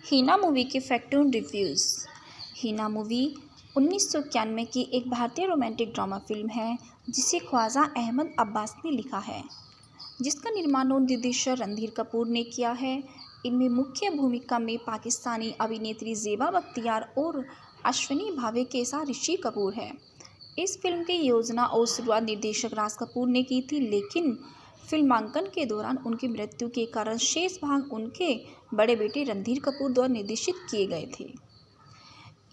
हीना movie के fact and reviews. Heena movie 1991 की एक भारतीय रोमांटिक ड्रामा फिल्म है जिसे ख्वाजा अहमद अब्बास ने लिखा है, जिसका निर्माण और निर्देशन रणधीर कपूर ने किया है। इनमें मुख्य भूमिका में पाकिस्तानी अभिनेत्री ज़ेबा बख्तियार और अश्विनी भावे के साथ ऋषि कपूर है। इस फिल्म की योजना और शुरुआत निर्देशक राज कपूर ने की थी, लेकिन फिल्मांकन के दौरान उनकी मृत्यु के कारण शेष भाग उनके बड़े बेटे रणधीर कपूर द्वारा निर्देशित किए गए थे।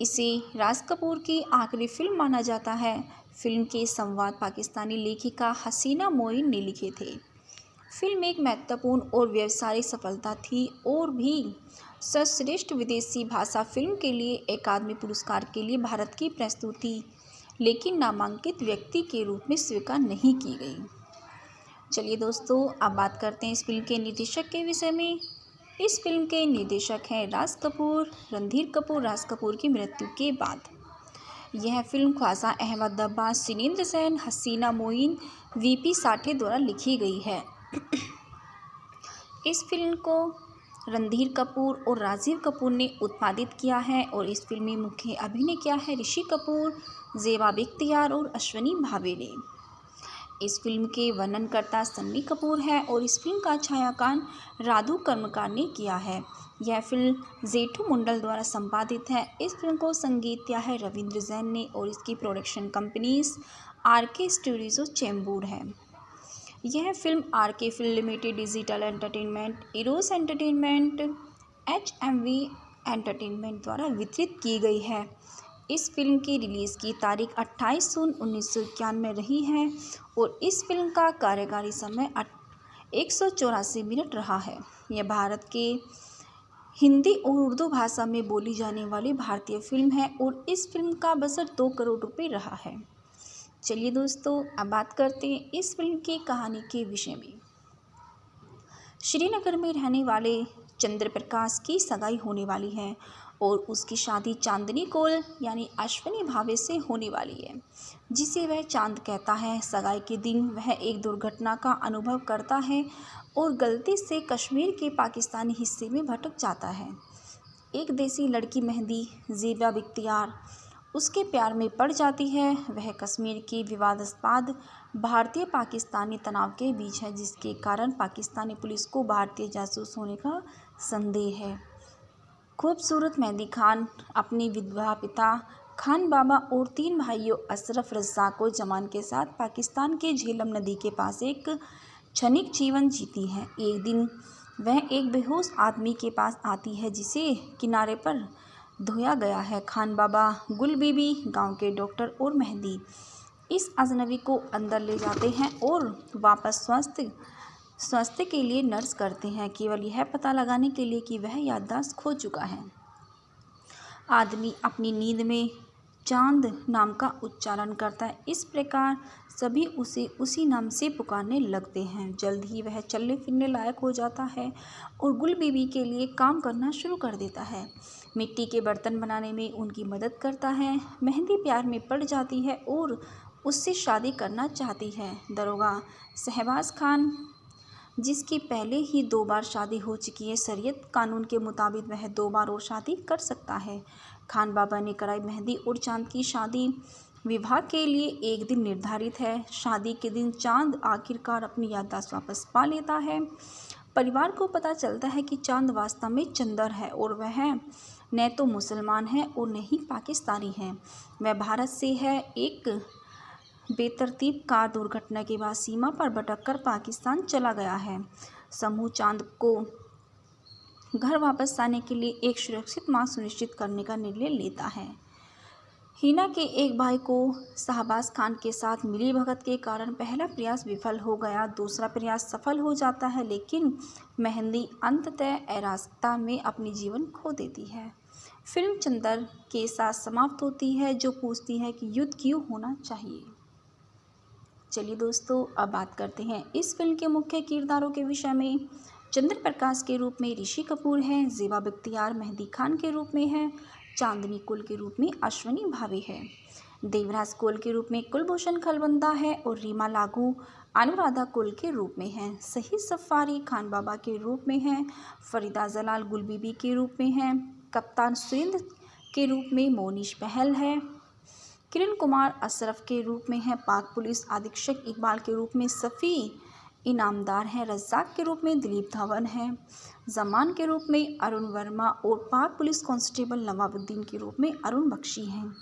इसे राज कपूर की आखिरी फिल्म माना जाता है। फिल्म के संवाद पाकिस्तानी लेखिका हसीना मोइन ने लिखे थे। फिल्म एक महत्वपूर्ण और व्यावसायिक सफलता थी और भी सर्वश्रेष्ठ विदेशी भाषा फिल्म के लिए अकादमी पुरस्कार के लिए भारत की प्रस्तुति, लेकिन नामांकित व्यक्ति के रूप में स्वीकार नहीं की गई। चलिए दोस्तों, अब बात करते हैं इस फिल्म के निर्देशक के विषय में। इस फिल्म के निर्देशक हैं राज कपूर। रणधीर कपूर राज कपूर की मृत्यु के बाद यह फिल्म ख्वाजा अहमद अब्बास, जिनेंद्र सेन, हसीना मोइन, वीपी साठे द्वारा लिखी गई है। इस फिल्म को रणधीर कपूर और राजीव कपूर ने उत्पादित किया है और इस फिल्म में मुख्य अभिनय किया है ऋषि कपूर, ज़ेबा बख्तियार और अश्विनी भावे ने। इस फिल्म के वर्णनकर्ता सन्नी कपूर है और इस फिल्म का छायांकन राधु कर्मकार ने किया है। यह फिल्म जेठू मंडल द्वारा संपादित है। इस फिल्म को संगीत दिया है रविंद्र जैन ने और इसकी production companies RK studios Chembur है। यह film RK film limited, digital entertainment, Eros entertainment, HMV entertainment द्वारा वितरित की गई है। इस फिल्म की रिलीज़ की तारीख 28 जून 1991 में रही है और इस फिल्म का कार्यकारी समय 184 मिनट रहा है। यह भारत के हिंदी और उर्दू भाषा में बोली जाने वाली भारतीय फिल्म है और इस फिल्म का बजट 2 करोड़ रुपए रहा है। चलिए दोस्तों, अब बात करते हैं इस फिल्म की कहानी के विषय में। श्रीनगर में रहने वाले चंद्र प्रकाश की सगाई होने वाली है और उसकी शादी चांदनी कौल यानी अश्विनी भावे से होने वाली है, जिसे वह चांद कहता है। सगाई के दिन वह एक दुर्घटना का अनुभव करता है और गलती से कश्मीर के पाकिस्तानी हिस्से में भटक जाता है। एक देसी लड़की मेहंदी ज़ेबा बख्तियार उसके प्यार में पड़ जाती है। वह कश्मीर के विवादास्पद भारतीय पाकिस्तानी तनाव के बीच है, जिसके कारण पाकिस्तानी पुलिस को भारतीय जासूस होने का संदेह है। खूबसूरत मेहंदी खान अपने विधवा पिता खान बाबा और 3 भाइयों अशरफ, रज़ाक और जमान के साथ पाकिस्तान के झेलम नदी के पास एक क्षणिक जीवन जीती है। एक दिन वह एक बेहोश आदमी के पास आती है जिसे किनारे पर धोया गया है। खान बाबा, गुल बीबी, गांव के डॉक्टर और मेहंदी इस अजनबी को अंदर ले जाते हैं और वापस स्वास्थ्य के लिए नर्स करते हैं, केवल यह पता लगाने के लिए कि वह याददाश्त खो चुका है। आदमी अपनी नींद में चांद नाम का उच्चारण करता है। इस प्रकार सभी उसे उसी नाम से पुकारने लगते हैं। जल्द ही वह चलने फिरने लायक हो जाता है और गुल बीबी के लिए काम करना शुरू कर देता है। मिट्टी के बर्तन बनाने में उनकी मदद करता है। मेहंदी प्यार में पड़ जाती है और उससे शादी करना चाहती है। दरोगा शहबाज खान, जिसकी पहले ही 2 बार शादी हो चुकी है, शरीयत कानून के मुताबिक वह 2 बार और शादी कर सकता है। खान बाबा ने कराई मेहंदी और चांद की शादी विवाह के लिए एक दिन निर्धारित है। शादी के दिन चांद आखिरकार अपनी याददाश्त वापस पा लेता है। परिवार को पता चलता है कि चांद वास्तव में चंदर है और वह न तो मुसलमान है और न ही पाकिस्तानी है। वह भारत से है। एक बेतरतीब कार दुर्घटना के बाद सीमा पर भटककर पाकिस्तान चला गया है। समूह चांद को घर वापस आने के लिए एक सुरक्षित मार्ग सुनिश्चित करने का निर्णय लेता है। हीना के एक भाई को शहबाज खान के साथ मिलीभगत के कारण पहला प्रयास विफल हो गया। दूसरा प्रयास सफल हो जाता है, लेकिन मेहंदी अंततः अराजकता में अपनी जीवन खो देती है। फिल्म चंदर के साथ समाप्त होती है, जो पूछती है कि युद्ध क्यों होना चाहिए। चलिए दोस्तों, अब बात करते हैं इस फिल्म के मुख्य किरदारों के विषय में। चंद्र प्रकाश के रूप में ऋषि कपूर है। ज़ेबा बख्तियार मेहंदी खान के रूप में है। चांदनी कुल के रूप में अश्विनी भावे है। देवराज कोल के रूप में कुलभूषण खलबंदा है और रीमा लागू अनुराधा कोल के रूप में है। शहीद सफारी खान बाबा के रूप में है। फरीदा जलाल गुल बीबी के रूप में है। कप्तान सुरेंद्र के रूप में मोनिश बहल है। किरण कुमार अशरफ के रूप में है। पाक पुलिस अधीक्षक इकबाल के रूप में सफ़ी इनामदार है। रज्जाक के रूप में दिलीप धवन है। जमान के रूप में अरुण वर्मा और पाक पुलिस कांस्टेबल नवाबुद्दीन के रूप में अरुण बख्शी हैं।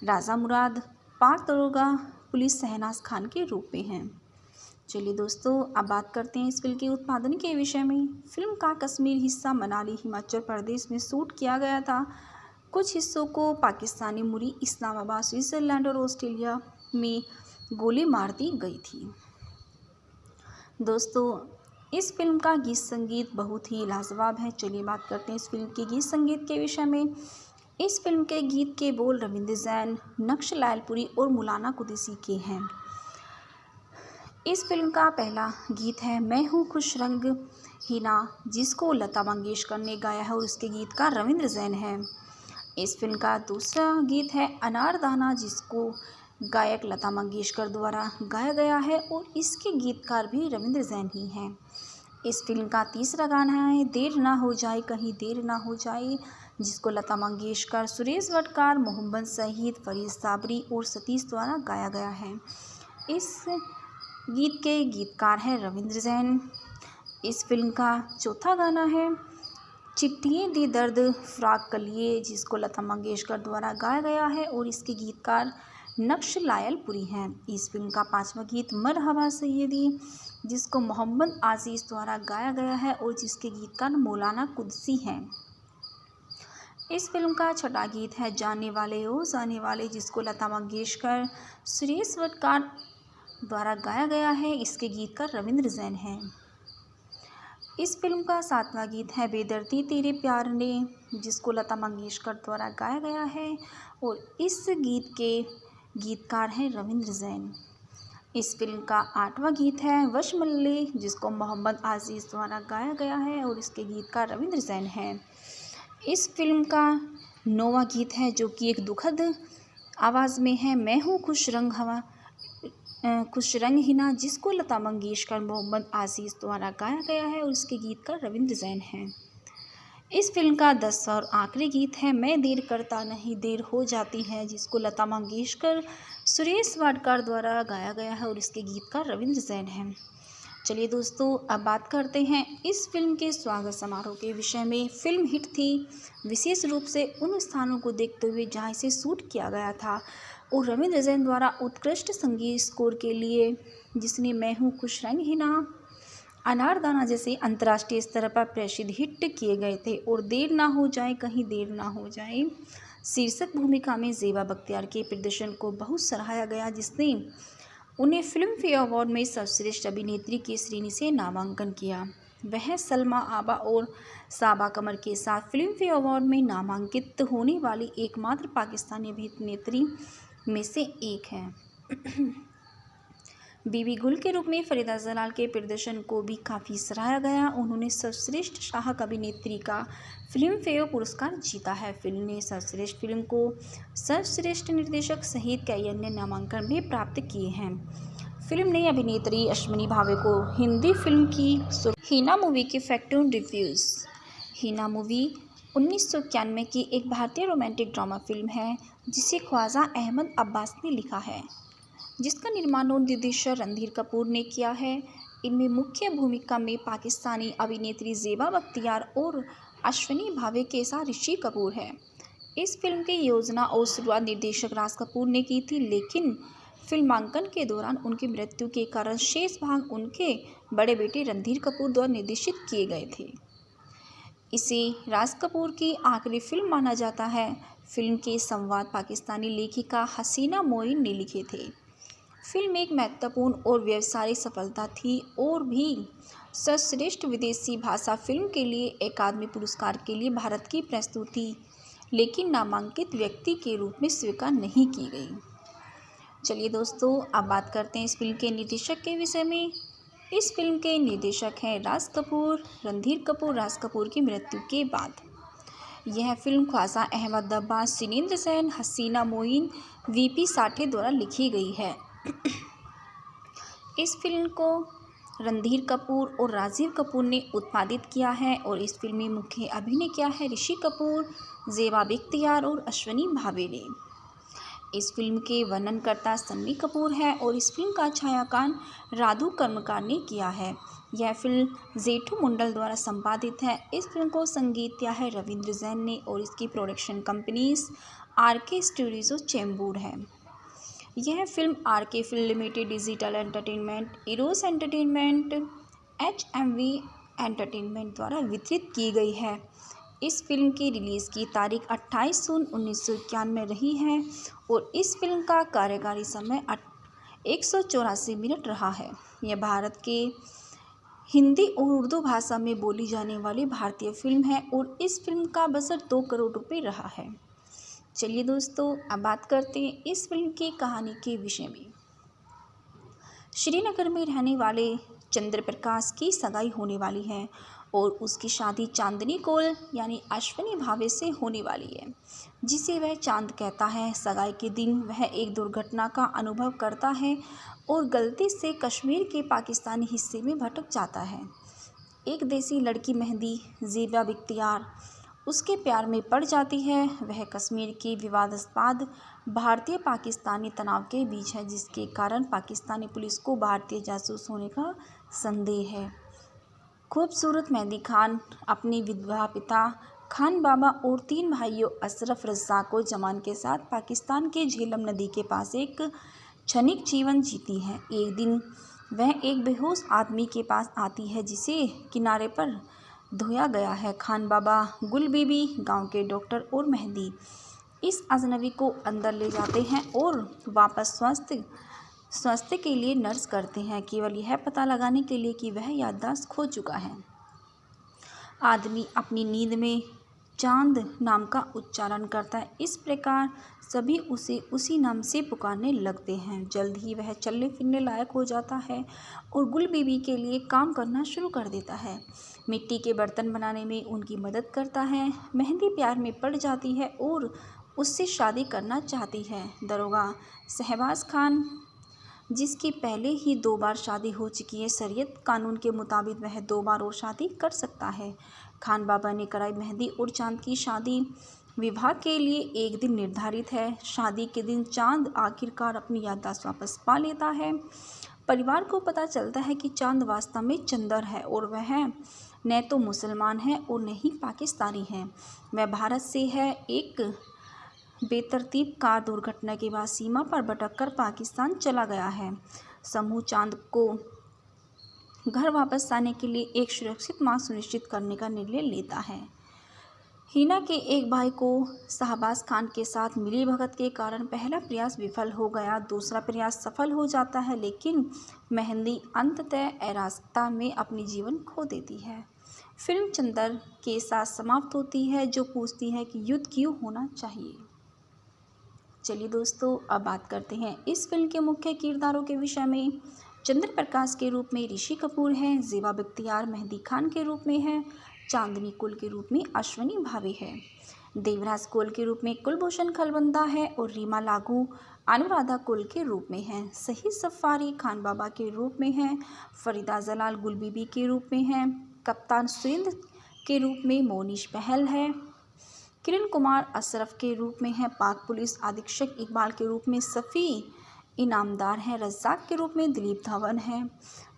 राजा मुराद पाक दरोगा पुलिस शहनाज खान के रूप में हैं। चलिए दोस्तों, अब बात करते हैं इस फिल्म के उत्पादन के विषय में। फिल्म का कश्मीर हिस्सा मनाली हिमाचल प्रदेश में शूट किया गया था। कुछ हिस्सों को पाकिस्तानी मुरी इस्लामाबाद स्विट्ज़रलैंड और ऑस्ट्रेलिया में गोली मार दी गई थी। दोस्तों, इस फिल्म का गीत संगीत बहुत ही लाजवाब है। चलिए बात करते हैं इस फिल्म के गीत संगीत के विषय में। इस फिल्म के गीत के बोल रविंद्र जैन, नक्श लायलपुरी और मौलाना कुरैशी के हैं। इस फिल्म का पहला गीत है मैं हूँ खुश रंग हिना, जिसको लता मंगेशकर ने गाया है और उसके गीतकार रविंद्र जैन है। इस फिल्म का दूसरा गीत है अनारदाना, जिसको गायक लता मंगेशकर द्वारा गाया गया है और इसके गीतकार भी रविंद्र जैन ही हैं। इस फिल्म का तीसरा गाना है देर ना हो जाए कहीं देर ना हो जाए, जिसको लता मंगेशकर, सुरेश वडकार, मोहम्मद सईद, फरीद साबरी और सतीश द्वारा गाया गया है। इस गीत के गीतकार हैं रविंद्र जैन। इस फिल्म का चौथा गाना है चिट्ठियाँ दी दर्द फ़राक कलिए, जिसको लता मंगेशकर द्वारा गाया गया है और इसके गीतकार नक्श लायलपुरी हैं। इस फिल्म का पांचवा गीत मरहबा सैयदी, जिसको मोहम्मद आज़ीज़ द्वारा गाया गया है और जिसके गीतकार मौलाना कुरैशी हैं। इस फिल्म का छठा गीत है जाने वाले ओ जाने वाले, जिसको लता मंगेशकर, सुरेश वडकार द्वारा गाया गया है। इसके गीतकार रविंद्र जैन हैं। इस फिल्म का सातवां गीत है बेदर्दी तेरे प्यार ने, जिसको लता मंगेशकर द्वारा गाया गया है और इस गीत के गीतकार हैं रविंद्र जैन। इस फिल्म का आठवां गीत है वश मल्ले, जिसको मोहम्मद आज़ीज़ द्वारा गाया गया है और इसके गीतकार रविंद्र जैन हैं। इस फिल्म का नौवां गीत है जो कि एक दुखद आवाज़ में है मैं हूँ खुश रंग हिना, जिसको लता मंगेशकर, मोहम्मद आज़ीज़ द्वारा गाया गया है और इसके गीतकार रविंद्र जैन हैं। इस फिल्म का 10 और आखिरी गीत है मैं देर करता नहीं देर हो जाती है, जिसको लता मंगेशकर, सुरेश वाडकर द्वारा गाया गया है और इसके गीतकार रविंद्र जैन हैं। चलिए दोस्तों, अब बात करते हैं इस फिल्म के स्वागत समारोह के विषय में। फिल्म हिट थी विशेष रूप से उन स्थानों को देखते हुए जहां इसे शूट किया गया था और रविंद्र जैन द्वारा उत्कृष्ट संगीत स्कोर के लिए, जिसने मैं हूँ खुश रंग हिना, अनारदाना जैसे अंतर्राष्ट्रीय स्तर पर प्रसिद्ध हिट किए गए थे और देर ना हो जाए कहीं देर ना हो जाए शीर्षक भूमिका में ज़ेबा बख्तियार के प्रदर्शन को बहुत सराहा गया, जिसने उन्हें फिल्म फेयर अवार्ड में सर्वश्रेष्ठ अभिनेत्री की श्रेणी से नामांकन किया। वह सलमा आबा और साबा कमर के साथ फिल्म फेयर अवार्ड में नामांकित होने वाली एकमात्र पाकिस्तानी अभिनेत्री में से एक है। बीबी गुल के रूप में फरीदा जलाल के प्रदर्शन को भी काफ़ी सराहा गया। उन्होंने सर्वश्रेष्ठ सहायक अभिनेत्री का फिल्म फेयर पुरस्कार जीता है। फिल्म ने सर्वश्रेष्ठ फिल्म को सर्वश्रेष्ठ निर्देशक सहित कई अन्य नामांकन भी प्राप्त किए हैं। फिल्म ने अभिनेत्री अश्विनी भावे को हिंदी फिल्म की हीना मूवी के फैक्टर रिव्यूज़। हीना मूवी 1991 की एक भारतीय रोमांटिक ड्रामा फिल्म है जिसे ख्वाजा अहमद अब्बास ने लिखा है, जिसका निर्माण और निर्देशन रणधीर कपूर ने किया है। इनमें मुख्य भूमिका में पाकिस्तानी अभिनेत्री ज़ेबा बख्तियार और अश्विनी भावे के साथ ऋषि कपूर है। इस फिल्म की योजना और शुरुआत निर्देशक राज कपूर ने की थी, लेकिन फिल्मांकन के दौरान उनकी मृत्यु के कारण शेष भाग उनके बड़े बेटे रणधीर कपूर द्वारा निर्देशित किए गए थे। इसे राज कपूर की आखिरी फिल्म माना जाता है। फिल्म के संवाद पाकिस्तानी लेखिका हसीना मोइन ने लिखे थे। फिल्म एक महत्वपूर्ण और व्यावसायिक सफलता थी और भी सर्वश्रेष्ठ विदेशी भाषा फिल्म के लिए अकादमी पुरस्कार के लिए भारत की प्रस्तुति, लेकिन नामांकित व्यक्ति के रूप में स्वीकार नहीं की गई। चलिए दोस्तों, अब बात करते हैं इस फिल्म के निर्देशक के विषय में। इस फिल्म के निर्देशक हैं राज कपूर। रणधीर कपूर राज कपूर की मृत्यु के बाद यह फिल्म ख्वाजा अहमद अब्बास, सिनेंद्र सेन, हसीना मोइन, वीपी साठे द्वारा लिखी गई है। इस फिल्म को रणधीर कपूर और राजीव कपूर ने उत्पादित किया है और इस फिल्म में मुख्य अभिनय किया है ऋषि कपूर, ज़ेबा बख्तियार और अश्विनी भावे ने। इस फिल्म के वर्णनकर्ता सन्नी कपूर है और इस फिल्म का छायांकन राधू कर्मकार ने किया है। यह फिल्म जेठू मंडल द्वारा संपादित है। इस फिल्म को संगीत दिया है रविंद्र जैन ने और इसकी production companies RK studios Chembur है। यह film RK film limited, digital entertainment, Eros entertainment, HMV entertainment द्वारा वितरित की गई है। इस फिल्म की रिलीज़ की तारीख 28 जून 1991 रही है और इस फिल्म का कार्यकारी समय 184 मिनट रहा है। यह भारत के हिंदी और उर्दू भाषा में बोली जाने वाली भारतीय फिल्म है और इस फिल्म का बजट 2 करोड़ रुपये रहा है। चलिए दोस्तों, अब बात करते हैं इस फिल्म की कहानी के विषय में। श्रीनगर में रहने वाले चंद्र प्रकाश की सगाई होने वाली है और उसकी शादी चांदनी कौल यानी अश्विनी भावे से होने वाली है, जिसे वह चांद कहता है। सगाई के दिन वह एक दुर्घटना का अनुभव करता है और गलती से कश्मीर के पाकिस्तानी हिस्से में भटक जाता है। एक देसी लड़की मेहंदी ज़ेबा बख्तियार उसके प्यार में पड़ जाती है। वह कश्मीर के विवादास्पद भारतीय पाकिस्तानी तनाव के बीच है, जिसके कारण पाकिस्तानी पुलिस को भारतीय जासूस होने का संदेह है। खूबसूरत मेहंदी खान अपने विधवा पिता खान बाबा और 3 भाइयों अशरफ, रज़ाक और जमान के साथ पाकिस्तान के झेलम नदी के पास एक क्षणिक जीवन जीती है। एक दिन वह एक बेहोश आदमी के पास आती है जिसे किनारे पर धोया गया है। खान बाबा, गुल बीबी, गांव के डॉक्टर और मेहंदी इस अजनबी को अंदर ले जाते हैं और वापस स्वास्थ्य के लिए नर्स करते हैं, केवल यह पता लगाने के लिए कि वह याददाश्त खो चुका है। आदमी अपनी नींद में चांद नाम का उच्चारण करता है। इस प्रकार सभी उसे उसी नाम से पुकारने लगते हैं। जल्द ही वह चलने फिरने लायक हो जाता है और गुल बीबी के लिए काम करना शुरू कर देता है। मिट्टी के बर्तन बनाने में उनकी मदद करता है। मेहंदी प्यार में पड़ जाती है और उससे शादी करना चाहती है। दरोगा शहबाज खान, जिसकी पहले ही 2 बार शादी हो चुकी है, शरीयत कानून के मुताबिक वह 2 बार और शादी कर सकता है। खान बाबा ने कराई मेहंदी और चांद की शादी विवाह के लिए एक दिन निर्धारित है। शादी के दिन चांद आखिरकार अपनी याददाश्त वापस पा लेता है। परिवार को पता चलता है कि चांद वास्तव में चंदर है और वह न तो मुसलमान है और न ही पाकिस्तानी है। वह भारत से है। एक बेतरतीब कार दुर्घटना के बाद सीमा पर भटककर पाकिस्तान चला गया है। समूह चांद को घर वापस आने के लिए एक सुरक्षित मार्ग सुनिश्चित करने का निर्णय लेता है। हिना के एक भाई को शहबाज खान के साथ मिलीभगत के कारण पहला प्रयास विफल हो गया। दूसरा प्रयास सफल हो जाता है, लेकिन मेहंदी अंततः अराजकता में अपनी जीवन खो देती है। फिल्म चंदर के साथ समाप्त होती है, जो पूछती है कि युद्ध क्यों होना चाहिए। चलिए दोस्तों, अब बात करते हैं इस फिल्म के मुख्य किरदारों के विषय में। चंद्र प्रकाश के रूप में ऋषि कपूर हैं, ज़ेबा बख्तियार मेहंदी खान के रूप में है, चांदनी कौल के रूप में अश्विनी भावे है, देवराज कौल के रूप में कुलभूषण खलबंदा है और रीमा लागू अनुराधा कौल के रूप में है। सही सफारी खान बाबा के रूप में है, फरीदा जलाल गुल बीबी के रूप में है, कप्तान सुरेंद्र के रूप में मोनिश बहल है, किरण कुमार अशरफ के रूप में है, पाक पुलिस अधीक्षक इकबाल के रूप में सफ़ी इनामदार हैं, रज़ाक के रूप में दिलीप धवन है,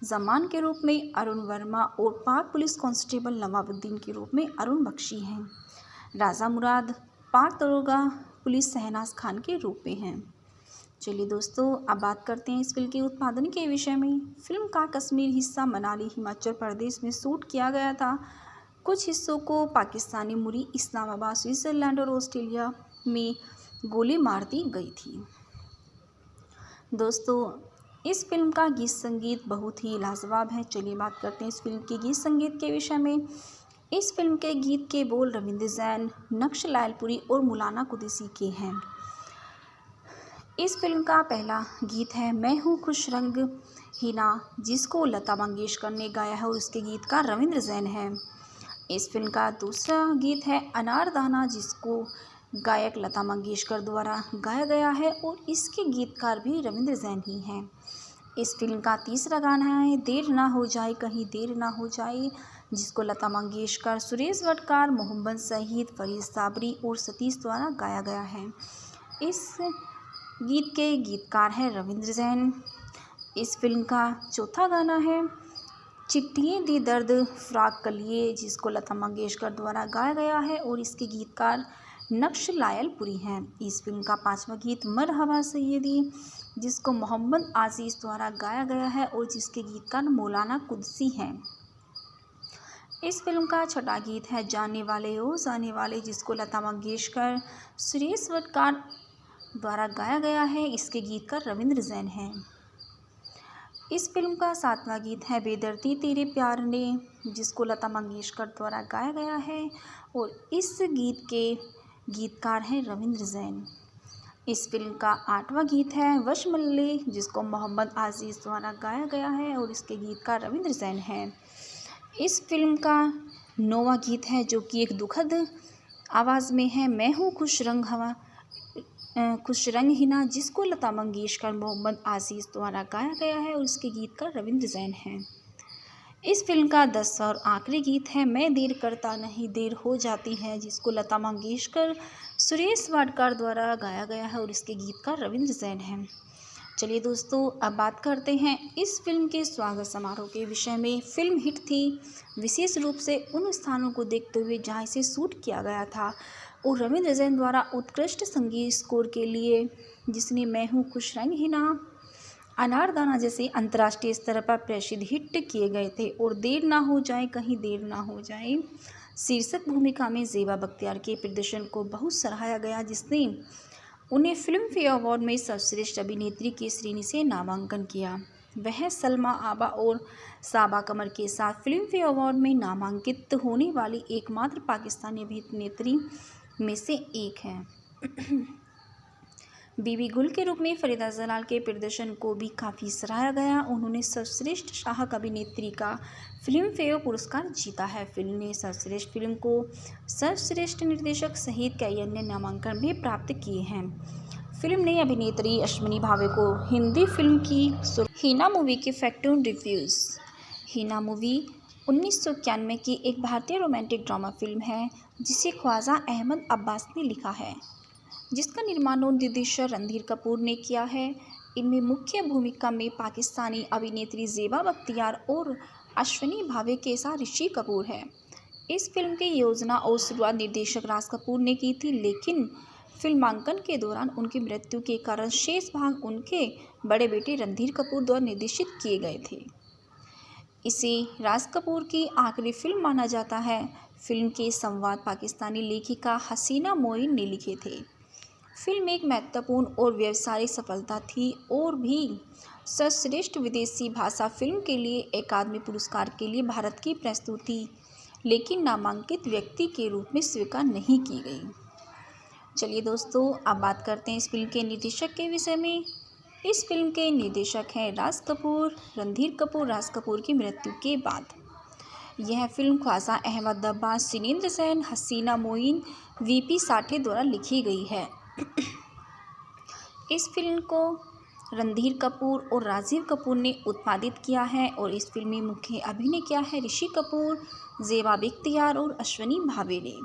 जमान के रूप में अरुण वर्मा और पाक पुलिस कांस्टेबल नवाबुद्दीन के रूप में अरुण बख्शी हैं। राजा मुराद पाक दरोगा पुलिस शहनाज खान के रूप में हैं। चलिए दोस्तों, अब बात करते हैं इस फिल्म के उत्पादन के विषय में। फिल्म का कश्मीर हिस्सा मनाली हिमाचल प्रदेश में शूट किया गया था। कुछ हिस्सों को पाकिस्तानी मुरी इस्लामाबाद, स्विट्ज़रलैंड और ऑस्ट्रेलिया में गोली मार दी गई थी। दोस्तों, इस फिल्म का गीत संगीत बहुत ही लाजवाब है। चलिए बात करते हैं इस फिल्म के गीत संगीत के विषय में। इस फिल्म के गीत के बोल रविंद्र जैन, नक्श लायलपुरी और मौलाना कुरैशी के हैं। इस फिल्म का पहला गीत है मैं हूँ खुश रंग हिना, जिसको लता मंगेशकर ने गाया है और उसके गीतकार रविंद्र जैन है। इस फिल्म का दूसरा गीत है अनारदाना, जिसको गायक लता मंगेशकर द्वारा गाया गया है और इसके गीतकार भी रविंद्र जैन ही हैं। इस फिल्म का तीसरा गाना है देर ना हो जाए कहीं देर ना हो जाए, जिसको लता मंगेशकर, सुरेश वडकार, मोहम्मद सईद, फरीद साबरी और सतीश द्वारा गाया गया है। इस गीत के गीतकार हैं रविंद्र जैन। इस फिल्म का चौथा गाना है चिट्ठियाँ दी दर्द फ़राक कलिए, जिसको लता मंगेशकर द्वारा गाया गया है और इसके गीतकार नक्श लायलपुरी हैं। इस फिल्म का पांचवा गीत मरहबा सैयदी, जिसको मोहम्मद आज़ीज़ द्वारा गाया गया है और जिसके गीतकार मौलाना कुदसी हैं। इस फिल्म का छठा गीत है जाने वाले ओ जाने वाले, जिसको लता मंगेशकर, सुरेश वडकार द्वारा गाया गया है। इसके गीतकार रविंद्र जैन हैं। इस फिल्म का सातवां गीत है बेदर्दी तेरे प्यार ने, जिसको लता मंगेशकर द्वारा गाया गया है और इस गीत के गीतकार हैं रविंद्र जैन। इस फिल्म का आठवां गीत है वश मल्ले, जिसको मोहम्मद आज़ीज़ द्वारा गाया गया है और इसके गीतकार रविंद्र जैन हैं। इस फिल्म का नौवां गीत है जो कि एक दुखद आवाज़ में है मैं हूँ खुश रंग हिना, जिसको लता मंगेशकर, मोहम्मद आज़ीज़ द्वारा गाया गया है और इसके गीतकार रविंद्र जैन हैं। इस फिल्म का 10वां और आखिरी गीत है मैं देर करता नहीं देर हो जाती है, जिसको लता मंगेशकर, सुरेश वाडकर द्वारा गाया गया है और इसके गीतकार रविंद्र जैन हैं। चलिए दोस्तों, अब बात करते हैं इस फिल्म के स्वागत समारोह के विषय में। फिल्म हिट थी विशेष रूप से उन स्थानों को देखते हुए जहां इसे शूट किया गया था और रविंद्र जैन द्वारा उत्कृष्ट संगीत स्कोर के लिए, जिसने मैं हूँ खुश रंग हिना, अनारदाना जैसे अंतर्राष्ट्रीय स्तर पर प्रसिद्ध हिट किए गए थे और देर ना हो जाए कहीं देर ना हो जाए शीर्षक भूमिका में ज़ेबा बख्तियार के प्रदर्शन को बहुत सराहा गया, जिसने उन्हें फिल्म फेयर अवार्ड में सर्वश्रेष्ठ अभिनेत्री की श्रेणी से नामांकन किया। वह सलमा आबा और साबा कमर के साथ फिल्म फेयर अवार्ड में नामांकित होने वाली एकमात्र पाकिस्तानी अभिनेत्री में से एक हैं। बीबी गुल के रूप में फरीदा जलाल के प्रदर्शन को भी काफ़ी सराहा गया। उन्होंने सर्वश्रेष्ठ सहायक अभिनेत्री का फिल्म फेयर पुरस्कार जीता है। फिल्म ने सर्वश्रेष्ठ फिल्म को सर्वश्रेष्ठ निर्देशक सहित कई अन्य नामांकन भी प्राप्त किए हैं। फिल्म ने अभिनेत्री अश्विनी भावे को हिंदी फिल्म की हीना मूवी के फैक्ट रिव्यूज़। हीना मूवी 1991 की एक भारतीय रोमांटिक ड्रामा फिल्म है जिसे ख्वाजा अहमद अब्बास ने लिखा है, जिसका निर्माण और निर्देशन रणधीर कपूर ने किया है। इनमें मुख्य भूमिका में पाकिस्तानी अभिनेत्री ज़ेबा बख्तियार और अश्विनी भावे के साथ ऋषि कपूर है। इस फिल्म की योजना और शुरुआत निर्देशक राज कपूर ने की थी, लेकिन फिल्मांकन के दौरान उनकी मृत्यु के कारण शेष भाग उनके बड़े बेटे रणधीर कपूर द्वारा निर्देशित किए गए थे। इसे राज कपूर की आखिरी फिल्म माना जाता है। फिल्म के संवाद पाकिस्तानी लेखिका हसीना मोइन ने लिखे थे। फिल्म एक महत्वपूर्ण और व्यावसायिक सफलता थी और भी सर्वश्रेष्ठ विदेशी भाषा फिल्म के लिए अकादमी पुरस्कार के लिए भारत की प्रस्तुति, लेकिन नामांकित व्यक्ति के रूप में स्वीकार नहीं की गई। चलिए दोस्तों, अब बात करते हैं इस फिल्म के निर्देशक के विषय में। इस फिल्म के निर्देशक हैं राज कपूर। रणधीर कपूर राज कपूर की मृत्यु के बाद यह फिल्म ख्वाजा अहमद अब्बास, सिनेंद्र सेन, हसीना मोइन, वीपी साठे द्वारा लिखी गई है। इस फिल्म को रणधीर कपूर और राजीव कपूर ने उत्पादित किया है और इस फिल्म में मुख्य अभिनय किया है ऋषि कपूर, ज़ेबा बख्तियार और अश्विनी भावे ने।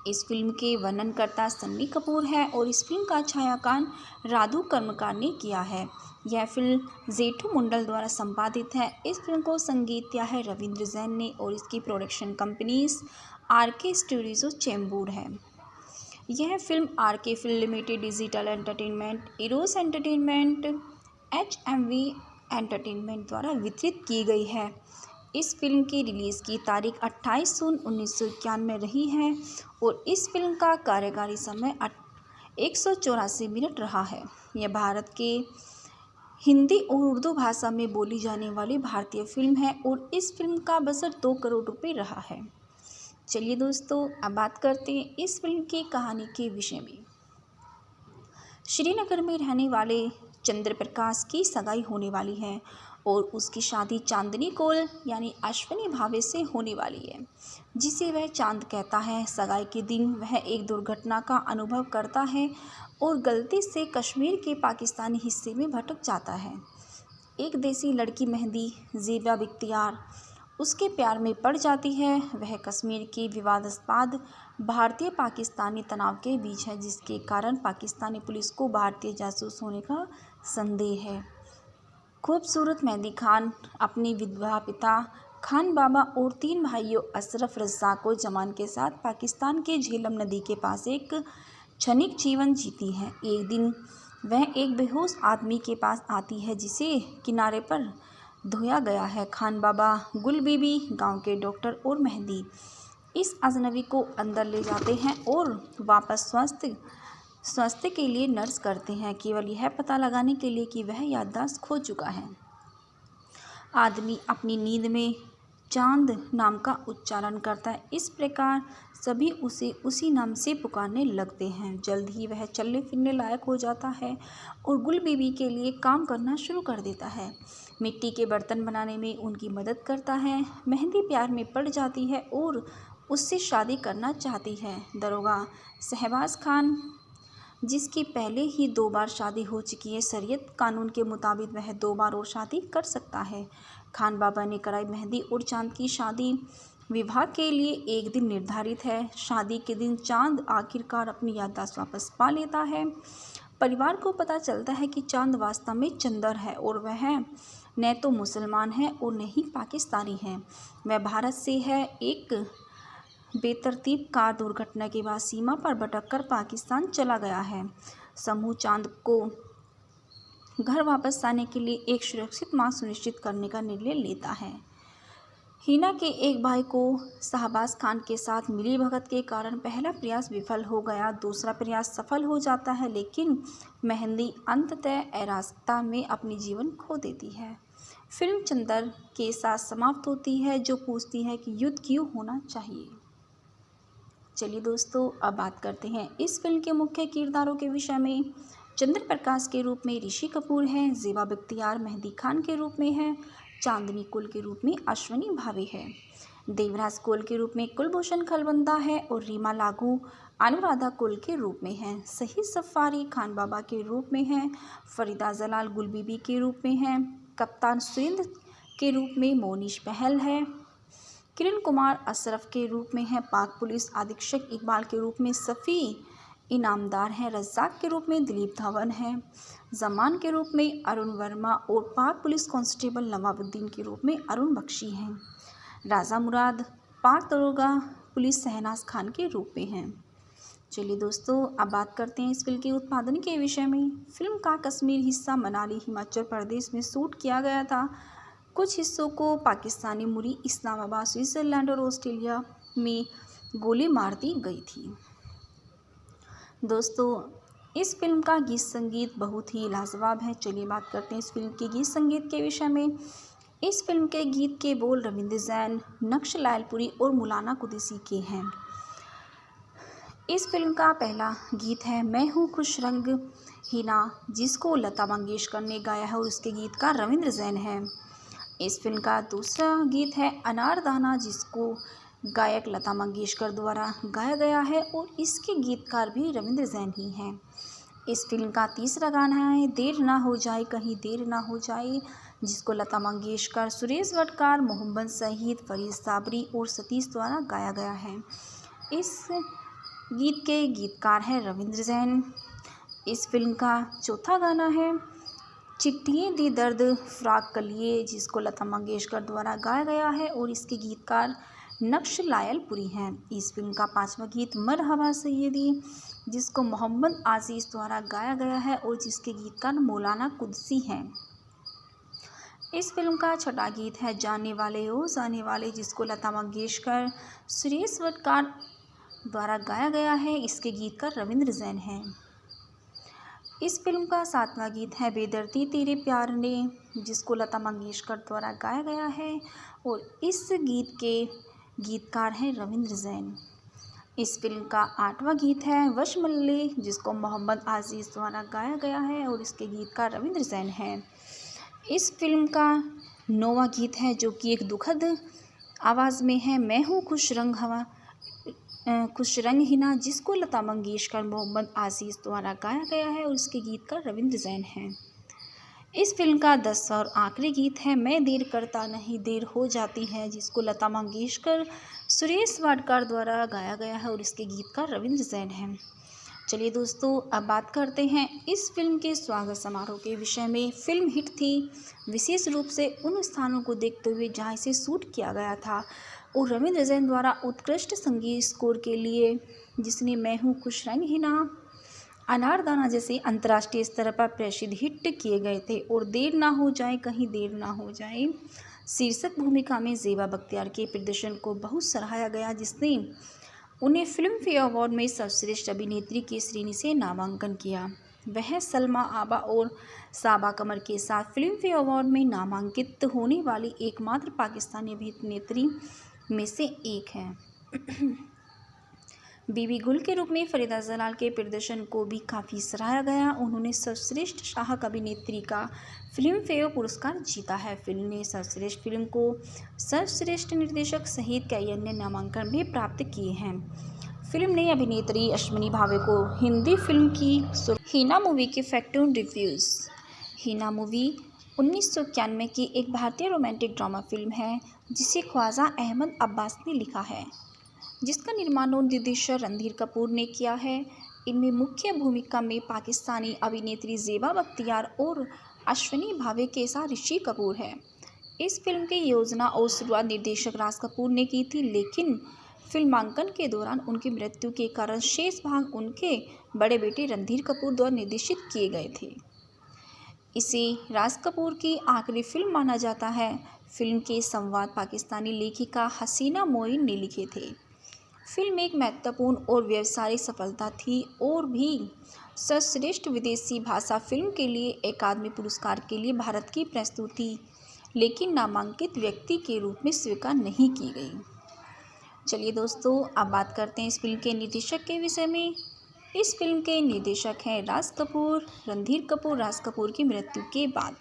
इस फिल्म के वर्णनकर्ता सन्नी कपूर है और इस फिल्म का छायांकन राधु कर्मकार ने किया है। यह फिल्म जेठू मंडल द्वारा संपादित है। इस फिल्म को संगीत दिया है रविंद्र जैन ने और इसकी production companies RK studio Chembur है। यह film RK film limited, digital entertainment, Eros entertainment, HMV entertainment द्वारा वितरित की गई है। इस फिल्म की रिलीज़ की तारीख 28 जून 1991 में रही है और इस फिल्म का कार्यकारी समय 184 मिनट रहा है। यह भारत के हिंदी और उर्दू भाषा में बोली जाने वाली भारतीय फिल्म है और इस फिल्म का बजट 2 करोड़ रुपये रहा है। चलिए दोस्तों, अब बात करते हैं इस फिल्म की कहानी के विषय में। श्रीनगर में रहने वाले चंद्र प्रकाश की सगाई होने वाली है और उसकी शादी चांदनी कौल यानी अश्विनी भावे से होने वाली है, जिसे वह चांद कहता है। सगाई के दिन वह एक दुर्घटना का अनुभव करता है और गलती से कश्मीर के पाकिस्तानी हिस्से में भटक जाता है। एक देसी लड़की मेहंदी ज़ेबा बख्तियार उसके प्यार में पड़ जाती है। वह कश्मीर के विवादास्पद भारतीय पाकिस्तानी तनाव के बीच है, जिसके कारण पाकिस्तानी पुलिस को भारतीय जासूस होने का संदेह है। खूबसूरत मेहंदी खान अपने विधवा पिता खान बाबा और 3 भाइयों अशरफ, रज़ाक और जमान के साथ पाकिस्तान के झेलम नदी के पास एक क्षणिक जीवन जीती है। एक दिन वह एक बेहोश आदमी के पास आती है जिसे किनारे पर धोया गया है। खान बाबा, गुल बीबी, गांव के डॉक्टर और मेहंदी इस अजनबी को अंदर ले जाते हैं और वापस स्वास्थ्य के लिए नर्स करते हैं, केवल यह पता लगाने के लिए कि वह याददाश्त खो चुका है। आदमी अपनी नींद में चांद नाम का उच्चारण करता है। इस प्रकार सभी उसे उसी नाम से पुकारने लगते हैं। जल्द ही वह चलने फिरने लायक हो जाता है और गुल बीबी के लिए काम करना शुरू कर देता है। मिट्टी के बर्तन बनाने में उनकी मदद करता है। मेहंदी प्यार में पड़ जाती है और उससे शादी करना चाहती है। दरोगा शहबाज खान, जिसकी पहले ही 2 बार शादी हो चुकी है, शरीयत कानून के मुताबिक वह 2 बार और शादी कर सकता है। खान बाबा ने कराई मेहंदी और चांद की शादी विवाह के लिए एक दिन निर्धारित है। शादी के दिन चांद आखिरकार अपनी याददाश्त वापस पा लेता है। परिवार को पता चलता है कि चांद वास्तव में चंदर है और वह न तो मुसलमान है और न ही पाकिस्तानी है। वह भारत से है। एक बेतरतीब कार दुर्घटना के बाद सीमा पर भटककर पाकिस्तान चला गया है। समूह चांद को घर वापस आने के लिए एक सुरक्षित मार्ग सुनिश्चित करने का निर्णय लेता है। हिना के एक भाई को शहबाज खान के साथ मिलीभगत के कारण पहला प्रयास विफल हो गया। दूसरा प्रयास सफल हो जाता है, लेकिन मेहंदी अंततः अराजकता में अपनी जीवन खो देती है। फिल्म चंदर के साथ समाप्त होती है, जो पूछती है कि युद्ध क्यों होना चाहिए। चलिए दोस्तों, अब बात करते हैं इस फिल्म के मुख्य किरदारों के विषय में। चंद्र प्रकाश के रूप में ऋषि कपूर हैं। ज़ेबा बख्तियार मेहंदी खान के रूप में है। चांदनी कौल के रूप में अश्विनी भावे है। देवराज कौल के रूप में कुलभूषण खलबंदा है और रीमा लागू अनुराधा कौल के रूप में है। सही सफारी खान बाबा के रूप में है। फरीदा जलाल गुल बीबी के रूप में है। कप्तान सुरेंद्र के रूप में मोनिश बहल है। किरण कुमार अशरफ के रूप में है। पाक पुलिस अधीक्षक इकबाल के रूप में सफ़ी इनामदार हैं। रज़ाक के रूप में दिलीप धवन है। जमान के रूप में अरुण वर्मा और पाक पुलिस कांस्टेबल नवाबुद्दीन के रूप में अरुण बख्शी हैं। राजा मुराद पाक दरोगा पुलिस शहनाज खान के रूप में हैं। चलिए दोस्तों, अब बात करते हैं इस फिल्म के उत्पादन के विषय में। फिल्म का कश्मीर हिस्सा मनाली हिमाचल प्रदेश में शूट किया गया था। कुछ हिस्सों को पाकिस्तानी मुरी इस्लामाबाद, स्विट्ज़रलैंड और ऑस्ट्रेलिया में गोली मार दी गई थी। दोस्तों, इस फिल्म का गीत संगीत बहुत ही लाजवाब है। चलिए बात करते हैं इस फिल्म के गीत संगीत के विषय में। इस फिल्म के गीत के बोल रविंद्र जैन, नक्श लायलपुरी और मौलाना कुरैशी के हैं। इस फिल्म का पहला गीत है मैं हूँ खुश रंग हिना, जिसको लता मंगेशकर ने गाया है और उसके गीतकार रविंद्र जैन है। इस फिल्म का दूसरा गीत है अनारदाना, जिसको गायक लता मंगेशकर द्वारा गाया गया है और इसके गीतकार भी रविंद्र जैन ही हैं। इस फिल्म का तीसरा गाना है देर ना हो जाए कहीं देर ना हो जाए, जिसको लता मंगेशकर, सुरेश वडकार, मोहम्मद सईद, फरीद साबरी और सतीश द्वारा गाया गया है। इस गीत के गीतकार हैं रविंद्र जैन। इस फिल्म का चौथा गाना है चिट्ठियाँ दी दर्द फ़राक कलिए, जिसको लता मंगेशकर द्वारा गाया गया है और इसके गीतकार नक्श लायलपुरी हैं। इस फिल्म का पांचवा गीत मरहबा सैयदी, जिसको मोहम्मद आज़ीज़ द्वारा गाया गया है और जिसके गीतकार मौलाना कुरैशी हैं। इस फिल्म का छठा गीत है जाने वाले ओ जाने वाले, जिसको लता मंगेशकर, सुरेश वडकार द्वारा गाया गया है। इसके गीतकार रविंद्र जैन हैं। इस फिल्म का सातवां गीत है बेदर्दी तेरे प्यार ने, जिसको लता मंगेशकर द्वारा गाया गया है और इस गीत के गीतकार हैं रविंद्र जैन। इस फिल्म का आठवां गीत है वश मल्ले, जिसको मोहम्मद आज़ीज़ द्वारा गाया गया है और इसके गीतकार रविंद्र जैन हैं। इस फिल्म का 9वां गीत है जो कि एक दुखद आवाज़ में है, मैं हूँ खुश रंग हिना, जिसको लता मंगेशकर, मोहम्मद आशीष द्वारा गाया गया है और उसके गीतकार रविंद्र जैन हैं। इस फिल्म का 10वां और आखिरी गीत है, मैं देर करता नहीं देर हो जाती है, जिसको लता मंगेशकर, सुरेश वाडकर द्वारा गाया गया है और इसके गीतकार रविंद्र जैन हैं। चलिए दोस्तों, अब बात करते हैं इस फिल्म के स्वागत समारोह के विषय में। फिल्म हिट थी विशेष रूप से उन स्थानों को देखते हुए जहां इसे शूट किया गया था और रविंद्र जैन द्वारा उत्कृष्ट संगीत स्कोर के लिए, जिसने मैं हूँ खुश रंग हिना, अनारदाना जैसे अंतर्राष्ट्रीय स्तर पर प्रसिद्ध हिट किए गए थे। और देर ना हो जाए, कहीं देर ना हो जाए शीर्षक भूमिका में ज़ेबा बख्तियार के प्रदर्शन को बहुत सराहा गया, जिसने उन्हें फिल्म फेयर अवार्ड में सर्वश्रेष्ठ अभिनेत्री की श्रेणी से नामांकन किया। वह सलमा आबा और साबा कमर के साथ फिल्म फेयर अवार्ड में नामांकित होने वाली एकमात्र पाकिस्तानी अभिनेत्री में से एक हैं। बीबी गुल के रूप में फरीदा जलाल के प्रदर्शन को भी काफ़ी सराहा गया। उन्होंने सर्वश्रेष्ठ सहायक अभिनेत्री का फिल्म फेयर पुरस्कार जीता है। फिल्म ने सर्वश्रेष्ठ फिल्म को सर्वश्रेष्ठ निर्देशक सहित कई अन्य नामांकन भी प्राप्त किए हैं। फिल्म ने अभिनेत्री अश्विनी भावे को हिंदी फिल्म की हीना मूवी के फैक्ट रिव्यूज़। हीना मूवी 1991 की एक भारतीय रोमांटिक ड्रामा फिल्म है जिसे ख्वाजा अहमद अब्बास ने लिखा है, जिसका निर्माण और निर्देशन रणधीर कपूर ने किया है। इनमें मुख्य भूमिका में पाकिस्तानी अभिनेत्री ज़ेबा बख्तियार और अश्विनी भावे के साथ ऋषि कपूर है। इस फिल्म की योजना और शुरुआत निर्देशक राज कपूर ने की थी, लेकिन फिल्मांकन के दौरान उनकी मृत्यु के कारण शेष भाग उनके बड़े बेटे रणधीर कपूर द्वारा निर्देशित किए गए थे। इसे राज कपूर की आखिरी फिल्म माना जाता है। फिल्म के संवाद पाकिस्तानी लेखिका हसीना मोइन ने लिखे थे। फिल्म एक महत्वपूर्ण और व्यावसायिक सफलता थी और भी सर्वश्रेष्ठ विदेशी भाषा फिल्म के लिए अकादमी पुरस्कार के लिए भारत की प्रस्तुत थी, लेकिन नामांकित व्यक्ति के रूप में स्वीकार नहीं की गई। चलिए दोस्तों, अब बात करते हैं इस फिल्म के निर्देशक के विषय में। इस फिल्म के निर्देशक हैं राज कपूर। रणधीर कपूर राज कपूर की मृत्यु के बाद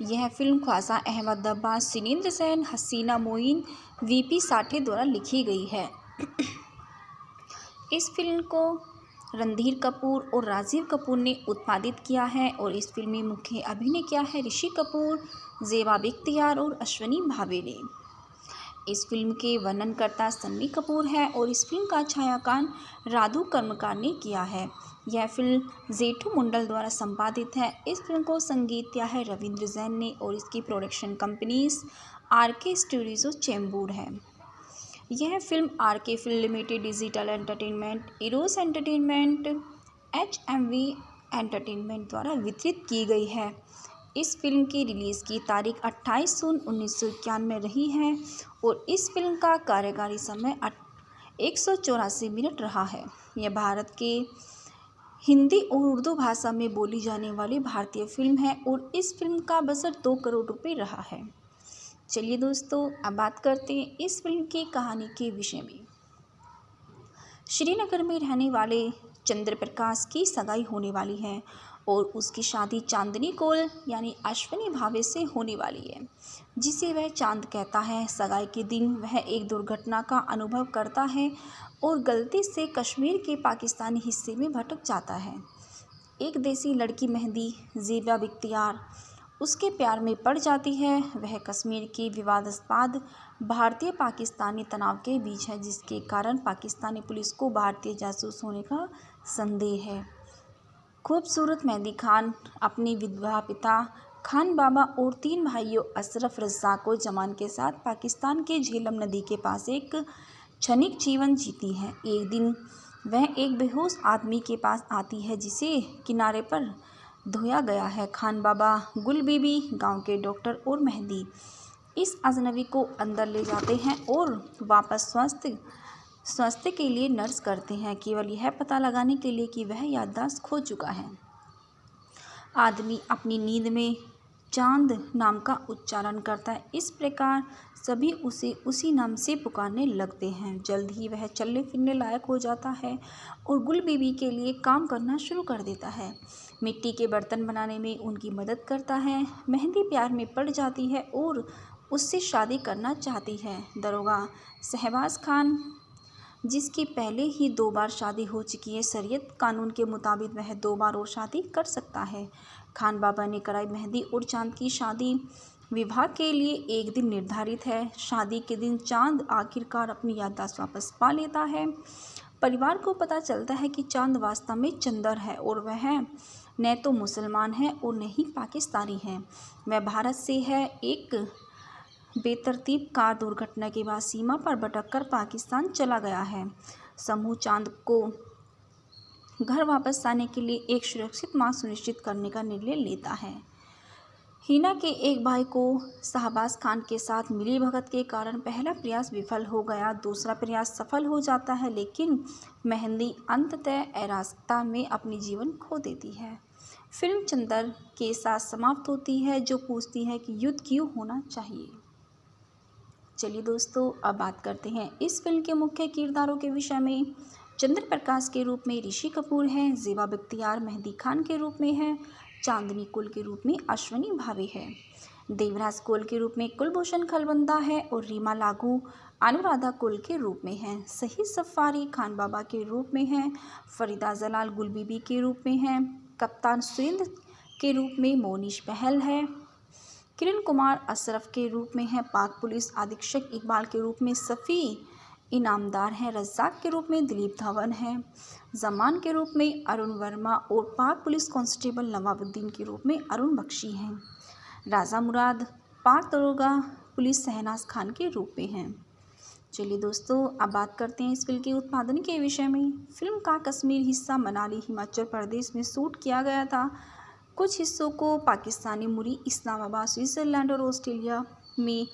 यह फिल्म ख्वाजा अहमद अब्बास, सिनेंद्र सेन, हसीना मोइन, वीपी साठे द्वारा लिखी गई है। इस फिल्म को रणधीर कपूर और राजीव कपूर ने उत्पादित किया है और इस फिल्म में मुख्य अभिनय किया है ऋषि कपूर, ज़ेबा बख्तियार और अश्विनी भावे ने। इस फिल्म के वर्णनकर्ता सन्नी कपूर है और इस फिल्म का छायांकन राधु कर्मकार ने किया है। यह फिल्म जेठू मंडल द्वारा संपादित है। इस फिल्म को संगीत दिया है रविंद्र जैन ने और इसकी production companies RK studio Chembur है। यह film RK film limited, digital entertainment, Eros entertainment, HMV entertainment द्वारा वितरित की गई है। इस फिल्म की रिलीज़ की तारीख 28 जून 1991 में रही है और इस फिल्म का कार्यकारी समय 184 मिनट रहा है। यह भारत के हिंदी और उर्दू भाषा में बोली जाने वाली भारतीय फिल्म है और इस फिल्म का बजट 2 करोड़ रुपए रहा है। चलिए दोस्तों, अब बात करते हैं इस फिल्म की कहानी के विषय में। श्रीनगर में रहने वाले चंद्र प्रकाश की सगाई होने वाली है और उसकी शादी चांदनी कौल यानी अश्विनी भावे से होने वाली है, जिसे वह चांद कहता है। सगाई के दिन वह एक दुर्घटना का अनुभव करता है और गलती से कश्मीर के पाकिस्तानी हिस्से में भटक जाता है। एक देसी लड़की मेहंदी ज़ेबा बख्तियार उसके प्यार में पड़ जाती है। वह कश्मीर के विवादास्पद भारतीय पाकिस्तानी तनाव के बीच है, जिसके कारण पाकिस्तानी पुलिस को भारतीय जासूस होने का संदेह है। खूबसूरत मेहंदी खान अपने विधवा पिता खान बाबा और 3 भाइयों अशरफ, रज़ाक और जमान के साथ पाकिस्तान के झेलम नदी के पास एक क्षणिक जीवन जीती है। एक दिन वह एक बेहोश आदमी के पास आती है जिसे किनारे पर धोया गया है। खान बाबा, गुल बीबी, गांव के डॉक्टर और मेहंदी इस अजनबी को अंदर ले जाते हैं और वापस स्वास्थ्य के लिए नर्स करते हैं, केवल यह पता लगाने के लिए कि वह याददाश्त खो चुका है। आदमी अपनी नींद में चांद नाम का उच्चारण करता है। इस प्रकार सभी उसे उसी नाम से पुकारने लगते हैं। जल्द ही वह चलने फिरने लायक हो जाता है और गुल बीबी के लिए काम करना शुरू कर देता है। मिट्टी के बर्तन बनाने में उनकी मदद करता है। मेहंदी प्यार में पड़ जाती है और उससे शादी करना चाहती है। दरोगा शहबाज खान, जिसकी पहले ही 2 बार शादी हो चुकी है, शरीयत कानून के मुताबिक वह 2 बार और शादी कर सकता है। खान बाबा ने कराई मेहंदी और चांद की शादी। विवाह के लिए एक दिन निर्धारित है। शादी के दिन चांद आखिरकार अपनी याददाश्त वापस पा लेता है। परिवार को पता चलता है कि चांद वास्तव में चंदर है और वह न तो मुसलमान है और न ही पाकिस्तानी है। वह भारत से है। एक बेतरतीब कार दुर्घटना के बाद सीमा पर भटककर पाकिस्तान चला गया है। समूह चांद को घर वापस आने के लिए एक सुरक्षित मार्ग सुनिश्चित करने का निर्णय लेता है। हिना के एक भाई को शहबाज खान के साथ मिलीभगत के कारण पहला प्रयास विफल हो गया। दूसरा प्रयास सफल हो जाता है, लेकिन मेहंदी अंततः अराजकता में अपनी जीवन खो देती है। फिल्म चंदर के साथ समाप्त होती है, जो पूछती है कि युद्ध क्यों होना चाहिए। चलिए दोस्तों, अब बात करते हैं इस फिल्म के मुख्य किरदारों के विषय में। चंद्र प्रकाश के रूप में ऋषि कपूर हैं। ज़ेबा बख्तियार मेहंदी खान के रूप में है। चांदनी कुल के रूप में अश्वनी भावे है। देवराज कुल के रूप में कुलभूषण खलबंदा है और रीमा लागू अनुराधा कुल के रूप में है। शहीद सफारी खान बाबा के रूप में है। फरीदा जलाल गुल बीबी के रूप में है। कप्तान सुरेंद्र के रूप में मोनिश बहल है। किरण कुमार अशरफ के रूप में है। पाक पुलिस अधीक्षक इकबाल के रूप में सफ़ी इनामदार हैं। रज्जाक के रूप में दिलीप धवन है। जमान के रूप में अरुण वर्मा और पाक पुलिस कांस्टेबल नवाबुद्दीन के रूप में अरुण बख्शी हैं। राजा मुराद पाक दरोगा पुलिस शहनाज खान के रूप में हैं। चलिए दोस्तों, अब बात करते हैं इस फिल्म के उत्पादन के विषय में। फिल्म का कश्मीर हिस्सा मनाली हिमाचल प्रदेश में शूट किया गया था। कुछ हिस्सों को पाकिस्तानी मुरी इस्लामाबाद स्विट्ज़रलैंड और ऑस्ट्रेलिया में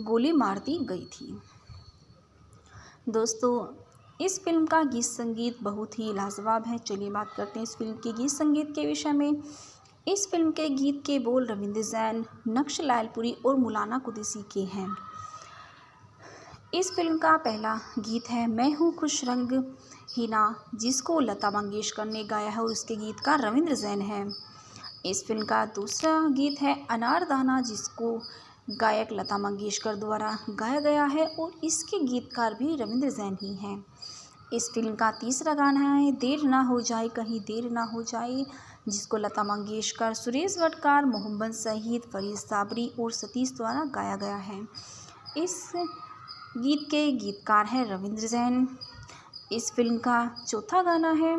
गोली मार दी गई थी। दोस्तों, इस फिल्म का गीत संगीत बहुत ही लाजवाब है। चलिए बात करते हैं इस फिल्म के गीत संगीत के विषय में। इस फिल्म के गीत के बोल रविंद्र जैन, नक्श लायलपुरी और मौलाना कुरैशी के हैं। इस फिल्म का पहला गीत है मैं हूँ खुश रंग हिना, जिसको लता मंगेशकर ने गाया है और इसके गीतकार रविंद्र जैन है। इस फिल्म का दूसरा गीत है अनारदाना, जिसको गायक लता मंगेशकर द्वारा गाया गया है और इसके गीतकार भी रविंद्र जैन ही हैं। इस फिल्म का तीसरा गाना है देर ना हो जाए कहीं देर ना हो जाए, जिसको लता मंगेशकर, सुरेश वडकार, मोहम्मद सईद, फरीद साबरी और सतीश द्वारा गाया गया है। इस गीत के गीतकार हैं रविंद्र जैन। इस फिल्म का चौथा गाना है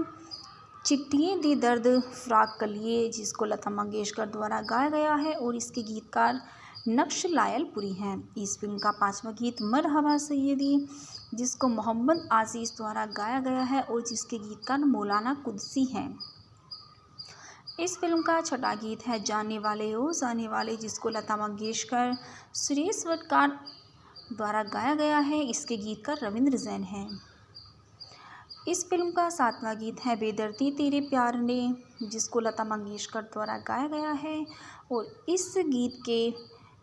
चिट्ठियाँ दी दर्द फ़राक कलिए, जिसको लता मंगेशकर द्वारा गाया गया है और इसके गीतकार नक्श लायलपुरी हैं। इस फिल्म का पांचवा गीत मरहबा सैयदी, जिसको मोहम्मद आज़ीज़ द्वारा गाया गया है और जिसके गीतकार मौलाना कुरैशी हैं। इस फिल्म का छठा गीत है जाने वाले ओ जाने वाले, जिसको लता मंगेशकर, सुरेश वडकार द्वारा गाया गया है। इसके गीतकार रविंद्र जैन हैं। इस फिल्म का सातवां गीत है बेदर्दी तेरे प्यार ने, जिसको लता मंगेशकर द्वारा गाया गया है और इस गीत के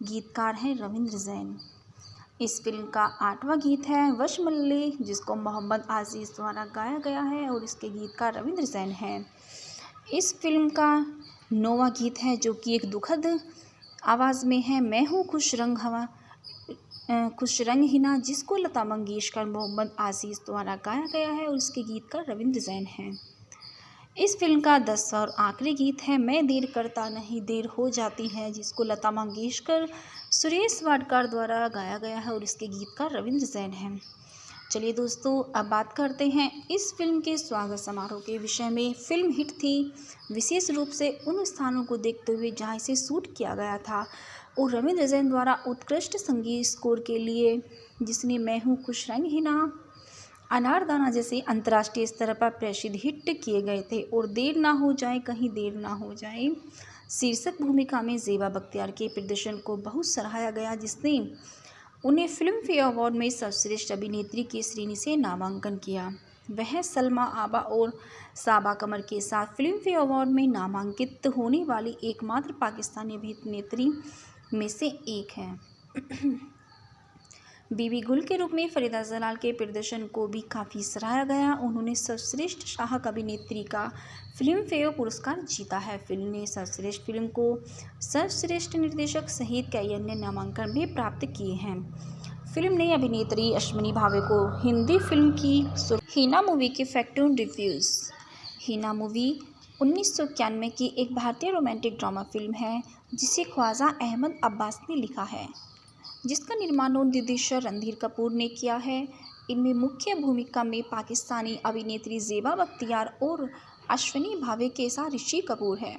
गीतकार हैं रविंद्र जैन। इस फिल्म का आठवां गीत है वशमल्ले, जिसको मोहम्मद आज़ीज़ द्वारा गाया गया है और इसके गीतकार रविंद्र जैन हैं। इस फिल्म का नौवां गीत है जो कि एक दुखद आवाज़ में है मैं हूँ खुश रंग हिना, जिसको लता मंगेशकर, मोहम्मद आज़ीज़ द्वारा गाया गया है और इसके गीतकार रविंद्र जैन हैं। इस फिल्म का 10वां और आखिरी गीत है मैं देर करता नहीं देर हो जाती है, जिसको लता मंगेशकर, सुरेश वाडकर द्वारा गाया गया है और इसके गीतकार रविंद्र जैन हैं। चलिए दोस्तों, अब बात करते हैं इस फिल्म के स्वागत समारोह के विषय में। फिल्म हिट थी विशेष रूप से उन स्थानों को देखते हुए जहाँ इसे शूट किया गया था और रविंद्र जैन द्वारा उत्कृष्ट संगीत स्कोर के लिए, जिसने मैं हूँ खुश रंग हिना, अनारदाना जैसे अंतर्राष्ट्रीय स्तर पर प्रसिद्ध हिट किए गए थे और देर ना हो जाए कहीं देर ना हो जाए शीर्षक भूमिका में ज़ेबा बख्तियार के प्रदर्शन को बहुत सराहा गया, जिसने उन्हें फिल्म फेयर अवार्ड में सर्वश्रेष्ठ अभिनेत्री की श्रेणी से नामांकन किया। वह सलमा आबा और साबा कमर के साथ फिल्म फेयर अवार्ड में नामांकित होने वाली एकमात्र पाकिस्तानी अभिनेत्री में से एक है। बीबी गुल के रूप में फरीदा जलाल के प्रदर्शन को भी काफ़ी सराहा गया। उन्होंने सर्वश्रेष्ठ सहायक अभिनेत्री का फिल्म फेयर पुरस्कार जीता है। फिल्म ने सर्वश्रेष्ठ फिल्म को सर्वश्रेष्ठ निर्देशक सहित कई अन्य नामांकन भी प्राप्त किए हैं। फिल्म ने अभिनेत्री अश्विनी भावे को हिंदी फिल्म की हीना मूवी के फैक्टून रिव्यूज़। हीना मूवी 1991 की एक भारतीय रोमांटिक ड्रामा फिल्म है जिसे ख्वाजा अहमद अब्बास ने लिखा है, जिसका निर्माण और निर्देशन रणधीर कपूर ने किया है। इनमें मुख्य भूमिका में पाकिस्तानी अभिनेत्री ज़ेबा बख्तियार और अश्विनी भावे के साथ ऋषि कपूर है।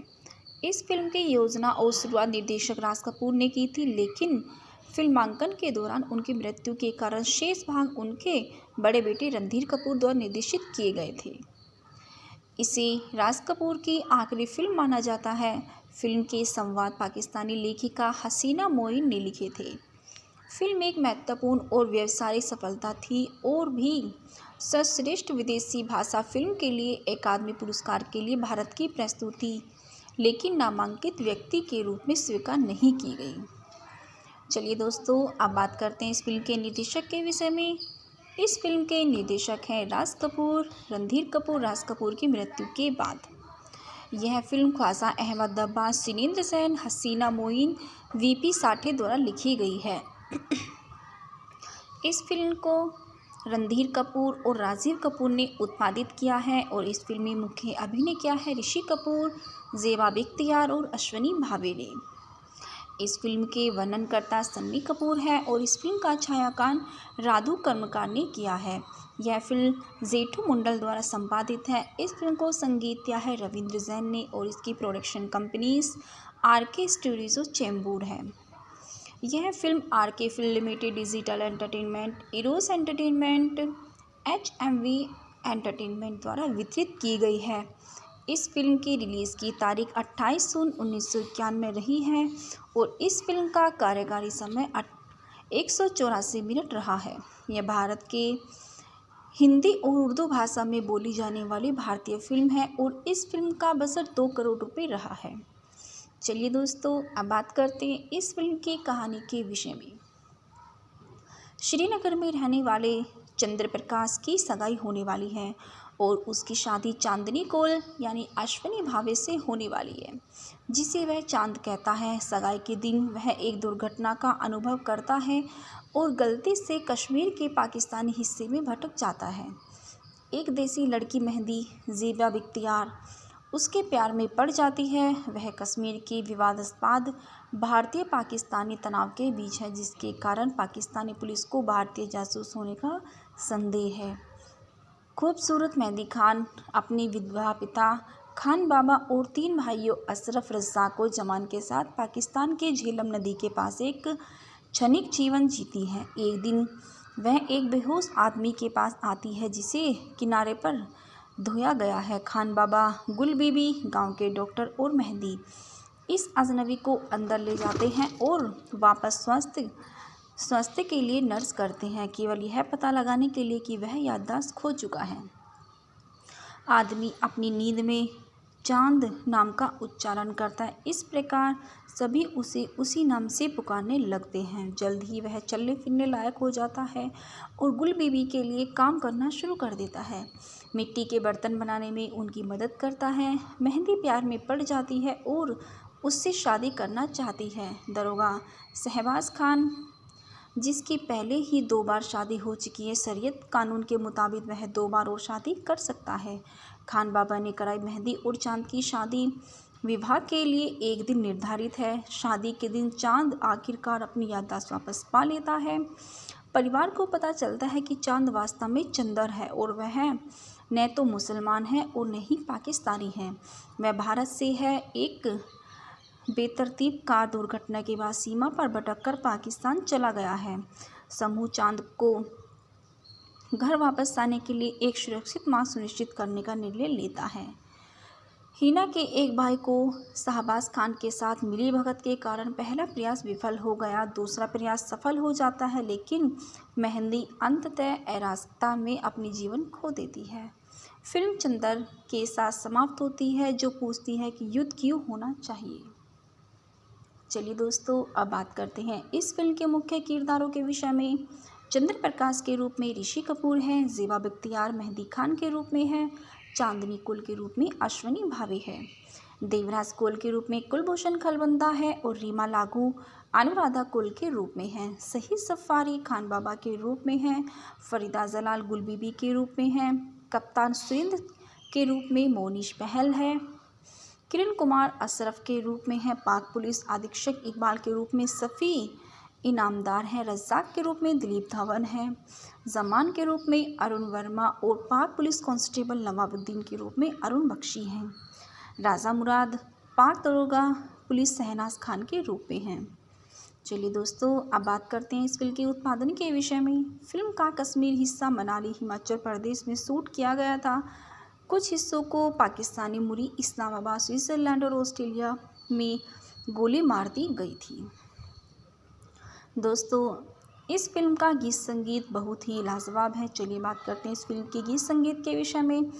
इस फिल्म की योजना और शुरुआत निर्देशक राज कपूर ने की थी, लेकिन फिल्मांकन के दौरान उनकी मृत्यु के कारण शेष भाग उनके बड़े बेटे रणधीर कपूर द्वारा निर्देशित किए गए थे। इसे राज कपूर की आखिरी फिल्म माना जाता है। फिल्म के संवाद पाकिस्तानी लेखिका हसीना मोइन ने लिखे थे। फिल्म एक महत्वपूर्ण और व्यावसायिक सफलता थी और भी सर्वश्रेष्ठ विदेशी भाषा फिल्म के लिए अकादमी पुरस्कार के लिए भारत की प्रस्तुति, लेकिन नामांकित व्यक्ति के रूप में स्वीकार नहीं की गई। चलिए दोस्तों, अब बात करते हैं इस फिल्म के निर्देशक के विषय में। इस फिल्म के निर्देशक हैं राज कपूर। रणधीर कपूर राज कपूर की मृत्यु के बाद यह फिल्म ख्वाजा अहमद अब्बास, सिनेंद्र सेन, हसीना मोइन, वीपी साठे द्वारा लिखी गई है। इस फिल्म को रणधीर कपूर और राजीव कपूर ने उत्पादित किया है और इस फिल्म में मुख्य अभिनय किया है ऋषि कपूर, ज़ेबा बख्तियार और अश्विनी भावे ने। इस फिल्म के वर्णनकर्ता सन्नी कपूर है और इस फिल्म का छायांकन राधु कर्मकार ने किया है। यह फिल्म जेठू मंडल द्वारा संपादित है। इस फिल्म को संगीत दिया है रविंद्र जैन ने और इसकी production companies RK studio Chembur है। यह film RK film limited, digital entertainment, Eros entertainment, HMV entertainment द्वारा वितरित की गई है। इस फिल्म की रिलीज़ की तारीख 28 जून 1991 में रही है और इस फिल्म का कार्यकारी समय 184 मिनट रहा है। यह भारत के हिंदी और उर्दू भाषा में बोली जाने वाली भारतीय फिल्म है और इस फिल्म का बजट 2 करोड़ रुपए रहा है। चलिए दोस्तों, अब बात करते हैं इस फिल्म की कहानी के विषय में। श्रीनगर में रहने वाले चंद्र प्रकाश की सगाई होने वाली है और उसकी शादी चांदनी कौल यानी अश्विनी भावे से होने वाली है, जिसे वह चांद कहता है। सगाई के दिन वह एक दुर्घटना का अनुभव करता है और गलती से कश्मीर के पाकिस्तानी हिस्से में भटक जाता है। एक देसी लड़की मेहंदी ज़ेबा बख्तियार उसके प्यार में पड़ जाती है। वह कश्मीर के विवादास्पद भारतीय पाकिस्तानी तनाव के बीच है, जिसके कारण पाकिस्तानी पुलिस को भारतीय जासूस होने का संदेह है। खूबसूरत मेहंदी खान अपने विधवा पिता खान बाबा और 3 भाइयों अशरफ, रज़ाक और जमान के साथ पाकिस्तान के झेलम नदी के पास एक क्षणिक जीवन जीती है। एक दिन वह एक बेहोश आदमी के पास आती है जिसे किनारे पर धोया गया है। खान बाबा, गुल बीबी, गांव के डॉक्टर और मेहंदी इस अजनबी को अंदर ले जाते हैं और वापस स्वास्थ्य के लिए नर्स करते हैं, केवल यह पता लगाने के लिए कि वह याददाश्त खो चुका है। आदमी अपनी नींद में चांद नाम का उच्चारण करता है। इस प्रकार सभी उसे उसी नाम से पुकारने लगते हैं। जल्द ही वह चलने फिरने लायक हो जाता है और गुल बीबी के लिए काम करना शुरू कर देता है। मिट्टी के बर्तन बनाने में उनकी मदद करता है। मेहंदी प्यार में पड़ जाती है और उससे शादी करना चाहती है। दरोगा शहबाज खान, जिसकी पहले ही 2 बार शादी हो चुकी है, शरीयत कानून के मुताबिक वह 2 बार और शादी कर सकता है। खान बाबा ने कराई मेहंदी और चांद की शादी। विवाह के लिए एक दिन निर्धारित है। शादी के दिन चांद आखिरकार अपनी याददाश्त वापस पा लेता है। परिवार को पता चलता है कि चांद वास्तव में चंदर है और वह न तो मुसलमान है और न ही पाकिस्तानी है। वह भारत से है। एक बेतरतीब कार दुर्घटना के बाद सीमा पर भटककर पाकिस्तान चला गया है। समूह चांद को घर वापस आने के लिए एक सुरक्षित मार्ग सुनिश्चित करने का निर्णय लेता है। हिना के एक भाई को शहबाज खान के साथ मिलीभगत के कारण पहला प्रयास विफल हो गया। दूसरा प्रयास सफल हो जाता है, लेकिन मेहंदी अंततः अराजकता में अपनी जीवन खो देती है। फिल्म चंदर के साथ समाप्त होती है, जो पूछती है कि युद्ध क्यों होना चाहिए। चलिए दोस्तों, अब बात करते हैं इस फिल्म के मुख्य किरदारों के विषय में। चंद्र प्रकाश के रूप में ऋषि कपूर हैं, ज़ेबा बख्तियार मेहंदी खान के रूप में है, चांदनी कुल के रूप में अश्वनी भावे है, देवराज कुल के रूप में कुलभूषण खलबंदा है और रीमा लागू अनुराधा कुल के रूप में है, सही सफारी खान बाबा के रूप में है, फरीदा जलाल गुल बीबी के रूप में है, कप्तान सुरेंद्र के रूप में मोनिश बहल है, किरण कुमार अशरफ के रूप में है, पाक पुलिस अधीक्षक इकबाल के रूप में सफ़ी इनामदार हैं, रज्जाक के रूप में दिलीप धवन है, जमान के रूप में अरुण वर्मा और पाक पुलिस कांस्टेबल नवाबुद्दीन के रूप में अरुण बख्शी हैं, राजा मुराद पाक दरोगा पुलिस शहनाज खान के रूप में हैं। चलिए दोस्तों, अब बात करते हैं इस फिल्म के उत्पादन के विषय में। फिल्म का कश्मीर हिस्सा मनाली हिमाचल प्रदेश में शूट किया गया था। कुछ हिस्सों को पाकिस्तानी मुरी इस्लामाबाद स्विट्ज़रलैंड और ऑस्ट्रेलिया में गोली मार दी गई थी। दोस्तों, इस फिल्म का गीत संगीत बहुत ही लाजवाब है। चलिए बात करते हैं इस फिल्म के गीत संगीत के विषय में।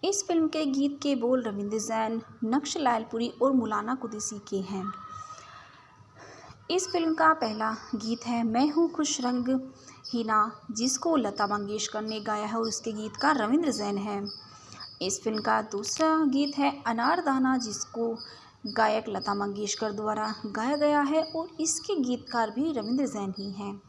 इस फिल्म के गीत के बोल रविंद्र जैन, नक्श लायलपुरी और मौलाना कुरैशी के हैं। इस फिल्म का पहला गीत है मैं हूँ खुश रंग हिना, जिसको लता मंगेशकर ने गाया है और इसके गीतकार रविंद्र जैन है। इस फिल्म का दूसरा गीत है अनारदाना, जिसको गायक लता मंगेशकर द्वारा गाया गया है और इसके गीतकार भी रविंद्र जैन ही हैं।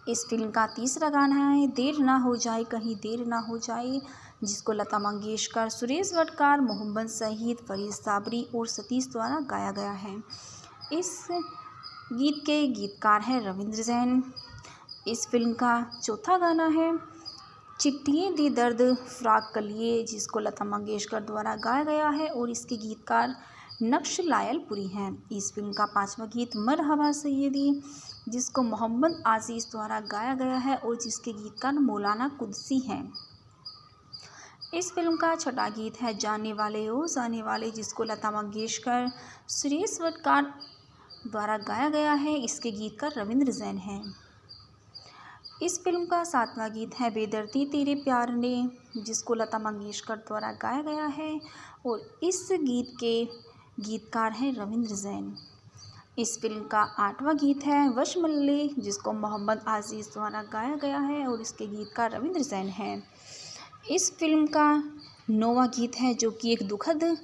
इस फिल्म का तीसरा गाना है देर ना हो जाए कहीं देर ना हो जाए, जिसको लता मंगेशकर, सुरेश वडकार, मोहम्मद सईद, फरीद साबरी और सतीश द्वारा गाया गया है। इस गीत के गीतकार हैं रविंद्र जैन। इस फिल्म का चौथा गाना है चिट्ठियाँ दी दर्द फ़राक कलिए, जिसको लता मंगेशकर द्वारा गाया गया है और इसके गीतकार नक्श लायलपुरी हैं। इस फिल्म का पांचवा गीत मरहबा सैयदी, जिसको मोहम्मद आज़ीज़ द्वारा गाया गया है और जिसके गीतकार मौलाना कुरैशी हैं। इस फिल्म का छठा गीत है जाने वाले ओ जाने वाले, जिसको लता मंगेशकर, सुरेश वडकार द्वारा गाया गया है। इसके गीतकार रविंद्र जैन हैं। इस फिल्म का सातवां गीत है बेदर्दी तेरे प्यार ने, जिसको लता मंगेशकर द्वारा गाया गया है और इस गीत के गीतकार हैं रविंद्र जैन। इस फिल्म का आठवां गीत है वशमल्ले, जिसको मोहम्मद आज़ीज़ द्वारा गाया गया है और इसके गीतकार रविंद्र जैन हैं। इस फिल्म का नौवां गीत है जो कि एक दुखद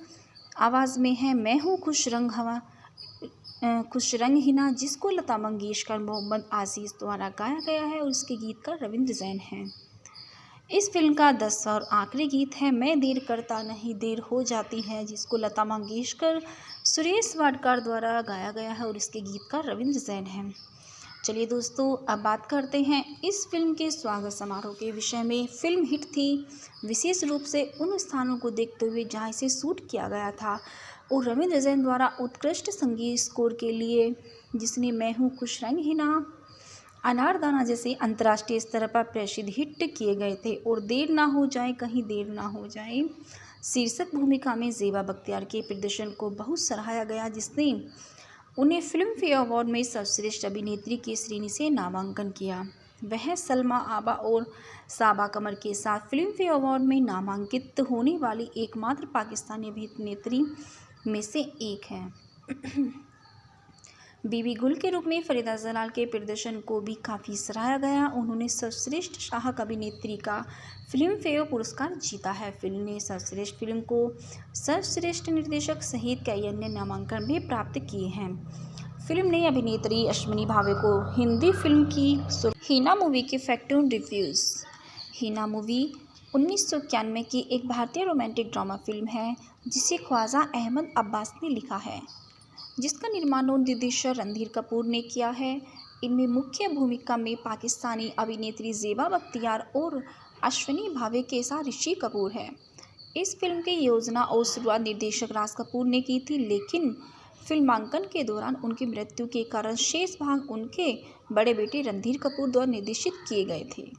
आवाज़ में है मैं हूँ खुश रंग हिना, जिसको लता मंगेशकर, मोहम्मद आज़ीज़ द्वारा गाया गया है और उसके गीतकार रविंद्र जैन हैं। इस फिल्म का 10वां और आखिरी गीत है मैं देर करता नहीं देर हो जाती है, जिसको लता मंगेशकर, सुरेश वाडकर द्वारा गाया गया है और इसके गीतकार रविंद्र जैन हैं। चलिए दोस्तों, अब बात करते हैं इस फिल्म के स्वागत समारोह के विषय में। फिल्म हिट थी विशेष रूप से उन स्थानों को देखते हुए जहाँ इसे शूट किया गया था और रविंद्र जैन द्वारा उत्कृष्ट संगीत स्कोर के लिए, जिसने मैं हूँ खुश रंग हिना, अनारदाना जैसे अंतर्राष्ट्रीय स्तर पर प्रसिद्ध हिट किए गए थे और देर ना हो जाए कहीं देर ना हो जाए शीर्षक भूमिका में ज़ेबा बख्तियार के प्रदर्शन को बहुत सराहा गया, जिसने उन्हें फिल्म फेयर अवार्ड में सर्वश्रेष्ठ अभिनेत्री की श्रेणी से नामांकन किया। वह सलमा आबा और साबा कमर के साथ फिल्म फेयर अवार्ड में नामांकित होने वाली एकमात्र पाकिस्तानी अभिनेत्री में से एक है। बीबी गुल के रूप में फरीदा जलाल के प्रदर्शन को भी काफ़ी सराहा गया। उन्होंने सर्वश्रेष्ठ सहायक अभिनेत्री का फिल्म फेयर पुरस्कार जीता है। फिल्म ने सर्वश्रेष्ठ फिल्म को सर्वश्रेष्ठ निर्देशक सहित कई अन्य नामांकन भी प्राप्त किए हैं। फिल्म ने अभिनेत्री अश्विनी भावे को हिंदी फिल्म की हीना मूवी के फैक्टून रिव्यूज़। हीना मूवी 1991 की एक भारतीय रोमांटिक ड्रामा फिल्म है जिसे ख्वाजा अहमद अब्बास ने लिखा है, जिसका निर्माण और निर्देशन रणधीर कपूर ने किया है। इनमें मुख्य भूमिका में पाकिस्तानी अभिनेत्री ज़ेबा बख्तियार और अश्विनी भावे के साथ ऋषि कपूर है। इस फिल्म की योजना और शुरुआत निर्देशक राज कपूर ने की थी, लेकिन फिल्मांकन के दौरान उनकी मृत्यु के कारण शेष भाग उनके बड़े बेटे रणधीर कपूर द्वारा निर्देशित किए गए थे।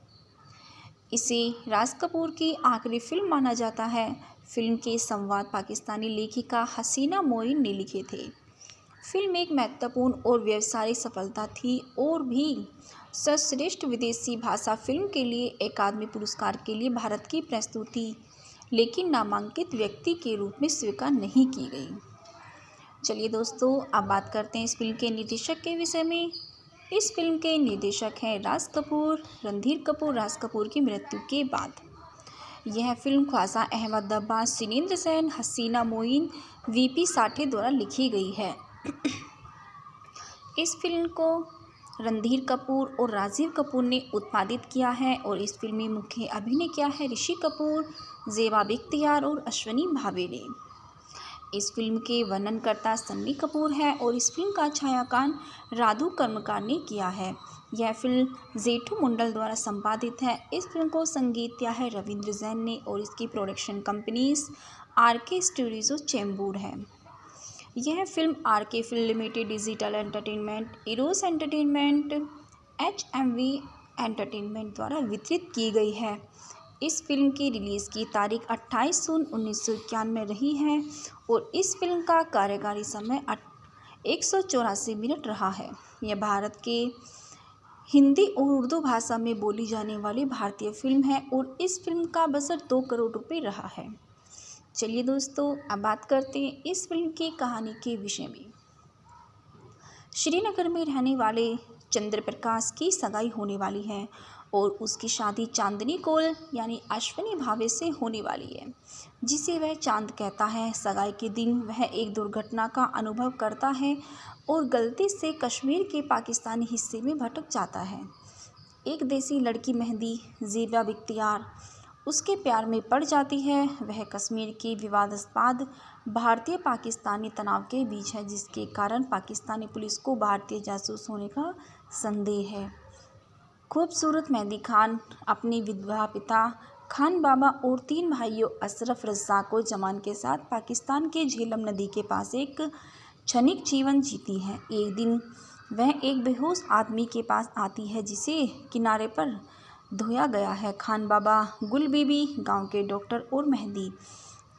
इसे राज कपूर की आखिरी फिल्म माना जाता है। फिल्म के संवाद पाकिस्तानी लेखिका हसीना मोइन ने लिखे थे। फिल्म एक महत्वपूर्ण और व्यावसायिक सफलता थी और भी सर्वश्रेष्ठ विदेशी भाषा फिल्म के लिए अकादमी पुरस्कार के लिए भारत की प्रस्तुति, लेकिन नामांकित व्यक्ति के रूप में स्वीकार नहीं की गई। चलिए दोस्तों, अब बात करते हैं इस फिल्म के निर्देशक के विषय में। इस फिल्म के निर्देशक हैं राज कपूर। रणधीर कपूर राज कपूर की मृत्यु के बाद यह फिल्म ख्वाजा अहमद अब्बास, जिनेंद्र सेन, हसीना मोइन, वीपी साठे द्वारा लिखी गई है। इस फिल्म को रणधीर कपूर और राजीव कपूर ने उत्पादित किया है और इस फिल्म में मुख्य अभिनय किया है ऋषि कपूर, ज़ेबा बख्तियार और अश्विनी भावे ने। इस फिल्म के वर्णनकर्ता सन्नी कपूर है और इस फिल्म का छायांकन राधु कर्मकार ने किया है। यह फिल्म जेठू मंडल द्वारा संपादित है। इस फिल्म को संगीत दिया है रविंद्र जैन ने और इसकी production companies RK studios Chembur है। यह film RK film limited, digital entertainment, Eros entertainment, HMV entertainment द्वारा वितरित की गई है। इस फिल्म की रिलीज़ की तारीख 28 जून 1991 में रही है और इस फिल्म का कार्यकारी समय 184 मिनट रहा है। यह भारत के हिंदी और उर्दू भाषा में बोली जाने वाली भारतीय फिल्म है और इस फिल्म का बजट 2 करोड़ रुपए रहा है। चलिए दोस्तों, अब बात करते हैं इस फिल्म की कहानी के विषय में। श्रीनगर में रहने वाले चंद्र प्रकाश की सगाई होने वाली है और उसकी शादी चांदनी कौल यानी अश्विनी भावे से होने वाली है, जिसे वह चांद कहता है। सगाई के दिन वह एक दुर्घटना का अनुभव करता है और गलती से कश्मीर के पाकिस्तानी हिस्से में भटक जाता है। एक देसी लड़की मेहंदी ज़ेबा बख्तियार उसके प्यार में पड़ जाती है। वह कश्मीर के विवादास्पद भारतीय पाकिस्तानी तनाव के बीच है, जिसके कारण पाकिस्तानी पुलिस को भारतीय जासूस होने का संदेह है। खूबसूरत मेहंदी खान अपने विधवा पिता खान बाबा और 3 भाइयों अशरफ, रज़ाक और जमान के साथ पाकिस्तान के झेलम नदी के पास एक क्षणिक जीवन जीती है। एक दिन वह एक बेहोश आदमी के पास आती है जिसे किनारे पर धोया गया है। खान बाबा, गुल बीबी, गांव के डॉक्टर और मेहंदी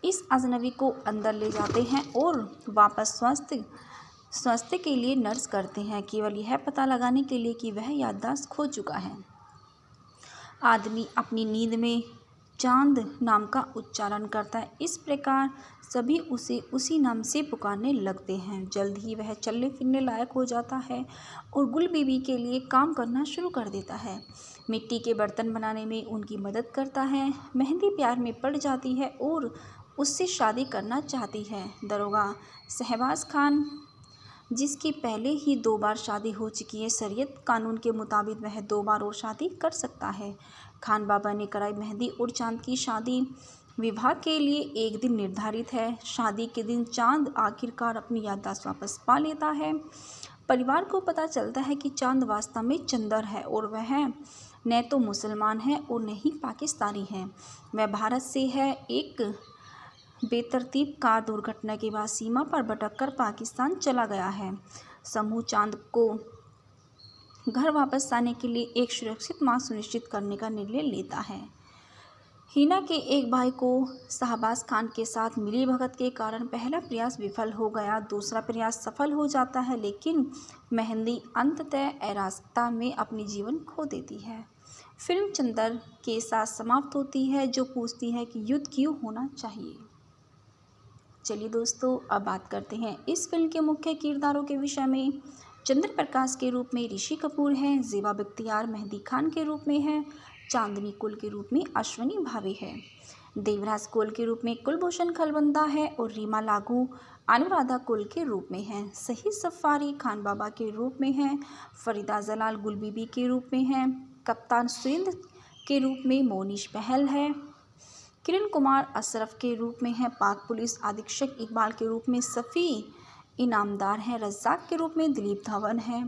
इस अजनबी को अंदर ले जाते हैं और वापस स्वास्थ्य के लिए नर्स करते हैं, केवल यह पता लगाने के लिए कि वह याददाश्त खो चुका है। आदमी अपनी नींद में चांद नाम का उच्चारण करता है। इस प्रकार सभी उसे उसी नाम से पुकारने लगते हैं। जल्द ही वह चलने फिरने लायक हो जाता है और गुल बीबी के लिए काम करना शुरू कर देता है। मिट्टी के बर्तन बनाने में उनकी मदद करता है। मेहंदी प्यार में पड़ जाती है और उससे शादी करना चाहती है। दरोगा शहबाज खान, जिसकी पहले ही 2 बार शादी हो चुकी है, शरीयत कानून के मुताबिक वह 2 बार और शादी कर सकता है। खान बाबा ने कराई मेहंदी और चांद की शादी विवाह के लिए एक दिन निर्धारित है। शादी के दिन चांद आखिरकार अपनी याददाश्त वापस पा लेता है। परिवार को पता चलता है कि चांद वास्तव में चंदर है और वह न तो मुसलमान है और न ही पाकिस्तानी है। वह भारत से है। एक बेतरतीब कार दुर्घटना के बाद सीमा पर भटककर पाकिस्तान चला गया है। समूह चांद को घर वापस आने के लिए एक सुरक्षित मार्ग सुनिश्चित करने का निर्णय लेता है। हिना के एक भाई को शहबाज खान के साथ मिलीभगत के कारण पहला प्रयास विफल हो गया। दूसरा प्रयास सफल हो जाता है, लेकिन मेहंदी अंततः अराजकता में अपनी जीवन खो देती है। फिल्म चंदर के साथ समाप्त होती है, जो पूछती है कि युद्ध क्यों होना चाहिए। चलिए दोस्तों, अब बात करते हैं इस फिल्म के मुख्य किरदारों के विषय में। चंद्र प्रकाश के रूप में ऋषि कपूर हैं। ज़ेबा बख्तियार मेहंदी खान के रूप में है। चांदनी कौल के रूप में अश्विनी भावे है। देवराज कौल के रूप में कुलभूषण खलबंदा है और रीमा लागू अनुराधा कौल के रूप में है। सही सफारी खान बाबा के रूप में है। फरीदा जलाल गुल बीबी के रूप में है। कप्तान सुरेंद्र के रूप में मोनिश बहल है। किरण कुमार अशरफ के रूप में है। पाक पुलिस अधीक्षक इकबाल के रूप में सफ़ी इनामदार हैं। रज़ाक के रूप में दिलीप धवन है।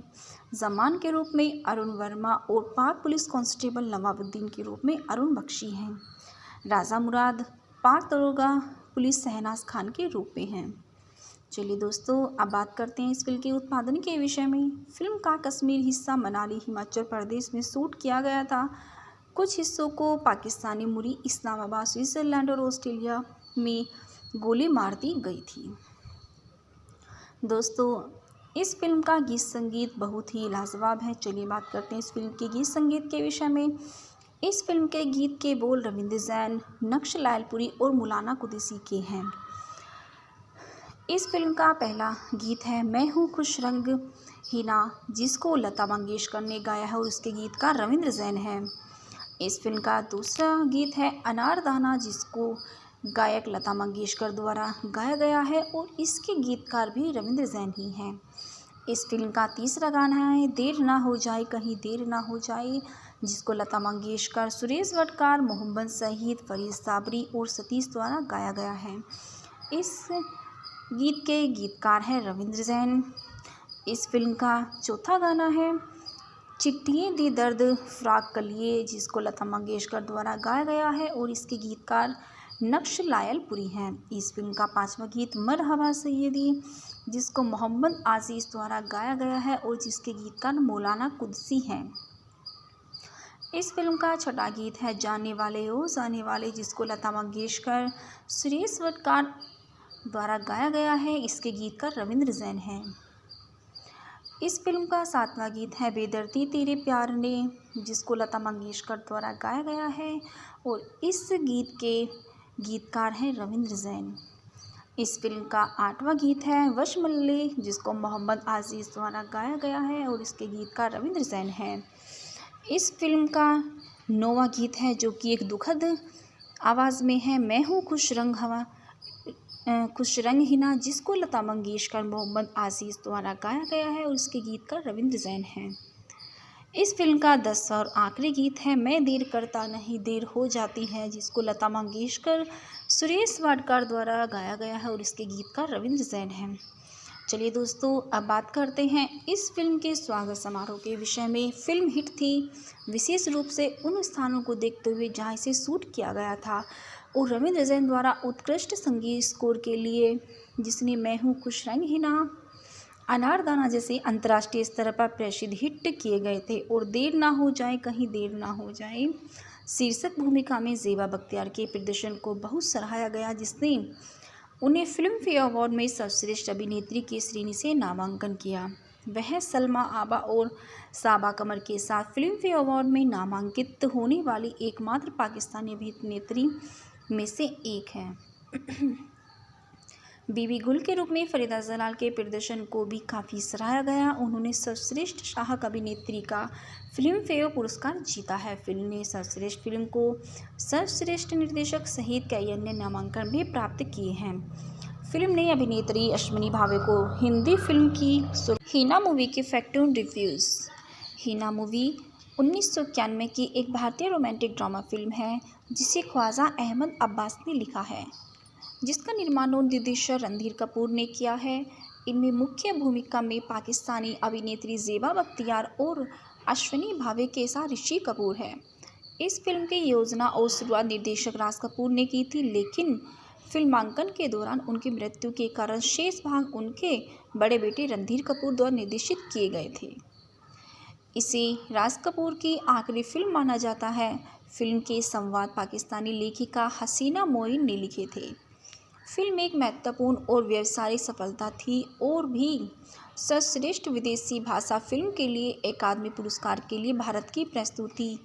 जमान के रूप में अरुण वर्मा और पाक पुलिस कांस्टेबल नवाबुद्दीन के रूप में अरुण बख्शी हैं। राजा मुराद पाक दरोगा पुलिस शहनाज खान के रूप में हैं। चलिए दोस्तों, अब बात करते हैं इस फिल्म के उत्पादन के विषय में। फिल्म का कश्मीर हिस्सा मनाली हिमाचल प्रदेश में शूट किया गया था। कुछ हिस्सों को पाकिस्तानी मुरी इस्लामाबाद, स्विट्ज़रलैंड और ऑस्ट्रेलिया में गोली मार दी गई थी। दोस्तों, इस फिल्म का गीत संगीत बहुत ही लाजवाब है। चलिए बात करते हैं इस फिल्म के गीत संगीत के विषय में। इस फिल्म के गीत के बोल रविंद्र जैन, नक्श लालपुरी और मौलाना कुरैशी के हैं। इस फिल्म का पहला गीत है मैं हूँ खुश रंग हीना, जिसको लता मंगेशकर ने गाया है और उसके गीतकार रविंद्र जैन है। इस फिल्म का दूसरा गीत है अनारदाना, जिसको गायक लता मंगेशकर द्वारा गाया गया है और इसके गीतकार भी रविंद्र जैन ही हैं। इस फिल्म का तीसरा गाना है देर ना हो जाए कहीं देर ना हो जाए, जिसको लता मंगेशकर, सुरेश वडकार, मोहम्मद सईद, फरीद साबरी और सतीश द्वारा गाया गया है। इस गीत के गीतकार हैं रविंद्र जैन। इस फिल्म का चौथा गाना है चिट्ठियाँ दी दर्द फ़राक कलिए, जिसको लता मंगेशकर द्वारा गाया गया है और इसके गीतकार नक्श लायलपुरी हैं। इस फिल्म का पांचवा गीत मरहबा सैयदी, जिसको मोहम्मद आज़ीज़ द्वारा गाया गया है और जिसके गीतकार मौलाना कुदसी हैं। इस फिल्म का छठा गीत है जाने वाले ओ जाने वाले, जिसको लता मंगेशकर, सुरेश वडकार द्वारा गाया गया है। इसके गीतकार रविंद्र जैन हैं। इस फिल्म का सातवां गीत है बेदर्दी तेरे प्यार ने, जिसको लता मंगेशकर द्वारा गाया गया है और इस गीत के गीतकार हैं रविंद्र जैन। इस फिल्म का आठवां गीत है वश मल्ले, जिसको मोहम्मद आज़ीज़ द्वारा गाया गया है और इसके गीतकार रविंद्र जैन हैं। इस फिल्म का नौवां गीत है जो कि एक दुखद आवाज़ में है मैं हूँ खुश रंग हिना, जिसको लता मंगेशकर, मोहम्मद आज़ीज़ द्वारा गाया गया है और उसके गीतकार रविंद्र जैन हैं। इस फिल्म का 10वां और आखिरी गीत है मैं देर करता नहीं देर हो जाती है, जिसको लता मंगेशकर, सुरेश वाडकर द्वारा गाया गया है और इसके गीतकार रविंद्र जैन हैं। चलिए दोस्तों, अब बात करते हैं इस फिल्म के स्वागत समारोह के विषय में। फिल्म हिट थी विशेष रूप से उन स्थानों को देखते हुए जहाँ इसे शूट किया गया था और रविंद्र जैन द्वारा उत्कृष्ट संगीत स्कोर के लिए, जिसने मैं हूँ खुश रंग हिना, अनारदाना जैसे अंतर्राष्ट्रीय स्तर पर प्रसिद्ध हिट किए गए थे और देर ना हो जाए कहीं देर ना हो जाए शीर्षक भूमिका में ज़ेबा बख्तियार के प्रदर्शन को बहुत सराहा गया, जिसने उन्हें फिल्म फेयर अवार्ड में सर्वश्रेष्ठ अभिनेत्री की श्रेणी से नामांकन किया। वह सलमा आबा और साबा कमर के साथ फिल्म फेयर अवार्ड में नामांकित होने वाली एकमात्र पाकिस्तानी अभिनेत्री में से एक है। बीबी गुल के रूप में फरीदा जलाल के प्रदर्शन को भी काफ़ी सराहा गया। उन्होंने सर्वश्रेष्ठ सहायक अभिनेत्री का फिल्म फेयर पुरस्कार जीता है। फिल्म ने सर्वश्रेष्ठ फिल्म को सर्वश्रेष्ठ निर्देशक सहित कई अन्य नामांकन भी प्राप्त किए हैं। फिल्म ने अभिनेत्री अश्विनी भावे को हिंदी फिल्म की हीना मूवी के फैक्टून रिव्यूज़। हीना मूवी 1991 की एक भारतीय रोमांटिक ड्रामा फिल्म है जिसे ख्वाजा अहमद अब्बास ने लिखा है, जिसका निर्माण और निर्देशन रणधीर कपूर ने किया है। इनमें मुख्य भूमिका में पाकिस्तानी अभिनेत्री ज़ेबा बख्तियार और अश्विनी भावे के साथ ऋषि कपूर है। इस फिल्म की योजना और शुरुआत निर्देशक राज कपूर ने की थी, लेकिन फिल्मांकन के दौरान उनकी मृत्यु के कारण शेष भाग उनके बड़े बेटे रणधीर कपूर द्वारा निर्देशित किए गए थे। इसे राज कपूर की आखिरी फिल्म माना जाता है। फिल्म के संवाद पाकिस्तानी लेखिका हसीना मोइन ने लिखे थे। फिल्म एक महत्वपूर्ण और व्यावसायिक सफलता थी और भी सर्वश्रेष्ठ विदेशी भाषा फिल्म के लिए अकादमी पुरस्कार के लिए भारत की प्रस्तुति,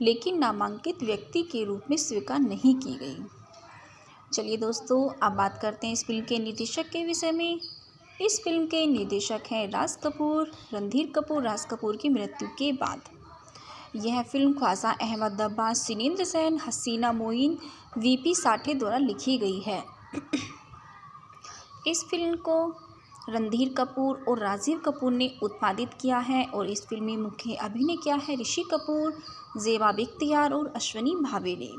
लेकिन नामांकित व्यक्ति के रूप में स्वीकार नहीं की गई। चलिए दोस्तों, अब बात करते हैं इस फिल्म के निर्देशक के विषय में। इस फिल्म के निर्देशक हैं राज कपूर। रणधीर कपूर राज कपूर की मृत्यु के बाद यह फिल्म ख्वाजा अहमद अब्बास, सिनेंद्र सेन, हसीना मोइन, वीपी साठे द्वारा लिखी गई है। इस फिल्म को रणधीर कपूर और राजीव कपूर ने उत्पादित किया है और इस फिल्म में मुख्य अभिनय किया है ऋषि कपूर, ज़ेबा बख्तियार और अश्विनी भावे ने।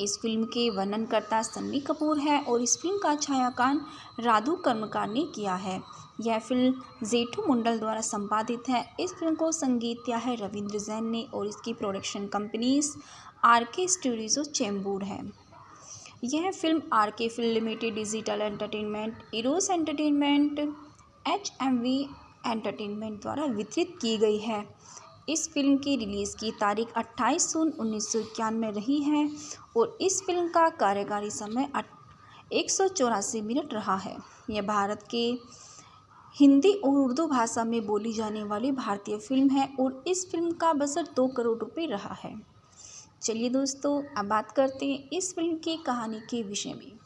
इस फिल्म के वर्णनकर्ता सन्नी कपूर है और इस फिल्म का छायांकन राधु कर्मकार ने किया है। यह फिल्म जेठू मंडल द्वारा संपादित है। इस फिल्म को संगीत दिया है रविंद्र जैन ने और इसकी production companies RK studios Chembur है। यह film RK film limited, digital entertainment, Eros entertainment, HMV entertainment द्वारा वितरित की गई है। इस फिल्म की रिलीज़ की तारीख 28 जून 1991 में रही है और इस फिल्म का कार्यकारी समय 184 मिनट रहा है। यह भारत के हिंदी और उर्दू भाषा में बोली जाने वाली भारतीय फिल्म है और इस फिल्म का बजट 2 करोड़ रुपए रहा है। चलिए दोस्तों, अब बात करते हैं इस फिल्म की कहानी के विषय में।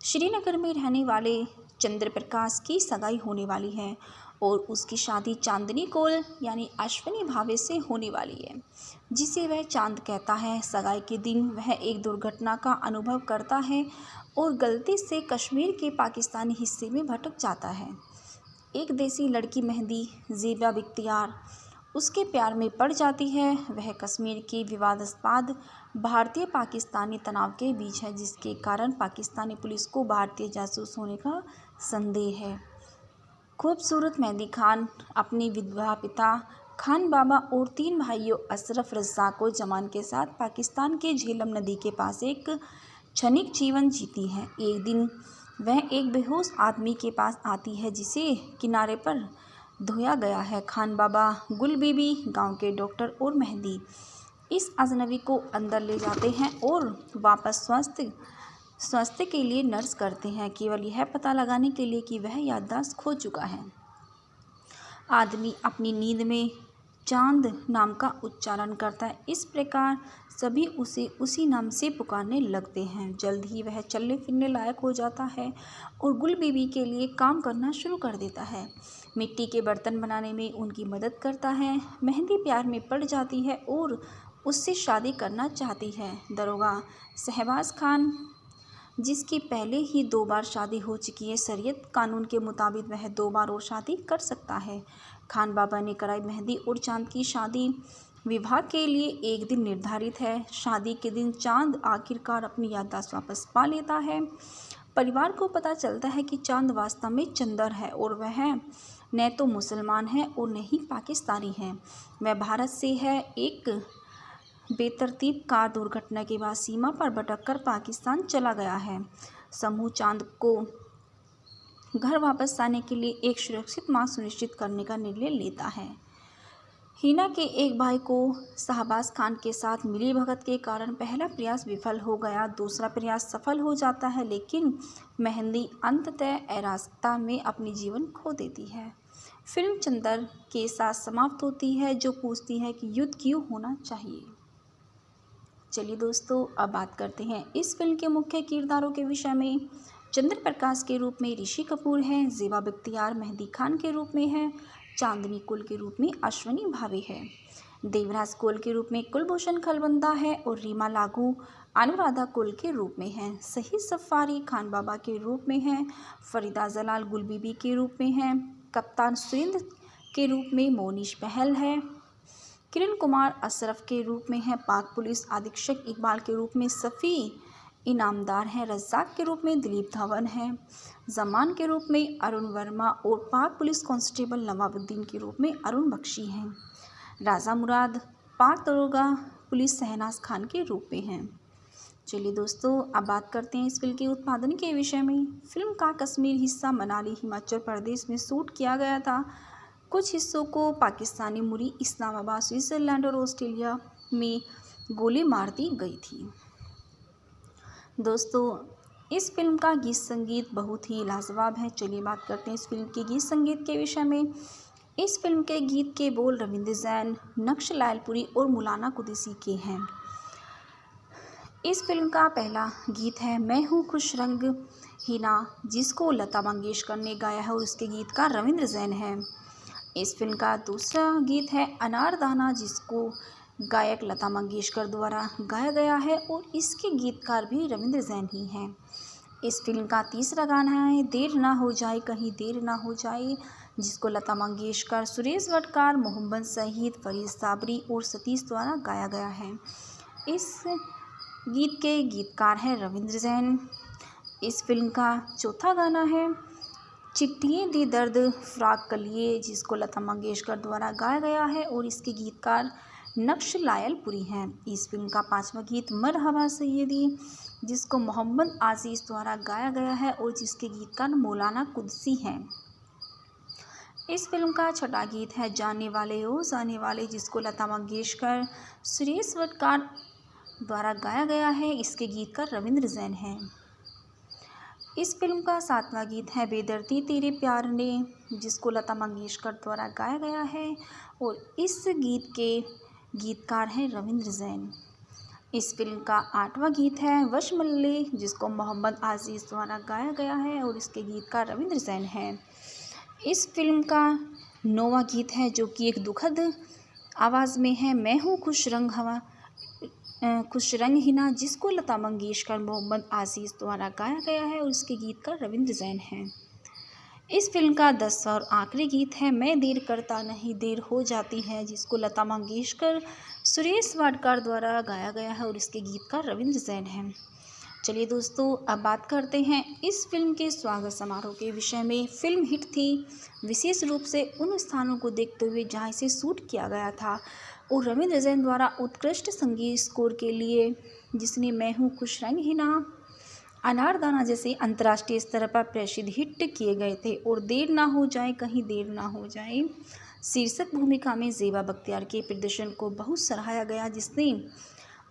श्रीनगर में रहने वाले चंद्र प्रकाश की सगाई होने वाली है और उसकी शादी चांदनी कोल यानी अश्विनी भावे से होने वाली है, जिसे वह चांद कहता है। सगाई के दिन वह एक दुर्घटना का अनुभव करता है और गलती से कश्मीर के पाकिस्तानी हिस्से में भटक जाता है। एक देसी लड़की मेहंदी ज़ेबा बख्तियार उसके प्यार में पड़ जाती है। वह कश्मीर के विवादास्पद भारतीय पाकिस्तानी तनाव के बीच है, जिसके कारण पाकिस्तानी पुलिस को भारतीय जासूस होने का संदेह है। खूबसूरत मेहंदी खान अपने विधवा पिता खान बाबा और 3 भाइयों अशरफ, रज़्ज़ाक और जमान के साथ पाकिस्तान के झेलम नदी के पास एक क्षणिक जीवन जीती है। एक दिन वह एक बेहोश आदमी के पास आती है जिसे किनारे पर धोया गया है। खान बाबा, गुल बीबी, गांव के डॉक्टर और मेहंदी इस अजनबी को अंदर ले जाते हैं और वापस स्वास्थ्य के लिए नर्स करते हैं, केवल यह पता लगाने के लिए कि वह याददाश्त खो चुका है। आदमी अपनी नींद में चांद नाम का उच्चारण करता है। इस प्रकार सभी उसे उसी नाम से पुकारने लगते हैं। जल्द ही वह चलने फिरने लायक हो जाता है और गुल बीबी के लिए काम करना शुरू कर देता है। मिट्टी के बर्तन बनाने में उनकी मदद करता है। मेहंदी प्यार में पड़ जाती है और उससे शादी करना चाहती है। दरोगा शहबाज खान, जिसकी पहले ही 2 बार शादी हो चुकी है, शरीयत कानून के मुताबिक वह 2 बार और शादी कर सकता है। खान बाबा ने कराई मेहंदी और चांद की शादी विवाह के लिए एक दिन निर्धारित है। शादी के दिन चांद आखिरकार अपनी याददाश्त वापस पा लेता है। परिवार को पता चलता है कि चांद वास्तव में चंदर है और वह न तो मुसलमान है और न ही पाकिस्तानी है। वह भारत से है। एक बेतरतीब कार दुर्घटना के बाद सीमा पर भटककर पाकिस्तान चला गया है। समूह चांद को घर वापस आने के लिए एक सुरक्षित मार्ग सुनिश्चित करने का निर्णय लेता है। हिना के एक भाई को शहबाज खान के साथ मिलीभगत के कारण पहला प्रयास विफल हो गया। दूसरा प्रयास सफल हो जाता है, लेकिन मेहंदी अंततः अराजकता में अपनी जीवन खो देती है। फिल्म चंदर के साथ समाप्त होती है, जो पूछती है कि युद्ध क्यों होना चाहिए। चलिए दोस्तों, अब बात करते हैं इस फिल्म के मुख्य किरदारों के विषय में। चंद्र प्रकाश के रूप में ऋषि कपूर हैं। ज़ेबा बख्तियार मेहंदी खान के रूप में है। चांदनी कुल के रूप में अश्विनी भावे है। देवराज कुल के रूप में कुलभूषण खलबंदा है और रीमा लागू अनुराधा कुल के रूप में है। शहीद सफारी खान बाबा के रूप में है। फरीदा जलाल गुल बीबी के रूप में है। कप्तान सुरेंद्र के रूप में मोनिश बहल है। किरण कुमार अशरफ के रूप में है। पाक पुलिस अधीक्षक इकबाल के रूप में सफ़ी इनामदार हैं। रज़्ज़ाक के रूप में दिलीप धवन है। जमान के रूप में अरुण वर्मा और पाक पुलिस कांस्टेबल नवाबुद्दीन के रूप में अरुण बख्शी हैं। राजा मुराद पाक दरोगा पुलिस शहनाज खान के रूप में हैं। चलिए दोस्तों, अब बात करते हैं इस फिल्म के उत्पादन के विषय में। फिल्म का कश्मीर हिस्सा मनाली हिमाचल प्रदेश में शूट किया गया था। कुछ हिस्सों को पाकिस्तानी मुरी इस्लामाबाद स्विट्ज़रलैंड और ऑस्ट्रेलिया में गोली मार दी गई थी। दोस्तों, इस फिल्म का गीत संगीत बहुत ही लाजवाब है। चलिए बात करते हैं इस फिल्म के गीत संगीत के विषय में। इस फिल्म के गीत के बोल रविंद्र जैन, नक्श लायलपुरी और मौलाना कुरैशी के हैं। इस फिल्म का पहला गीत है मैं हूँ खुश रंग हिना, जिसको लता मंगेशकर ने गाया है और उसके गीतकार रविंद्र जैन है। इस फिल्म का दूसरा गीत है अनारदाना, जिसको गायक लता मंगेशकर द्वारा गाया गया है और इसके गीतकार भी रविंद्र जैन ही हैं। इस फिल्म का तीसरा गाना है देर ना हो जाए कहीं देर ना हो जाए, जिसको लता मंगेशकर, सुरेश वडकार, मोहम्मद सईद, फरीद साबरी और सतीश द्वारा गाया गया है। इस गीत के गीतकार हैं रविंद्र जैन। इस फिल्म का चौथा गाना है चिट्ठियाँ दी दर्द फ़राक कलिए, जिसको लता मंगेशकर द्वारा गाया गया है और इसके गीतकार नक्श लायलपुरी हैं। इस फिल्म का पांचवा गीत मरहबा सैयदी, जिसको मोहम्मद आज़ीज़ द्वारा गाया गया है और जिसके गीतकार मौलाना कुरैशी हैं। इस फिल्म का छठा गीत है जाने वाले ओ जाने वाले, जिसको लता मंगेशकर, सुरेश वडकार द्वारा गाया गया है। इसके गीतकार रविंद्र जैन हैं। इस फिल्म का सातवां गीत है बेदर्दी तेरे प्यार ने, जिसको लता मंगेशकर द्वारा गाया गया है और इस गीत के गीतकार हैं रविंद्र जैन। इस फिल्म का 8वां गीत है वशमल्ले, जिसको मोहम्मद आज़ीज़ द्वारा गाया गया है और इसके गीतकार रविंद्र जैन हैं। इस फिल्म का 9वां गीत है जो कि एक दुखद आवाज़ में है, मैं हूँ खुश रंग हिना, जिसको लता मंगेशकर मोहम्मद आज़ीज़ द्वारा गाया गया है और इसके गीतकार रविंद्र जैन हैं। इस फिल्म का 10वां और आखिरी गीत है मैं देर करता नहीं देर हो जाती है, जिसको लता मंगेशकर सुरेश वाडकर द्वारा गाया गया है और इसके गीतकार रविंद्र जैन हैं। चलिए दोस्तों, अब बात करते हैं इस फिल्म के स्वागत समारोह के विषय में। फिल्म हिट थी विशेष रूप से उन स्थानों को देखते हुए जहां इसे शूट किया गया था और रविंद्र जैन द्वारा उत्कृष्ट संगीत स्कोर के लिए, जिसने मैं हूँ खुश रंग हिना, अनारदाना जैसे अंतर्राष्ट्रीय स्तर पर प्रसिद्ध हिट किए गए थे। और देर ना हो जाए कहीं देर ना हो जाए शीर्षक भूमिका में ज़ेबा बख्तियार के प्रदर्शन को बहुत सराहा गया, जिसने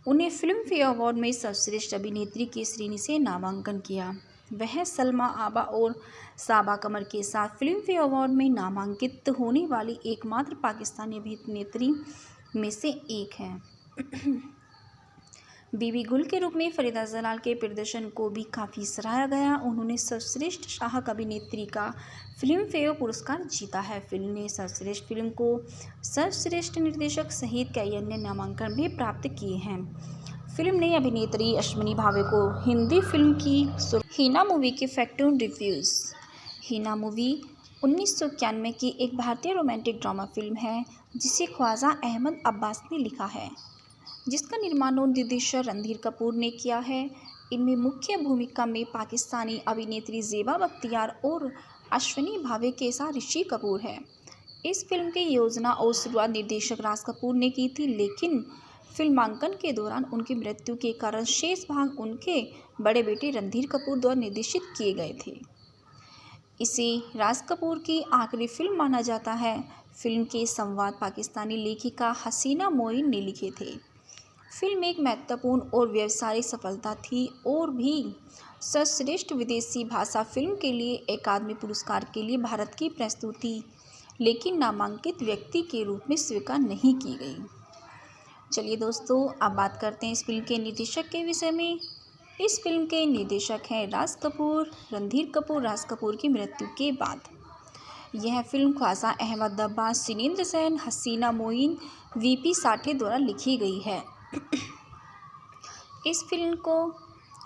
उन्हें फिल्म फेयर अवार्ड में सर्वश्रेष्ठ अभिनेत्री की श्रेणी से नामांकन किया। वह सलमा आबा और साबा कमर के साथ फिल्म फेयर अवार्ड में नामांकित होने वाली एकमात्र पाकिस्तानी अभिनेत्री में से एक हैं। बीबी गुल के रूप में फरीदा जलाल के प्रदर्शन को भी काफ़ी सराहा गया। उन्होंने सर्वश्रेष्ठ सहायक अभिनेत्री का फिल्म फेयर पुरस्कार जीता है। फिल्म ने सर्वश्रेष्ठ फिल्म को सर्वश्रेष्ठ निर्देशक सहित कई अन्य नामांकन भी प्राप्त किए हैं। फिल्म ने अभिनेत्री अश्विनी भावे को हिंदी फिल्म की हीना मूवी के फैक्टून रिव्यूज़। हीना मूवी 1991 की एक भारतीय रोमांटिक ड्रामा फिल्म है जिसे ख्वाजा अहमद अब्बास ने लिखा है, जिसका निर्माण और निर्देशन रणधीर कपूर ने किया है। इनमें मुख्य भूमिका में पाकिस्तानी अभिनेत्री ज़ेबा बख्तियार और अश्विनी भावे के साथ ऋषि कपूर है। इस फिल्म की योजना और शुरुआत निर्देशक राज कपूर ने की थी, लेकिन फिल्मांकन के दौरान उनकी मृत्यु के कारण शेष भाग उनके बड़े बेटे रणधीर कपूर द्वारा निर्देशित किए गए थे। इसे राज कपूर की आखिरी फिल्म माना जाता है। फिल्म के संवाद पाकिस्तानी लेखिका हसीना मोइन ने लिखे थे। फिल्म एक महत्वपूर्ण और व्यावसायिक सफलता थी और भी सर्वश्रेष्ठ विदेशी भाषा फिल्म के लिए अकादमी पुरस्कार के लिए भारत की प्रस्तुति, लेकिन नामांकित व्यक्ति के रूप में स्वीकार नहीं की गई। चलिए दोस्तों, अब बात करते हैं इस फिल्म के निर्देशक के विषय में। इस फिल्म के निर्देशक हैं राज कपूर। रणधीर कपूर राज कपूर की मृत्यु के बाद यह फिल्म ख्वाजा अहमद अब्बास, सिनेंद्र सेन, हसीना मोइन, वीपी साठे द्वारा लिखी गई है। इस फिल्म को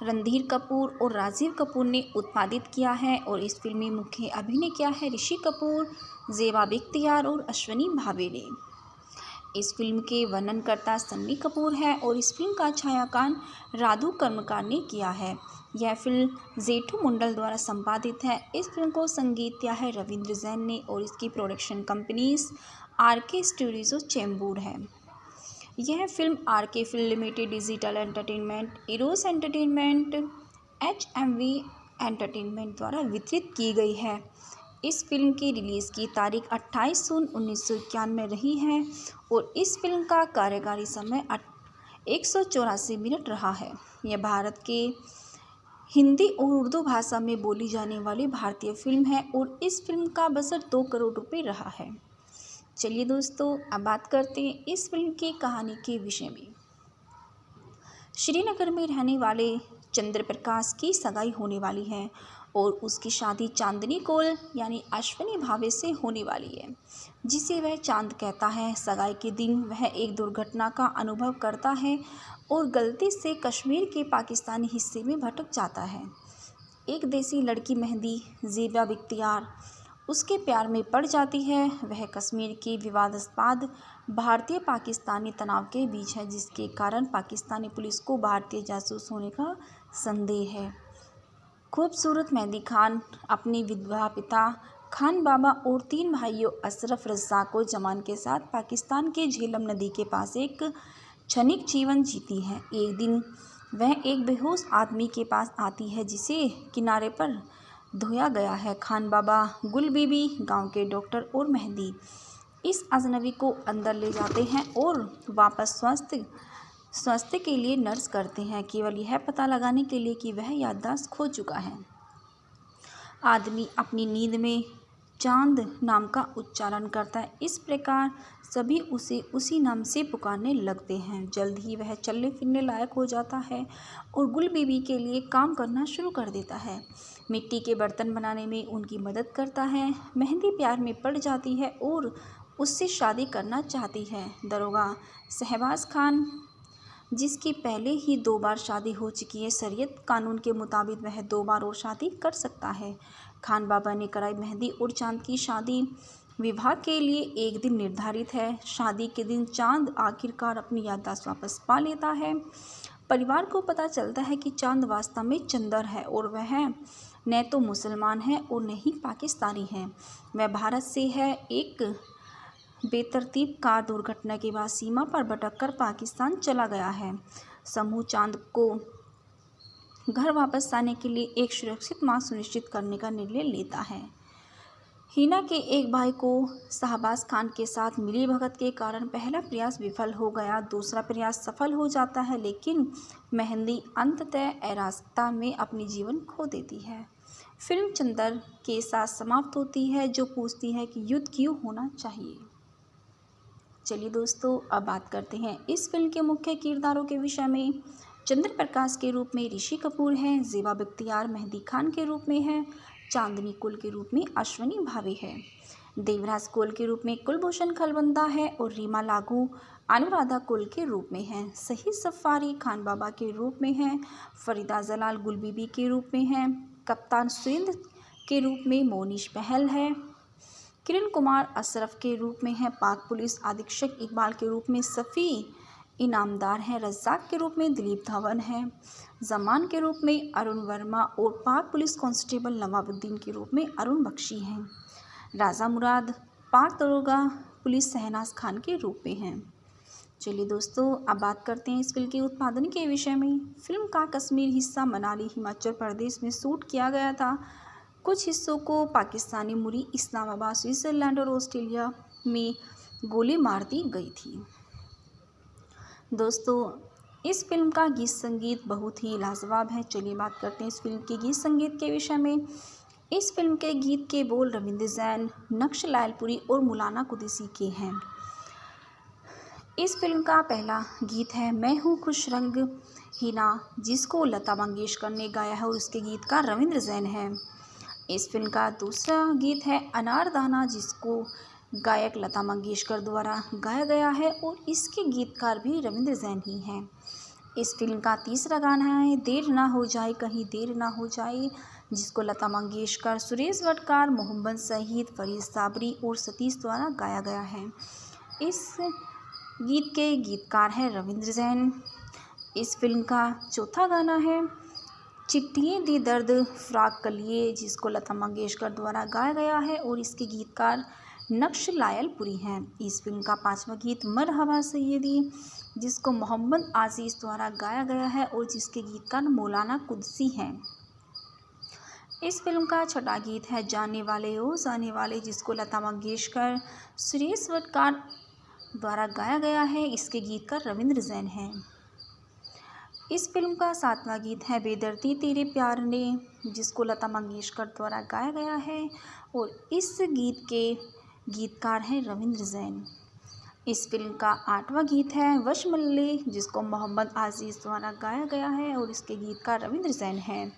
रणधीर कपूर और राजीव कपूर ने उत्पादित किया है और इस फिल्म में मुख्य अभिनय किया है ऋषि कपूर, ज़ेबा बख्तियार और अश्विनी भावे ने। इस फिल्म के वर्णनकर्ता सन्नी कपूर है और इस फिल्म का छायांकन राधु कर्मकार ने किया है। यह फिल्म जेठू मंडल द्वारा संपादित है। इस फिल्म को संगीत दिया है रविंद्र जैन ने और इसकी production companies RK studios Chembur है। यह film RK film limited, digital entertainment, Eros entertainment, HMV entertainment द्वारा वितरित की गई है। इस फिल्म की रिलीज़ की तारीख 28 जून 1991 में रही है और इस फिल्म का कार्यकारी समय 184 मिनट रहा है। यह भारत के हिंदी और उर्दू भाषा में बोली जाने वाली भारतीय फिल्म है और इस फिल्म का बजट 2 करोड़ रुपए रहा है। चलिए दोस्तों, अब बात करते हैं इस फिल्म की कहानी के विषय में। श्रीनगर में रहने वाले चंद्र प्रकाश की सगाई होने वाली है और उसकी शादी चांदनी कौल यानी अश्विनी भावे से होने वाली है, जिसे वह चांद कहता है। सगाई के दिन वह एक दुर्घटना का अनुभव करता है और गलती से कश्मीर के पाकिस्तानी हिस्से में भटक जाता है। एक देसी लड़की मेहंदी ज़ेबा बख्तियार उसके प्यार में पड़ जाती है। वह कश्मीर के विवादास्पद भारतीय पाकिस्तानी तनाव के बीच है, जिसके कारण पाकिस्तानी पुलिस को भारतीय जासूस होने का संदेह है। खूबसूरत मेहंदी खान अपने विधवा पिता खान बाबा और 3 भाइयों अशरफ, रज़ाक और जमान के साथ पाकिस्तान के झेलम नदी के पास एक क्षणिक जीवन जीती है। एक दिन वह एक बेहोश आदमी के पास आती है जिसे किनारे पर धोया गया है। खान बाबा, गुल बीबी, गांव के डॉक्टर और मेहंदी इस अजनबी को अंदर ले जाते हैं और वापस स्वास्थ्य के लिए नर्स करते हैं, केवल यह पता लगाने के लिए कि वह याददाश्त खो चुका है। आदमी अपनी नींद में चांद नाम का उच्चारण करता है। इस प्रकार सभी उसे उसी नाम से पुकारने लगते हैं। जल्द ही वह चलने फिरने लायक हो जाता है और गुल बीबी के लिए काम करना शुरू कर देता है। मिट्टी के बर्तन बनाने में उनकी मदद करता है। मेहंदी प्यार में पड़ जाती है और उससे शादी करना चाहती है। दरोगा शहबाज खान, जिसकी पहले ही 2 बार शादी हो चुकी है, शरीयत कानून के मुताबिक वह 2 बार और शादी कर सकता है। खान बाबा ने कराई मेहंदी और चांद की शादी। विवाह के लिए एक दिन निर्धारित है। शादी के दिन चांद आखिरकार अपनी याददाश्त वापस पा लेता है। परिवार को पता चलता है कि चांद वास्तव में चंदर है और वह न तो मुसलमान है और न ही पाकिस्तानी है। वह भारत से है। एक बेतरतीब कार दुर्घटना के बाद सीमा पर भटककर पाकिस्तान चला गया है। समूह चांद को घर वापस आने के लिए एक सुरक्षित मार्ग सुनिश्चित करने का निर्णय लेता है। हिना के एक भाई को शहबाज खान के साथ मिलीभगत के कारण पहला प्रयास विफल हो गया। दूसरा प्रयास सफल हो जाता है, लेकिन मेहंदी अंततः अराजकता में अपनी जीवन खो देती है। फिल्म चंदर के साथ समाप्त होती है, जो पूछती है कि युद्ध क्यों होना चाहिए। चलिए दोस्तों, अब बात करते हैं इस फिल्म के मुख्य किरदारों के विषय में। चंद्र प्रकाश के रूप में ऋषि कपूर हैं। ज़ेबा बख्तियार मेहंदी खान के रूप में है। चांदनी कुल के रूप में अश्वनी भावे है। देवराज कुल के रूप में कुलभूषण खलबंदा है और रीमा लागू अनुराधा कुल के रूप में है। सही सफारी खान बाबा के रूप में है। फरीदा जलाल गुल बीबी के रूप में है। कप्तान सुरेंद्र के रूप में मोनिश बहल है। किरण कुमार अशरफ के रूप में है। पाक पुलिस अधीक्षक इकबाल के रूप में सफ़ी इनामदार हैं। रज्जाक के रूप में दिलीप धवन है। जमान के रूप में अरुण वर्मा और पाक पुलिस कांस्टेबल नवाबुद्दीन के रूप में अरुण बख्शी हैं। राजा मुराद पाक दरोगा पुलिस शहनाज खान के रूप में हैं। चलिए दोस्तों, अब बात करते हैं इस फिल्म के उत्पादन के विषय में। फिल्म का कश्मीर हिस्सा मनाली हिमाचल प्रदेश में शूट किया गया था। कुछ हिस्सों को पाकिस्तानी मुरी इस्लामाबाद स्विट्ज़रलैंड और ऑस्ट्रेलिया में गोली मार दी गई थी। दोस्तों, इस फिल्म का गीत संगीत बहुत ही लाजवाब है। चलिए बात करते हैं इस फिल्म के गीत संगीत के विषय में। इस फिल्म के गीत के बोल रविंद्र जैन, नक्श लायलपुरी और मौलाना कुरैशी के हैं। इस फिल्म का पहला गीत है मैं हूँ खुश रंग हिना, जिसको लता मंगेशकर ने गाया है और उसके गीतकार रविंद्र जैन है। इस फिल्म का दूसरा गीत है अनारदाना, जिसको गायक लता मंगेशकर द्वारा गाया गया है और इसके गीतकार भी रविंद्र जैन ही हैं। इस फिल्म का तीसरा गाना है देर ना हो जाए कहीं देर ना हो जाए, जिसको लता मंगेशकर, सुरेश वडकार, मोहम्मद सईद, फरीद साबरी और सतीश द्वारा गाया गया है। इस गीत के गीतकार हैं रविंद्र जैन। इस फिल्म का चौथा गाना है चिट्ठियाँ दी दर्द फ़राक कलिए, जिसको लता मंगेशकर द्वारा गाया गया है और इसके गीतकार नक्श लायलपुरी हैं। इस फिल्म का पांचवा गीत मरहबा सैयदी, जिसको मोहम्मद आज़ीज़ द्वारा गाया गया है और जिसके गीतकार मौलाना कुरैशी हैं। इस फिल्म का छठा गीत है जाने वाले ओ जाने वाले, जिसको लता मंगेशकर, सुरेश वडकार द्वारा गाया गया है। इसके गीतकार रविंद्र जैन हैं। इस फिल्म का सातवां गीत है बेदर्दी तेरे प्यार ने, जिसको लता मंगेशकर द्वारा गाया गया है और इस गीत के गीतकार हैं रविंद्र जैन। इस फिल्म का आठवां गीत है वश मल्ले, जिसको मोहम्मद आज़ीज़ द्वारा गाया गया है और इसके गीतकार रविंद्र जैन हैं।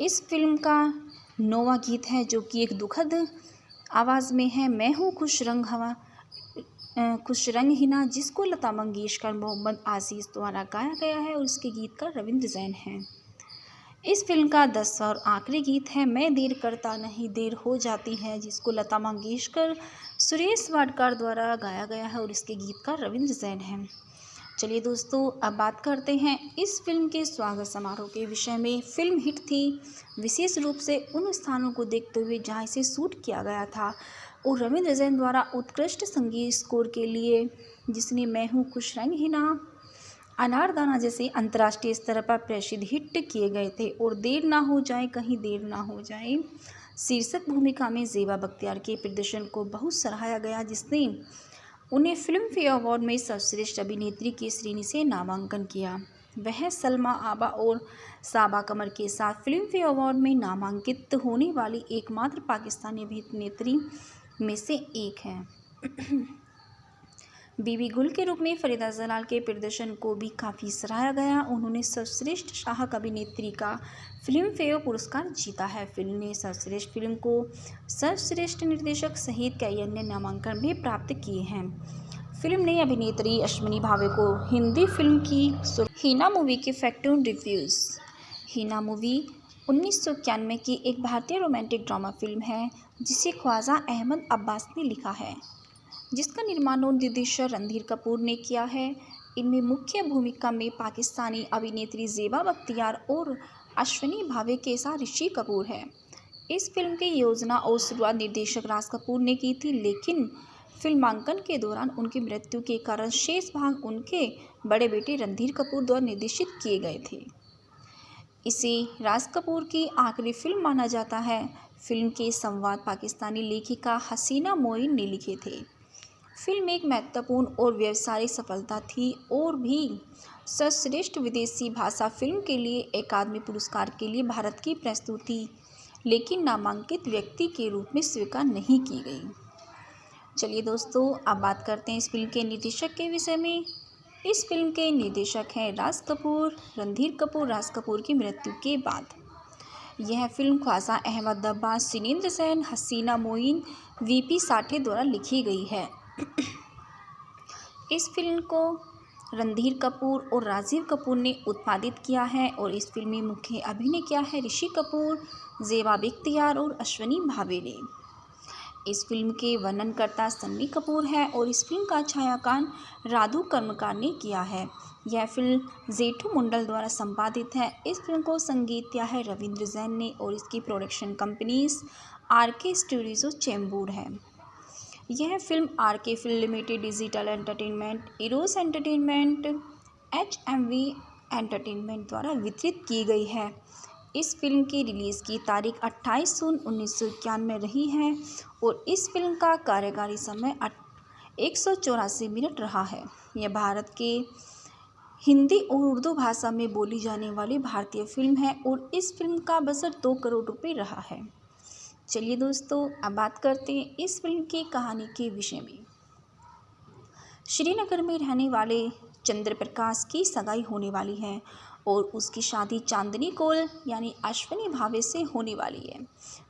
इस फिल्म का नौवां गीत है जो कि एक दुखद आवाज़ में है मैं हूँ खुश रंग हिना, जिसको लता मंगेशकर, मोहम्मद आज़ीज़ द्वारा गाया गया है और इसके गीतकार रविंद्र जैन हैं। इस फिल्म का 10वां और आखिरी गीत है मैं देर करता नहीं देर हो जाती है, जिसको लता मंगेशकर, सुरेश वाडकर द्वारा गाया गया है और इसके गीतकार रविंद्र जैन हैं। चलिए दोस्तों, अब बात करते हैं इस फिल्म के स्वागत समारोह के विषय में। फिल्म हिट थी विशेष रूप से उन स्थानों को देखते हुए जहाँ इसे शूट किया गया था और रविंद्र जैन द्वारा उत्कृष्ट संगीत स्कोर के लिए, जिसने मैं हूँ खुश रंग हिना, अनारदाना जैसे अंतर्राष्ट्रीय स्तर पर प्रसिद्ध हिट किए गए थे और देर ना हो जाए कहीं देर ना हो जाए शीर्षक भूमिका में ज़ेबा बख्तियार के प्रदर्शन को बहुत सराहा गया, जिसने उन्हें फिल्म फेयर अवार्ड में सर्वश्रेष्ठ अभिनेत्री की श्रेणी से नामांकन किया। वह सलमा आबा और साबा कमर के साथ फिल्म फेयर अवार्ड में नामांकित होने वाली एकमात्र पाकिस्तानी अभिनेत्री में से एक हैं। बीबी गुल के रूप में फरीदा जलाल के प्रदर्शन को भी काफ़ी सराहा गया। उन्होंने सर्वश्रेष्ठ सहायक अभिनेत्री का फिल्म फेयर पुरस्कार जीता है। फिल्म ने सर्वश्रेष्ठ फिल्म को सर्वश्रेष्ठ निर्देशक सहित कई अन्य नामांकन भी प्राप्त किए हैं। फिल्म ने अभिनेत्री अश्विनी भावे को हिंदी फिल्म की हीना मूवी के फैक्टून रिव्यूज़। हीना मूवी 1991 की एक भारतीय रोमांटिक ड्रामा फिल्म है जिसे ख्वाजा अहमद अब्बास ने लिखा है, जिसका निर्माण और निर्देशन रणधीर कपूर ने किया है। इनमें मुख्य भूमिका में पाकिस्तानी अभिनेत्री ज़ेबा बख्तियार और अश्विनी भावे के साथ ऋषि कपूर है। इस फिल्म की योजना और शुरुआत निर्देशक राज कपूर ने की थी, लेकिन फिल्मांकन के दौरान उनकी मृत्यु के कारण शेष भाग उनके बड़े बेटे रणधीर कपूर द्वारा निर्देशित किए गए थे। इसे राज कपूर की आखिरी फिल्म माना जाता है। फिल्म के संवाद पाकिस्तानी लेखिका हसीना मोइन ने लिखे थे। फिल्म एक महत्वपूर्ण और व्यावसायिक सफलता थी और भी सर्वश्रेष्ठ विदेशी भाषा फिल्म के लिए अकादमी पुरस्कार के लिए भारत की प्रस्तुति, लेकिन नामांकित व्यक्ति के रूप में स्वीकार नहीं की गई। चलिए दोस्तों, अब बात करते हैं इस फिल्म के निर्देशक के विषय में। इस फिल्म के निर्देशक हैं राज कपूर। रणधीर कपूर राज कपूर की मृत्यु के बाद यह फिल्म ख्वाजा अहमद अब्बास, सिनेंद्र सेन, हसीना मोइन, वीपी साठे द्वारा लिखी गई है। इस फिल्म को रणधीर कपूर और राजीव कपूर ने उत्पादित किया है और इस फिल्म में मुख्य अभिनय किया है ऋषि कपूर, ज़ेबा बख्तियार और अश्विनी भावे ने। इस फिल्म के वर्णनकर्ता सन्नी कपूर है और इस फिल्म का छायांकन राधु कर्मकार ने किया है। यह फिल्म जेठू मंडल द्वारा संपादित है। इस फिल्म को संगीत दिया है रविंद्र जैन ने और इसकी production companies RK studios Chembur है। यह film RK film limited, digital entertainment, Eros entertainment, HMV entertainment द्वारा वितरित की गई है। इस फिल्म की रिलीज़ की तारीख 28 जून 1991 में रही है और इस फिल्म का कार्यकारी समय 184 मिनट रहा है। यह भारत के हिंदी और उर्दू भाषा में बोली जाने वाली भारतीय फिल्म है और इस फिल्म का बजट 2 करोड़ रुपये रहा है। चलिए दोस्तों, अब बात करते हैं इस फिल्म की कहानी के विषय में। श्रीनगर में रहने वाले चंद्र प्रकाश की सगाई होने वाली है और उसकी शादी चांदनी कौल यानी अश्विनी भावे से होने वाली है,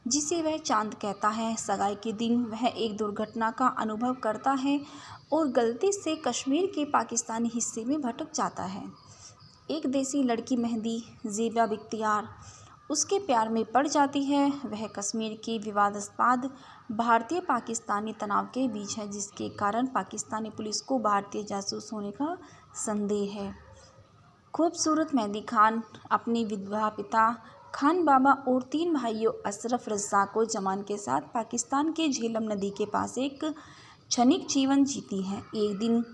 जिसे वह चांद कहता है। सगाई के दिन वह एक दुर्घटना का अनुभव करता है और गलती से कश्मीर के पाकिस्तानी हिस्से में भटक जाता है। एक देसी लड़की मेहंदी ज़ेबा बख्तियार उसके प्यार में पड़ जाती है। वह कश्मीर के विवादास्पद भारतीय पाकिस्तानी तनाव के बीच है, जिसके कारण पाकिस्तानी पुलिस को भारतीय जासूस होने का संदेह है। खूबसूरत मेहंदी खान अपने विधवा पिता खान बाबा और 3 भाइयों अशरफ, रज़ाक और जमान के साथ पाकिस्तान के झेलम नदी के पास एक क्षणिक जीवन जीती है। एक दिन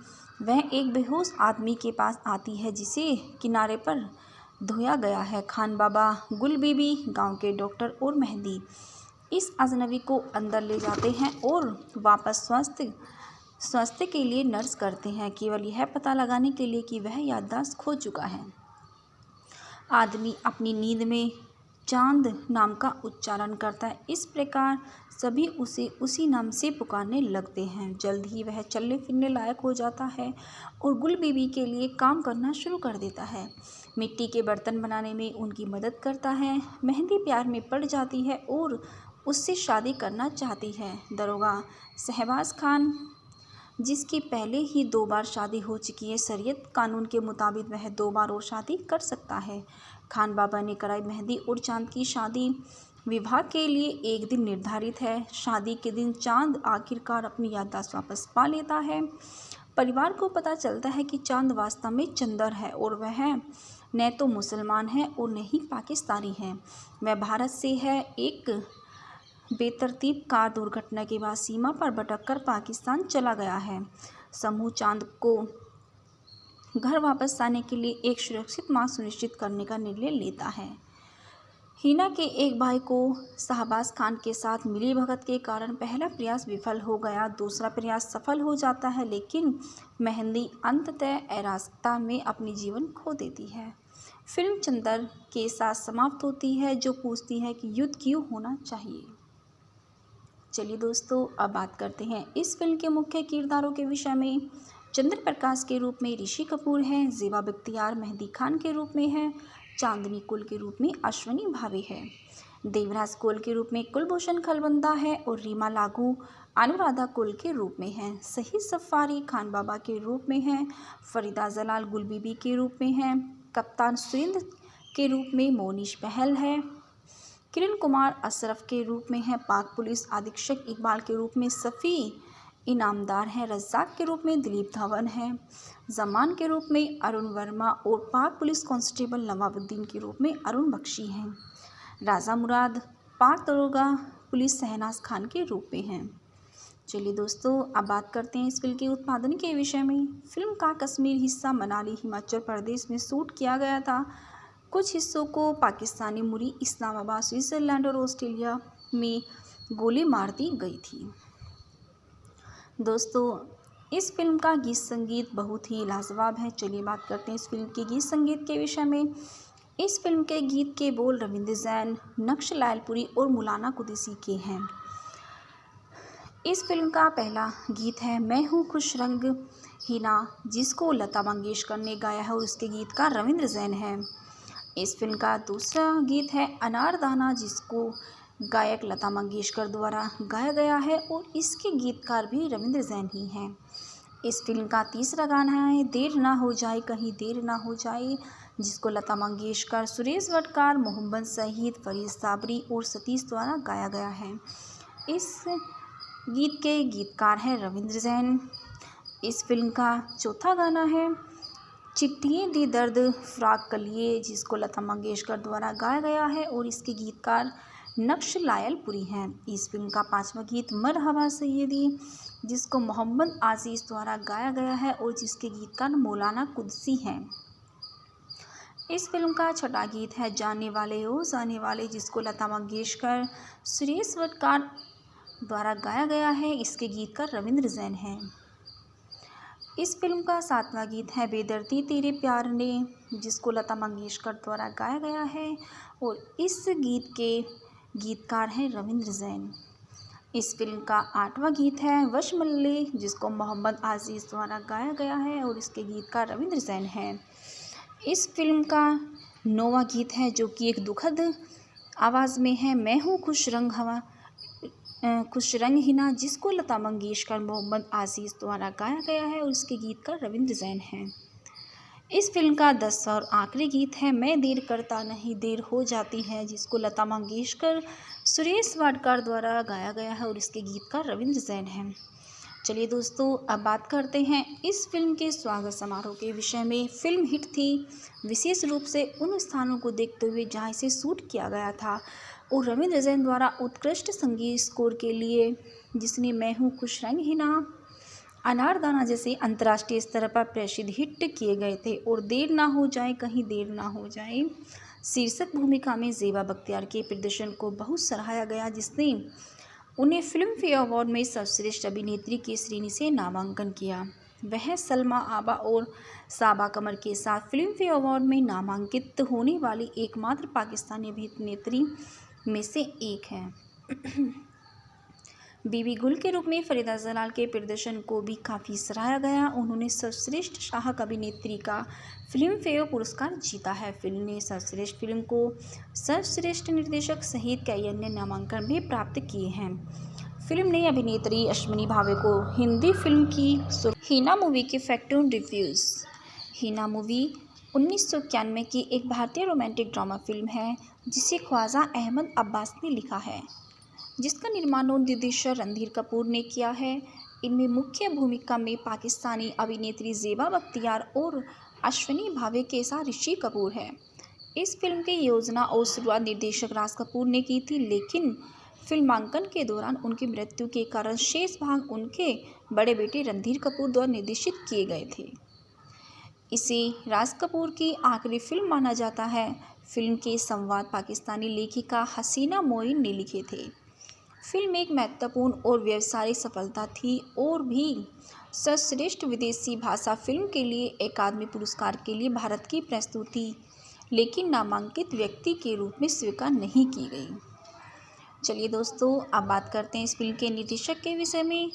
वह एक बेहोश आदमी के पास आती है जिसे किनारे पर धोया गया है। खान बाबा, गुल बीबी, गांव के डॉक्टर और मेहंदी इस अजनबी को अंदर ले जाते हैं और वापस स्वास्थ्य के लिए नर्स करते हैं, केवल यह पता लगाने के लिए कि वह याददाश्त खो चुका है। आदमी अपनी नींद में चांद नाम का उच्चारण करता है। इस प्रकार सभी उसे उसी नाम से पुकारने लगते हैं। जल्द ही वह चलने फिरने लायक हो जाता है और गुल बीबी के लिए काम करना शुरू कर देता है। मिट्टी के बर्तन बनाने में उनकी मदद करता है। मेहंदी प्यार में पड़ जाती है और उससे शादी करना चाहती है। दरोगा शहबाज खान, जिसकी पहले ही 2 बार शादी हो चुकी है, शरीयत कानून के मुताबिक वह 2 बार और शादी कर सकता है। खान बाबा ने कराई मेहंदी और चांद की शादी विवाह के लिए एक दिन निर्धारित है। शादी के दिन चांद आखिरकार अपनी याददाश्त वापस पा लेता है। परिवार को पता चलता है कि चांद वास्तव में चंदर है और वह न तो मुसलमान है और न ही पाकिस्तानी है। वह भारत से है। एक बेतरतीब कार दुर्घटना के बाद सीमा पर भटककर पाकिस्तान चला गया है। समूह चांद को घर वापस आने के लिए एक सुरक्षित मार्ग सुनिश्चित करने का निर्णय लेता है। हिना के एक भाई को शहबाज खान के साथ मिलीभगत के कारण पहला प्रयास विफल हो गया, दूसरा प्रयास सफल हो जाता है, लेकिन मेहंदी अंततः अराजकता में अपनी जीवन खो देती है। फिल्म चंदर के साथ समाप्त होती है, जो पूछती है कि युद्ध क्यों होना चाहिए। चलिए दोस्तों, अब बात करते हैं इस फिल्म के मुख्य किरदारों के विषय में। चंद्र प्रकाश के रूप में ऋषि कपूर हैं, ज़ेबा बख्तियार मेहंदी खान के रूप में है, चांदनी कुल के रूप में अश्विनी भावे है, देवराज कुल के रूप में कुलभूषण खलबंदा है और रीमा लागू अनुराधा कुल के रूप में है, शहीद सफारी खान बाबा के रूप में है, फरीदा जलाल गुल बीबी के रूप में है, कप्तान सुरेंद्र के रूप में मोनिश बहल है, किरण कुमार अशरफ के रूप में है, पाक पुलिस अधीक्षक इकबाल के रूप में सफ़ी इनामदार है, रज्जाक के रूप में दिलीप धवन है, जमान के रूप में अरुण वर्मा और पाक पुलिस कांस्टेबल नवाबुद्दीन के रूप में अरुण बख्शी हैं, राजा मुराद पाक दरोगा पुलिस शहनाज खान के रूप में हैं। चलिए दोस्तों, अब बात करते हैं इस फिल्म के उत्पादन के विषय में। फिल्म का कश्मीर हिस्सा मनाली हिमाचल प्रदेश में शूट किया गया था। कुछ हिस्सों को पाकिस्तानी मुरी इस्लामाबाद स्विट्ज़रलैंड और ऑस्ट्रेलिया में गोली मार दी गई थी। दोस्तों, इस फिल्म का गीत संगीत बहुत ही लाजवाब है। चलिए बात करते हैं इस फिल्म के गीत संगीत के विषय में। इस फिल्म के गीत के बोल रविंद्र जैन, नक्श लायलपुरी और मौलाना कुरैशी के हैं। इस फिल्म का पहला गीत है मैं हूँ खुश रंग हिना, जिसको लता मंगेशकर ने गाया है और इसके गीतकार रविंद्र जैन है। इस फिल्म का दूसरा गीत है अनारदाना, जिसको गायक लता मंगेशकर द्वारा गाया गया है और इसके गीतकार भी रविंद्र जैन ही हैं। इस फिल्म का तीसरा गाना है देर ना हो जाए कहीं देर ना हो जाए, जिसको लता मंगेशकर, सुरेश वडकार, मोहम्मद सईद, फरीद साबरी और सतीश द्वारा गाया गया है। इस गीत के गीतकार हैं रविंद्र जैन। इस फिल्म का चौथा गाना है चिट्ठियाँ दी दर्द फ़राक कलिए, जिसको लता मंगेशकर द्वारा गाया गया है और इसके गीतकार नक्श लायलपुरी हैं। इस फिल्म का पांचवा गीत मरहबा सैयदी, जिसको मोहम्मद आज़ीज़ द्वारा गाया गया है और जिसके गीतकार मौलाना कुरैशी हैं। इस फिल्म का छठा गीत है जाने वाले ओ जाने वाले, जिसको लता मंगेशकर, सुरेश वडकार द्वारा गाया गया है। इसके गीतकार रविंद्र जैन हैं। इस फिल्म का सातवां गीत है बेदर्दी तेरे प्यार ने, जिसको लता मंगेशकर द्वारा गाया गया है और इस गीत के गीतकार हैं रविंद्र जैन। इस फिल्म का आठवां गीत है वश मल्ले, जिसको मोहम्मद आज़ीज़ द्वारा गाया गया है और इसके गीतकार रविंद्र जैन हैं। इस फिल्म का नौवां गीत है जो कि एक दुखद आवाज़ में है मैं हूँ खुश रंग हिना, जिसको लता मंगेशकर, मोहम्मद आज़ीज़ द्वारा गाया गया है और इसके गीतकार रविंद्र जैन हैं। इस फिल्म का 10वां और आखिरी गीत है मैं देर करता नहीं देर हो जाती है, जिसको लता मंगेशकर, सुरेश वाडकर द्वारा गाया गया है और इसके गीतकार रविंद्र जैन हैं। चलिए दोस्तों, अब बात करते हैं इस फिल्म के स्वागत समारोह के विषय में। फिल्म हिट थी विशेष रूप से उन स्थानों को देखते हुए जहाँ इसे शूट किया गया था और रविंद्र जैन द्वारा उत्कृष्ट संगीत स्कोर के लिए, जिसने मैं हूँ खुश रंग हिना, अनारदाना जैसे अंतर्राष्ट्रीय स्तर पर प्रसिद्ध हिट किए गए थे और देर ना हो जाए कहीं देर ना हो जाए शीर्षक भूमिका में ज़ेबा बख्तियार के प्रदर्शन को बहुत सराहा गया, जिसने उन्हें फिल्म फेयर अवार्ड में सर्वश्रेष्ठ अभिनेत्री की श्रेणी से नामांकन किया। वह सलमा आबा और साबा कमर के साथ फिल्म फेयर अवार्ड में नामांकित होने वाली एकमात्र पाकिस्तानी अभिनेत्री में से एक हैं। बीबी गुल के रूप में फरीदा जलाल के प्रदर्शन को भी काफ़ी सराहा गया। उन्होंने सर्वश्रेष्ठ सहायक अभिनेत्री का फिल्म फेयर पुरस्कार जीता है। फिल्म ने सर्वश्रेष्ठ फिल्म को सर्वश्रेष्ठ निर्देशक सहित कई अन्य नामांकन भी प्राप्त किए हैं। फिल्म ने अभिनेत्री अश्विनी भावे को हिंदी फिल्म की हिना मूवी के फैक्टून रिव्यूज़। हिना मूवी 1991 की एक भारतीय रोमांटिक ड्रामा फिल्म है जिसे ख्वाजा अहमद अब्बास ने लिखा है, जिसका निर्माण और निर्देशन रणधीर कपूर ने किया है। इनमें मुख्य भूमिका में पाकिस्तानी अभिनेत्री ज़ेबा बख्तियार और अश्विनी भावे के साथ ऋषि कपूर है। इस फिल्म की योजना और शुरुआत निर्देशक राज कपूर ने की थी, लेकिन फिल्मांकन के दौरान उनकी मृत्यु के कारण शेष भाग उनके बड़े बेटे रणधीर कपूर द्वारा निर्देशित किए गए थे। इसे राज कपूर की आखिरी फिल्म माना जाता है। फिल्म के संवाद पाकिस्तानी लेखिका हसीना मोइन ने लिखे थे। फिल्म एक महत्वपूर्ण और व्यावसायिक सफलता थी और भी सर्वश्रेष्ठ विदेशी भाषा फिल्म के लिए अकादमी पुरस्कार के लिए भारत की प्रस्तुति, लेकिन नामांकित व्यक्ति के रूप में स्वीकार नहीं की गई। चलिए दोस्तों, अब बात करते हैं इस फिल्म के निर्देशक के विषय में।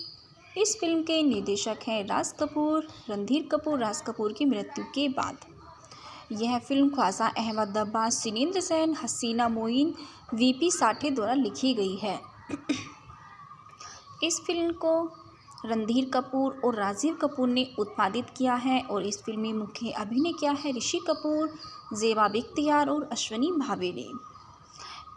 इस फिल्म के निर्देशक हैं राज कपूर। रणधीर कपूर राज कपूर की मृत्यु के बाद यह फिल्म ख्वाजा अहमद अब्बास, सिनेंद्र सेन, हसीना मोइन, वीपी साठे द्वारा लिखी गई है। इस फिल्म को रणधीर कपूर और राजीव कपूर ने उत्पादित किया है और इस फिल्म में मुख्य अभिनय किया है ऋषि कपूर, ज़ेबा बख्तियार और अश्विनी भावे ने।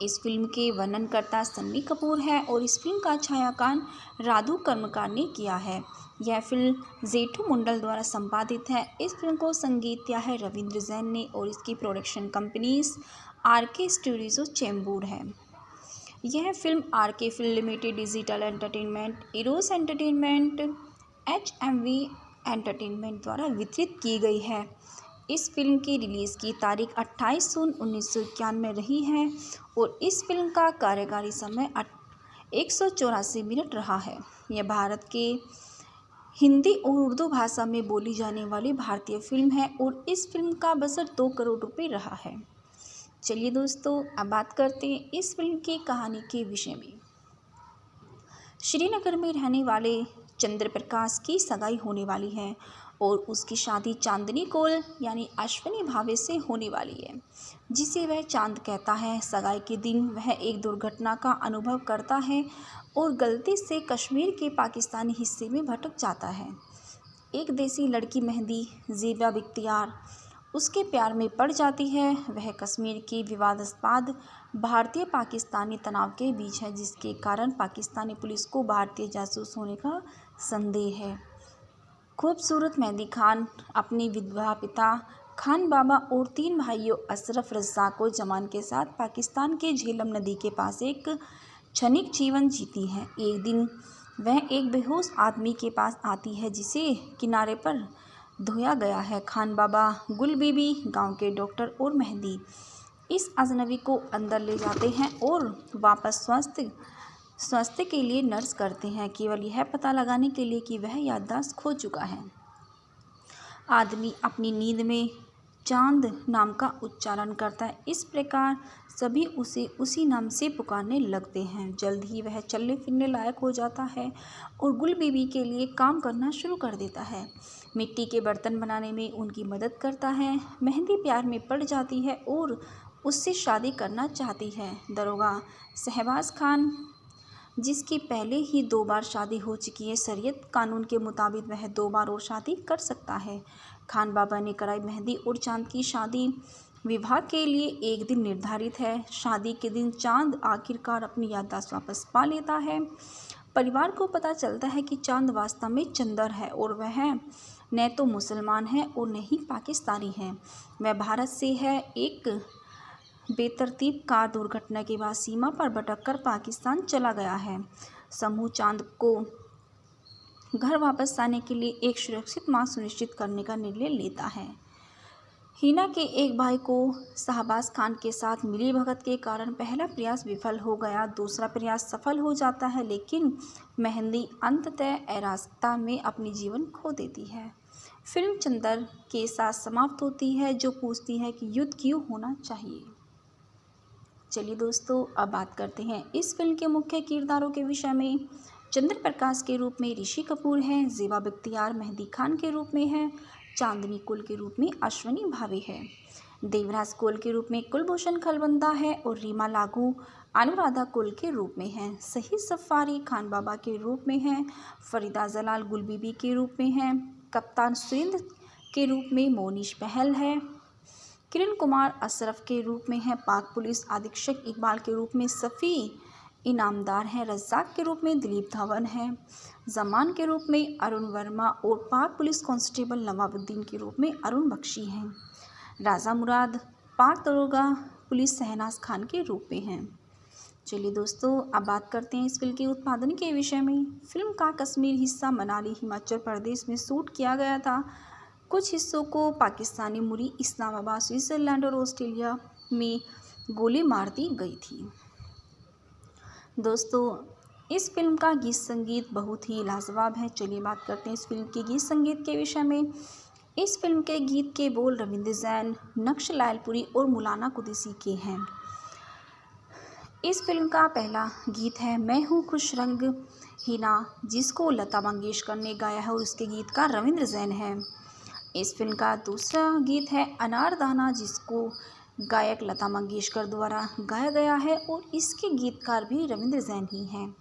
इस फिल्म के वर्णनकर्ता सन्नी कपूर है और इस फिल्म का छायांकन राधु कर्मकार ने किया है। यह फिल्म जेठू मंडल द्वारा संपादित है। इस फिल्म को संगीत दिया है रविंद्र जैन ने और इसकी production companies RK studios Chembur है। यह film RK film limited, digital entertainment, Eros entertainment, HMV entertainment द्वारा वितरित की गई है। इस फिल्म की रिलीज़ की तारीख 28 जून 1991 में रही है और इस फिल्म का कार्यकारी समय 184 मिनट रहा है। यह भारत के हिंदी और उर्दू भाषा में बोली जाने वाली भारतीय फिल्म है और इस फिल्म का बजट 2 करोड़ रुपए रहा है। चलिए दोस्तों, अब बात करते हैं इस फिल्म की कहानी के विषय में। श्रीनगर में रहने वाले चंद्र प्रकाश की सगाई होने वाली है और उसकी शादी चांदनी कौल यानी अश्विनी भावे से होने वाली है, जिसे वह चांद कहता है। सगाई के दिन वह एक दुर्घटना का अनुभव करता है और गलती से कश्मीर के पाकिस्तानी हिस्से में भटक जाता है। एक देसी लड़की मेहंदी ज़ेबा बख्तियार उसके प्यार में पड़ जाती है। वह कश्मीर के विवादास्पद भारतीय पाकिस्तानी तनाव के बीच है, जिसके कारण पाकिस्तानी पुलिस को भारतीय जासूस होने का संदेह है। खूबसूरत मेहंदी खान अपने विधवा पिता खान बाबा और 3 भाइयों अशरफ, रज़ाक और जमान के साथ पाकिस्तान के झेलम नदी के पास एक क्षणिक जीवन जीती हैं। एक दिन वह एक बेहोश आदमी के पास आती है जिसे किनारे पर धोया गया है। खान बाबा, गुल बीबी, गांव के डॉक्टर और मेहंदी इस अजनबी को अंदर ले जाते हैं और वापस स्वास्थ्य के लिए नर्स करते हैं, केवल यह पता लगाने के लिए कि वह याददाश्त खो चुका है। आदमी अपनी नींद में चांद नाम का उच्चारण करता है। इस प्रकार सभी उसे उसी नाम से पुकारने लगते हैं। जल्द ही वह चलने फिरने लायक हो जाता है और गुल बीबी के लिए काम करना शुरू कर देता है। मिट्टी के बर्तन बनाने में उनकी मदद करता है। मेहंदी प्यार में पड़ जाती है और उससे शादी करना चाहती है। दरोगा शहबाज खान, जिसकी पहले ही 2 बार शादी हो चुकी है, शरीयत कानून के मुताबिक वह 2 बार और शादी कर सकता है। खान बाबा ने कराई मेहंदी और चांद की शादी विवाह के लिए एक दिन निर्धारित है। शादी के दिन चांद आखिरकार अपनी याददाश्त वापस पा लेता है। परिवार को पता चलता है कि चांद वास्तव में चंदर है और वह न तो मुसलमान है और न ही पाकिस्तानी है। वह भारत से है। एक बेतरतीब कार दुर्घटना के बाद सीमा पर भटककर पाकिस्तान चला गया है। समूह चांद को घर वापस आने के लिए एक सुरक्षित मार्ग सुनिश्चित करने का निर्णय लेता है। हिना के एक भाई को शहबाज खान के साथ मिलीभगत के कारण पहला प्रयास विफल हो गया। दूसरा प्रयास सफल हो जाता है, लेकिन मेहंदी अंततः अराजकता में अपनी जीवन खो देती है। फिल्म चंदर के साथ समाप्त होती है, जो पूछती है कि युद्ध क्यों होना चाहिए। चलिए दोस्तों, अब बात करते हैं इस फिल्म के मुख्य किरदारों के विषय में। चंद्र प्रकाश के रूप में ऋषि कपूर हैं। ज़ेबा बख्तियार मेहंदी खान के रूप में है। चांदनी कौल के रूप में अश्विनी भावे है। देवराज कौल के रूप में कुलभूषण खलबंदा है और रीमा लागू अनुराधा कौल के रूप में है। शहीद सफारी खान बाबा के रूप में है। फरीदा जलाल गुल बीबी के रूप में है। कप्तान सुरेंद्र के रूप में मोनिश बहल है। किरण कुमार अशरफ के रूप में है। पाक पुलिस अधीक्षक इकबाल के रूप में सफ़ी इनामदार हैं। रज़ाक के रूप में दिलीप धवन है। जमान के रूप में अरुण वर्मा और पाक पुलिस कांस्टेबल नवाबुद्दीन के रूप में अरुण बख्शी हैं। राजा मुराद पाक दरोगा पुलिस शहनाज खान के रूप में हैं। चलिए दोस्तों, अब बात करते हैं इस फिल्म के उत्पादन के विषय में। फिल्म का कश्मीर हिस्सा मनाली हिमाचल प्रदेश में शूट किया गया था। कुछ हिस्सों को पाकिस्तानी मुरी इस्लामाबाद, स्विट्ज़रलैंड और ऑस्ट्रेलिया में गोली मार दी गई थी। दोस्तों, इस फिल्म का गीत संगीत बहुत ही लाजवाब है। चलिए बात करते हैं इस फिल्म के गीत संगीत के विषय में। इस फिल्म के गीत के बोल रविंद्र जैन, नक्श लायलपुरी और मौलाना कुरैशी के हैं। इस फिल्म का पहला गीत है मैं हूँ खुश रंग हिना, जिसको लता मंगेशकर ने गाया है और इसके गीतकार रविंद्र जैन है। इस फिल्म का दूसरा गीत है अनारदाना, जिसको गायक लता मंगेशकर द्वारा गाया गया है और इसके गीतकार भी रविंद्र जैन ही हैं।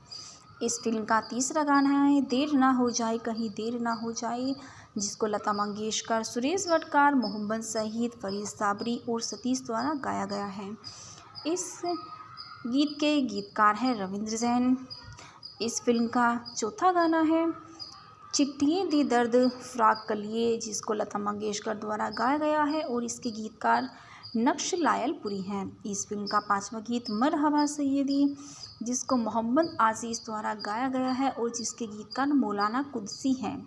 इस फिल्म का तीसरा गाना है देर ना हो जाए कहीं देर ना हो जाए, जिसको लता मंगेशकर, सुरेश वडकर, मोहम्मद सईद, फरीद साबरी और सतीश द्वारा गाया गया है। इस गीत के गीतकार हैं रविंद्र जैन। इस फिल्म का चौथा गाना है चिट्ठियाँ दी दर्द फ़राक कलिए, जिसको लता मंगेशकर द्वारा गाया गया है और इसके गीतकार नक्श लायलपुरी हैं। इस फिल्म का पांचवा गीत मरहबा सैयदी, जिसको मोहम्मद आज़ीज़ द्वारा गाया गया है और जिसके गीतकार मौलाना कुरैशी हैं।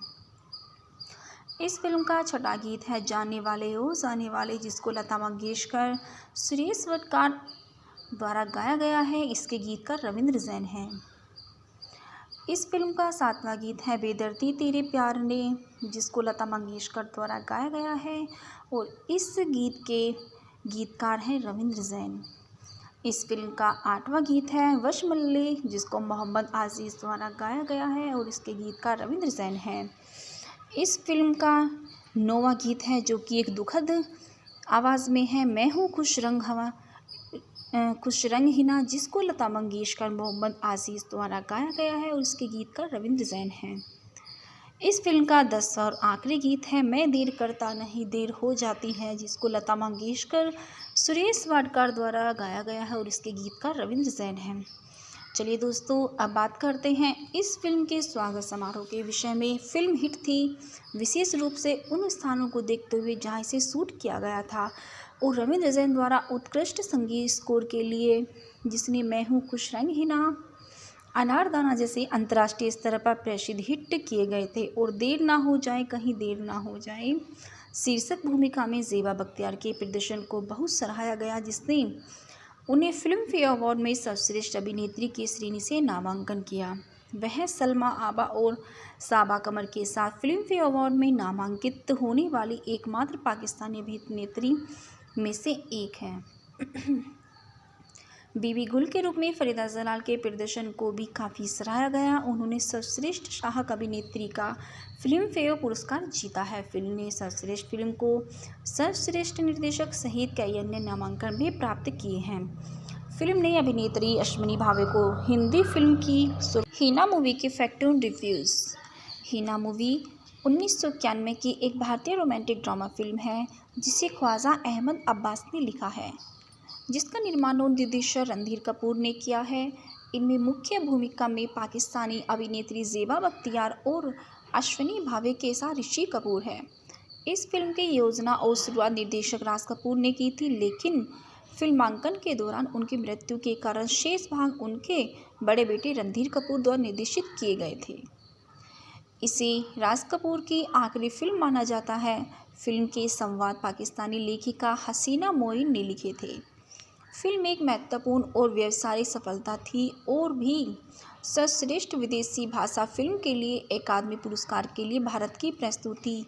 इस फिल्म का छठा गीत है जाने वाले ओ जाने वाले, जिसको लता मंगेशकर, सुरेश वडकर द्वारा गाया गया है। इसके गीतकार रविंद्र जैन हैं। इस फिल्म का सातवां गीत है बेदर्दी तेरे प्यार ने, जिसको लता मंगेशकर द्वारा गाया गया है और इस गीत के गीतकार हैं रविंद्र जैन। इस फिल्म का आठवां गीत है वश मल्ले, जिसको मोहम्मद आज़ीज़ द्वारा गाया गया है और इसके गीतकार रविंद्र जैन हैं। इस फिल्म का नौवां गीत है जो कि एक दुखद आवाज़ में है मैं हूँ खुश रंग हिना, जिसको लता मंगेशकर, मोहम्मद आज़ीज़ द्वारा गाया गया है और इसके गीतकार रविंद्र जैन हैं। इस फिल्म का 10वां और आखिरी गीत है मैं देर करता नहीं देर हो जाती है, जिसको लता मंगेशकर, सुरेश वाडकर द्वारा गाया गया है और इसके गीतकार रविंद्र जैन हैं। चलिए दोस्तों, अब बात करते हैं इस फिल्म के स्वागत समारोह के विषय में। फिल्म हिट थी विशेष रूप से उन स्थानों को देखते हुए जहाँ इसे शूट किया गया था और रविंद्र जैन द्वारा उत्कृष्ट संगीत स्कोर के लिए, जिसने मैं हूँ खुश रंग हिना, अनारदाना जैसे अंतर्राष्ट्रीय स्तर पर प्रसिद्ध हिट किए गए थे और देर ना हो जाए कहीं देर ना हो जाए शीर्षक भूमिका में ज़ेबा बख्तियार के प्रदर्शन को बहुत सराहा गया, जिसने उन्हें फिल्म फेयर अवार्ड में सर्वश्रेष्ठ अभिनेत्री की श्रेणी से नामांकन किया। वह सलमा आबा और साबा कमर के साथ फिल्म फेयर अवार्ड में नामांकित होने वाली एकमात्र पाकिस्तानी अभिनेत्री में से एक हैं। बीबी गुल के रूप में फरीदा जलाल के प्रदर्शन को भी काफ़ी सराहा गया। उन्होंने सर्वश्रेष्ठ सहायक अभिनेत्री का फिल्म फेयर पुरस्कार जीता है। फिल्म ने सर्वश्रेष्ठ फिल्म को सर्वश्रेष्ठ निर्देशक सहित कई अन्य नामांकन भी प्राप्त किए हैं। फिल्म ने अभिनेत्री अश्विनी भावे को हिंदी फिल्म की हीना मूवी के फैक्ट रिव्यूज़। हीना मूवी 1991 की एक भारतीय रोमांटिक ड्रामा फिल्म है जिसे ख्वाजा अहमद अब्बास ने लिखा है, जिसका निर्माण और निर्देशन रणधीर कपूर ने किया है। इनमें मुख्य भूमिका में पाकिस्तानी अभिनेत्री ज़ेबा बख्तियार और अश्विनी भावे के साथ ऋषि कपूर है। इस फिल्म की योजना और शुरुआत निर्देशक राज कपूर ने की थी, लेकिन फिल्मांकन के दौरान उनकी मृत्यु के कारण शेष भाग उनके बड़े बेटे रणधीर कपूर द्वारा निर्देशित किए गए थे। इसे राज कपूर की आखिरी फिल्म माना जाता है। फिल्म के संवाद पाकिस्तानी लेखिका हसीना मोइन ने लिखे थे। फिल्म एक महत्वपूर्ण और व्यावसायिक सफलता थी और भी सर्वश्रेष्ठ विदेशी भाषा फिल्म के लिए अकादमी पुरस्कार के लिए भारत की प्रस्तुति,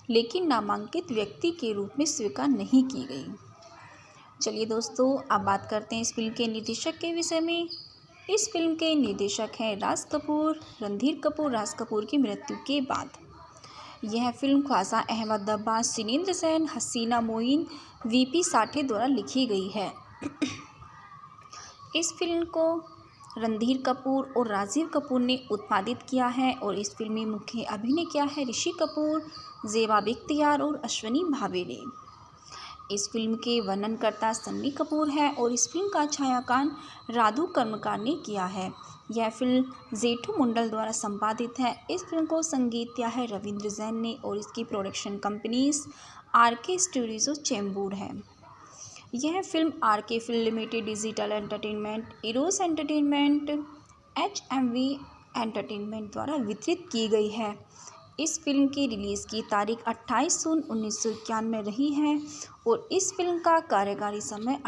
लेकिन नामांकित व्यक्ति के रूप में स्वीकार नहीं की गई। चलिए दोस्तों, अब बात करते हैं इस फिल्म के निर्देशक के विषय में। इस फिल्म के निर्देशक हैं राज कपूर। रणधीर कपूर राज कपूर की मृत्यु के बाद यह फिल्म ख्वाजा अहमद अब्बास, सिनेंद्र सेन, हसीना मोइन, वीपी साठे द्वारा लिखी गई है। इस फिल्म को रणधीर कपूर और राजीव कपूर ने उत्पादित किया है और इस फिल्म में मुख्य अभिनय किया है ऋषि कपूर, ज़ेबा बख्तियार और अश्विनी भावे ने। इस फिल्म के वर्णनकर्ता सन्नी कपूर है और इस फिल्म का छायांकन राधु कर्मकार ने किया है। यह फिल्म जेठू मंडल द्वारा संपादित है। इस फिल्म को संगीत दिया है रविंद्र जैन ने और इसकी production companies RK studios Chembur है। यह film RK film limited, digital entertainment, Eros entertainment, HMV entertainment द्वारा वितरित की गई है। इस फिल्म की रिलीज़ की तारीख 28 जून 1991 में रही है और इस फिल्म का कार्यकारी समय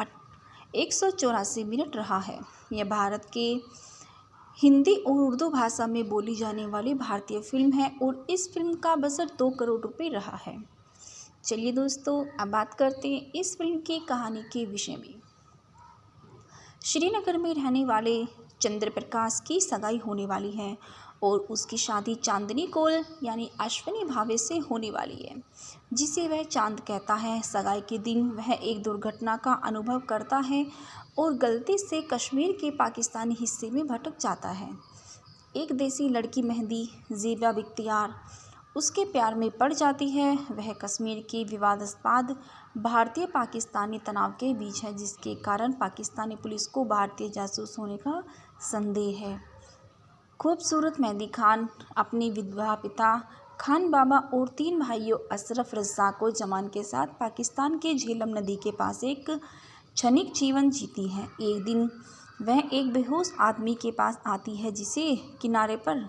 184 मिनट रहा है। यह भारत के हिंदी और उर्दू भाषा में बोली जाने वाली भारतीय फिल्म है और इस फिल्म का बजट 2 करोड़ रुपए रहा है। चलिए दोस्तों, अब बात करते हैं इस फिल्म की कहानी के विषय में। श्रीनगर में रहने वाले चंद्र प्रकाश की सगाई होने वाली है और उसकी शादी चांदनी कौल यानी अश्विनी भावे से होने वाली है, जिसे वह चांद कहता है। सगाई के दिन वह एक दुर्घटना का अनुभव करता है और गलती से कश्मीर के पाकिस्तानी हिस्से में भटक जाता है। एक देसी लड़की मेहंदी ज़ेबा बख्तियार उसके प्यार में पड़ जाती है। वह कश्मीर के विवादास्पद भारतीय पाकिस्तानी तनाव के बीच है, जिसके कारण पाकिस्तानी पुलिस को भारतीय जासूस होने का संदेह है। खूबसूरत मेहंदी खान अपने विधवा पिता खान बाबा और 3 भाइयों अशरफ, रज़ाक और जमान के साथ पाकिस्तान के झेलम नदी के पास एक क्षणिक जीवन जीती है। एक दिन वह एक बेहोश आदमी के पास आती है जिसे किनारे पर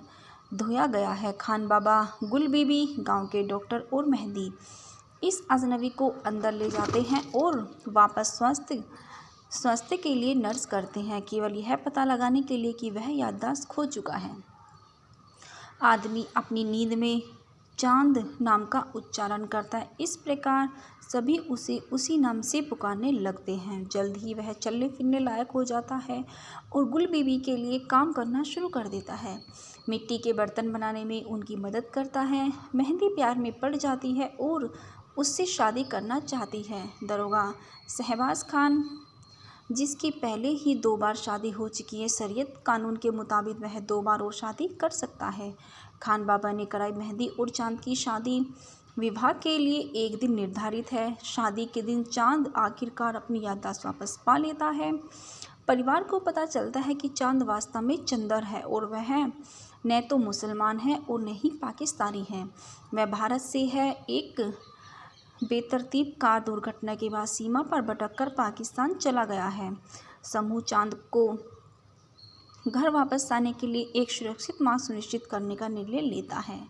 धोया गया है। खान बाबा, गुल बीबी, गांव के डॉक्टर और मेहंदी इस अजनबी को अंदर ले जाते हैं और वापस स्वास्थ्य के लिए नर्स करते हैं, केवल यह पता लगाने के लिए कि वह याददाश्त खो चुका है। आदमी अपनी नींद में चांद नाम का उच्चारण करता है। इस प्रकार सभी उसे उसी नाम से पुकारने लगते हैं। जल्द ही वह चलने फिरने लायक हो जाता है और गुल बीबी के लिए काम करना शुरू कर देता है। मिट्टी के बर्तन बनाने में उनकी मदद करता है। मेहंदी प्यार में पड़ जाती है और उससे शादी करना चाहती है। दरोगा शहबाज खान, जिसकी पहले ही 2 बार शादी हो चुकी है, शरीयत कानून के मुताबिक वह 2 बार और शादी कर सकता है। खान बाबा ने कराई मेहंदी और चांद की शादी विवाह के लिए एक दिन निर्धारित है। शादी के दिन चांद आखिरकार अपनी याददाश्त वापस पा लेता है। परिवार को पता चलता है कि चांद वास्तव में चंदर है और वह न तो मुसलमान है और न ही पाकिस्तानी है। वह भारत से है। एक बेतरतीब कार दुर्घटना के बाद सीमा पर भटककर पाकिस्तान चला गया है। समूह चांद को घर वापस आने के लिए एक सुरक्षित मार्ग सुनिश्चित करने का निर्णय लेता है।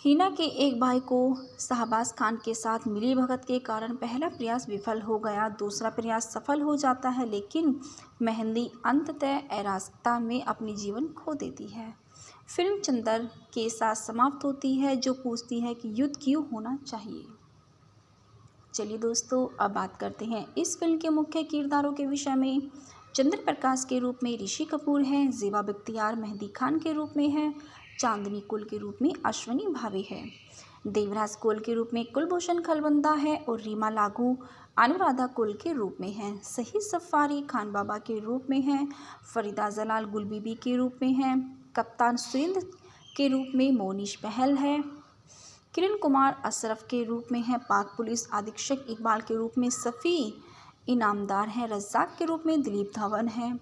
हिना के एक भाई को शहबाज खान के साथ मिलीभगत के कारण पहला प्रयास विफल हो गया। दूसरा प्रयास सफल हो जाता है, लेकिन मेहंदी अंततः अराजकता में अपनी जीवन खो देती है। फिल्म चंदर के साथ समाप्त होती है, जो पूछती है कि युद्ध क्यों होना चाहिए। चलिए दोस्तों, अब बात करते हैं इस फिल्म के मुख्य किरदारों के विषय में। चंद्र प्रकाश के रूप में ऋषि कपूर है। ज़ेबा बख्तियार मेहंदी खान के रूप में है। चांदनी कौल के रूप में अश्विनी भावे है। देवराज कौल के रूप में कुलभूषण खलबंदा है और रीमा लागू अनुराधा कौल के रूप में है। शहीद सफारी खान बाबा के रूप में है। फरीदा जलाल गुल बीबी के रूप में है। कप्तान सुरेंद्र के रूप में मोनिश बहल है। किरण कुमार अशरफ के रूप में है। पाक पुलिस अधीक्षक इकबाल के रूप में सफ़ी इनामदार हैं। रज़ाक के रूप में दिलीप धवन है।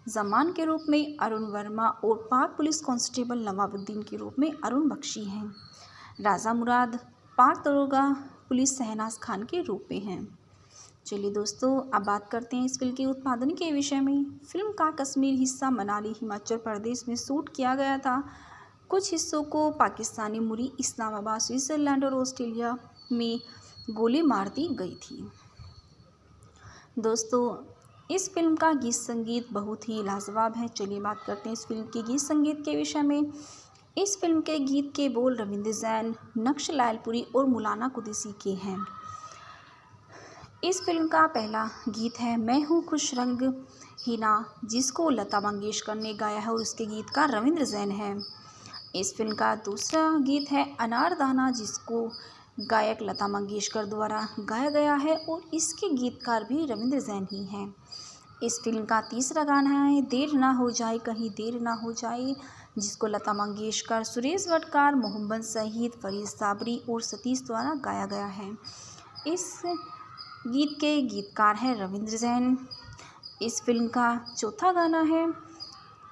जमान के रूप में अरुण वर्मा और पाक पुलिस कांस्टेबल नवाबुद्दीन के रूप में अरुण बख्शी हैं। राजा मुराद पाक दरोगा पुलिस शहनाज खान के रूप में हैं। चलिए दोस्तों, अब बात करते हैं इस फिल्म के उत्पादन के विषय में। फिल्म का कश्मीर हिस्सा मनाली हिमाचल प्रदेश में शूट किया गया था। कुछ हिस्सों को पाकिस्तानी मुरी इस्लामाबाद स्विट्ज़रलैंड और ऑस्ट्रेलिया में गोली मार दी गई थी। दोस्तों, इस फिल्म का गीत संगीत बहुत ही लाजवाब है। चलिए बात करते हैं इस फिल्म के गीत संगीत के विषय में। इस फिल्म के गीत के बोल रविंद्र जैन, नक्श लायलपुरी और मौलाना कुरैशी के हैं। इस फिल्म का पहला गीत है मैं हूँ खुश रंग हिना, जिसको लता मंगेशकर ने गाया है और उसके गीतकार रविंद्र जैन है। इस फिल्म का दूसरा गीत है अनारदाना, जिसको गायक लता मंगेशकर द्वारा गाया गया है और इसके गीतकार भी रविंद्र जैन ही हैं। इस फिल्म का तीसरा गाना है देर ना हो जाए कहीं देर ना हो जाए, जिसको लता मंगेशकर, सुरेश वडकार, मोहम्मद सईद, फरीद साबरी और सतीश द्वारा गाया गया है। इस गीत के गीतकार हैं रविंद्र जैन। इस फिल्म का चौथा गाना है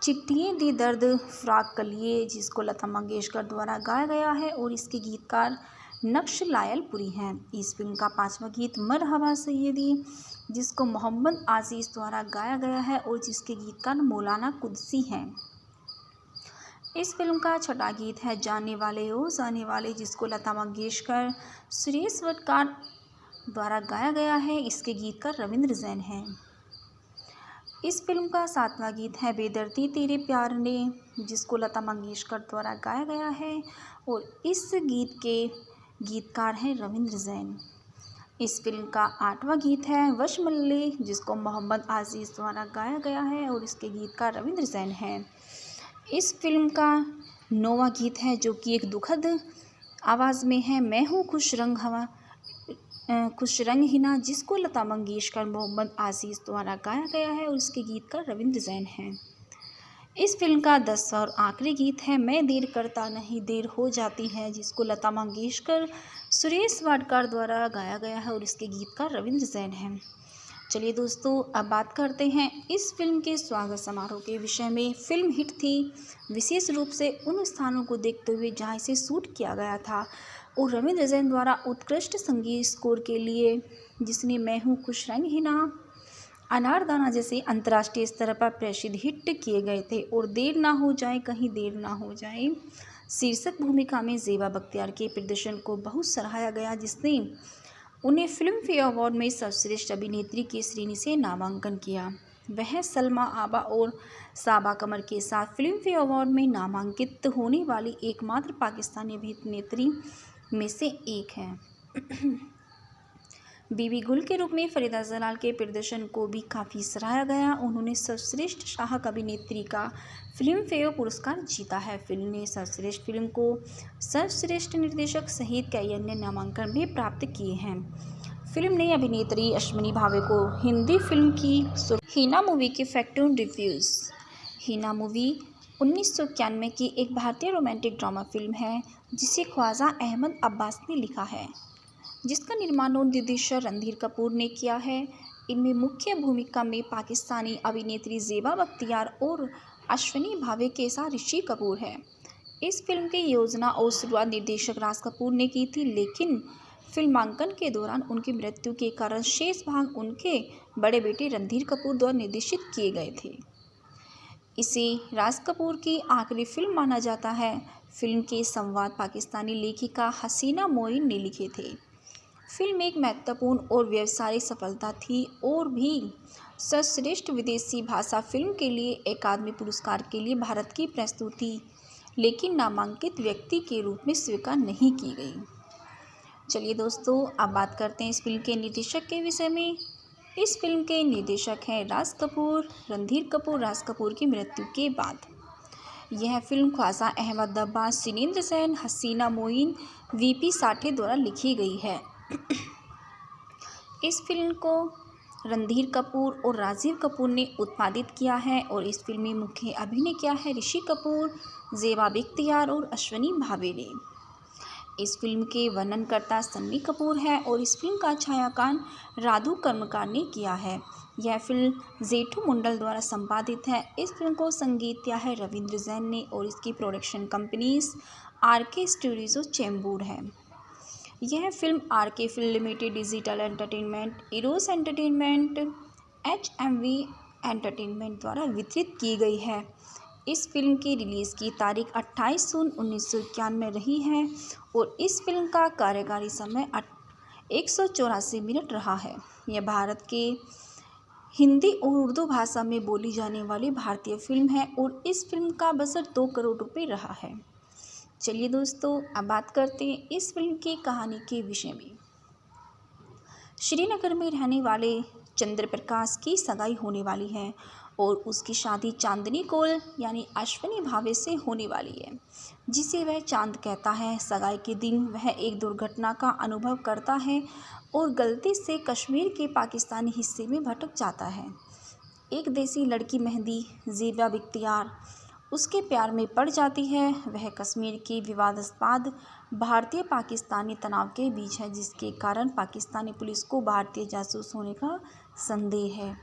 चिट्ठियाँ दी दर्द फ़राक कलिए, जिसको लता मंगेशकर द्वारा गाया गया है और इसके गीतकार नक्श लायलपुरी हैं। इस फिल्म का पांचवा गीत मरहबा सैयदी, जिसको मोहम्मद आज़ीज़ द्वारा गाया गया है और जिसके गीतकार मौलाना कुरैशी हैं। इस फिल्म का छठा गीत है जाने वाले ओ जाने वाले, जिसको लता मंगेशकर, सुरेश वडकर द्वारा गाया गया है। इसके गीतकार रविंद्र जैन हैं। इस फिल्म का सातवां गीत है बेदर्दी तेरे प्यार ने, जिसको लता मंगेशकर द्वारा गाया गया है और इस गीत के गीतकार हैं रविंद्र जैन। इस फिल्म का आठवां गीत है वश मल्ले, जिसको मोहम्मद आज़ीज़ द्वारा गाया गया है और इसके गीतकार रविंद्र जैन हैं। इस फिल्म का नौवां गीत है जो कि एक दुखद आवाज़ में है, मैं हूँ खुश रंग हिना, जिसको लता मंगेशकर, मोहम्मद आज़ीज़ द्वारा गाया गया है और इसके गीतकार रविंद्र जैन हैं। इस फिल्म का 10वां और आखिरी गीत है मैं देर करता नहीं देर हो जाती है, जिसको लता मंगेशकर, सुरेश वाडकर द्वारा गाया गया है और इसके गीतकार रविंद्र जैन हैं। चलिए दोस्तों, अब बात करते हैं इस फिल्म के स्वागत समारोह के विषय में। फिल्म हिट थी विशेष रूप से उन स्थानों को देखते हुए जहां इसे शूट किया गया था और रविंद्र जैन द्वारा उत्कृष्ट संगीत स्कोर के लिए, जिसने मैं हूँ खुश रंग हिना, अनारदाना जैसे अंतर्राष्ट्रीय स्तर पर प्रसिद्ध हिट किए गए थे और देर ना हो जाए कहीं देर ना हो जाए शीर्षक भूमिका में ज़ेबा बख्तियार के प्रदर्शन को बहुत सराहा गया, जिसने उन्हें फिल्म फेयर अवार्ड में सर्वश्रेष्ठ अभिनेत्री की श्रेणी से नामांकन किया। वह सलमा आबा और साबा कमर के साथ फिल्म फेयर अवार्ड में नामांकित होने वाली एकमात्र पाकिस्तानी अभिनेत्री में से एक हैं। बीबी गुल के रूप में फरीदा जलाल के प्रदर्शन को भी काफ़ी सराहा गया। उन्होंने सर्वश्रेष्ठ सहायक अभिनेत्री का फिल्म फेयर पुरस्कार जीता है। फिल्म ने सर्वश्रेष्ठ फिल्म को सर्वश्रेष्ठ निर्देशक सहित कई अन्य नामांकन भी प्राप्त किए हैं। फिल्म ने अभिनेत्री अश्विनी भावे को हिंदी फिल्म की हीना मूवी के फैक्टून रिव्यूज़। हीना मूवी 1991 की एक भारतीय रोमांटिक ड्रामा फिल्म है जिसे ख्वाजा अहमद अब्बास ने लिखा है, जिसका निर्माण और निर्देशन रणधीर कपूर ने किया है। इनमें मुख्य भूमिका में पाकिस्तानी अभिनेत्री ज़ेबा बख्तियार और अश्विनी भावे के साथ ऋषि कपूर है। इस फिल्म की योजना और शुरुआत निर्देशक राज कपूर ने की थी, लेकिन फिल्मांकन के दौरान उनकी मृत्यु के कारण शेष भाग उनके बड़े बेटे रणधीर कपूर द्वारा निर्देशित किए गए थे। इसे राज कपूर की आखिरी फिल्म माना जाता है। फिल्म के संवाद पाकिस्तानी लेखिका हसीना मोइन ने लिखे थे। फिल्म एक महत्वपूर्ण और व्यावसायिक सफलता थी और भी सर्वश्रेष्ठ विदेशी भाषा फिल्म के लिए अकादमी पुरस्कार के लिए भारत की प्रस्तुति, लेकिन नामांकित व्यक्ति के रूप में स्वीकार नहीं की गई। चलिए दोस्तों, अब बात करते हैं इस फिल्म के निर्देशक के विषय में। इस फिल्म के निर्देशक हैं राज कपूर। रणधीर कपूर राज कपूर की मृत्यु के बाद यह फिल्म ख्वाजा अहमद अब्बास, सिनेंद्र सेन, हसीना मोइन, वीपी साठे द्वारा लिखी गई है। इस फिल्म को रणधीर कपूर और राजीव कपूर ने उत्पादित किया है और इस फिल्म में मुख्य अभिनय किया है ऋषि कपूर, ज़ेबा बख्तियार और अश्विनी भावे ने। इस फिल्म के वर्णनकर्ता सन्नी कपूर है और इस फिल्म का छायांकन राधु कर्मकार ने किया है। यह फिल्म जेठू मंडल द्वारा संपादित है। इस फिल्म को संगीत दिया है रविंद्र जैन ने और इसकी production companies RK studios Chembur है। यह film RK film limited, digital entertainment, Eros entertainment, HMV entertainment द्वारा वितरित की गई है। इस फिल्म की रिलीज़ की तारीख 28 जून 1991 में रही है और इस फिल्म का कार्यकारी समय 184 मिनट रहा है। यह भारत के हिंदी और उर्दू भाषा में बोली जाने वाली भारतीय फिल्म है और इस फिल्म का बजट 2 करोड़ रुपए रहा है। चलिए दोस्तों, अब बात करते हैं इस फिल्म की कहानी के विषय में। श्रीनगर में रहने वाले चंद्र प्रकाश की सगाई होने वाली है और उसकी शादी चांदनी कौल यानी अश्विनी भावे से होने वाली है, जिसे वह चांद कहता है। सगाई के दिन वह एक दुर्घटना का अनुभव करता है और गलती से कश्मीर के पाकिस्तानी हिस्से में भटक जाता है। एक देसी लड़की मेहंदी ज़ेबा बख्तियार उसके प्यार में पड़ जाती है। वह कश्मीर के विवादास्पद भारतीय पाकिस्तानी तनाव के बीच है, जिसके कारण पाकिस्तानी पुलिस को भारतीय जासूस होने का संदेह है।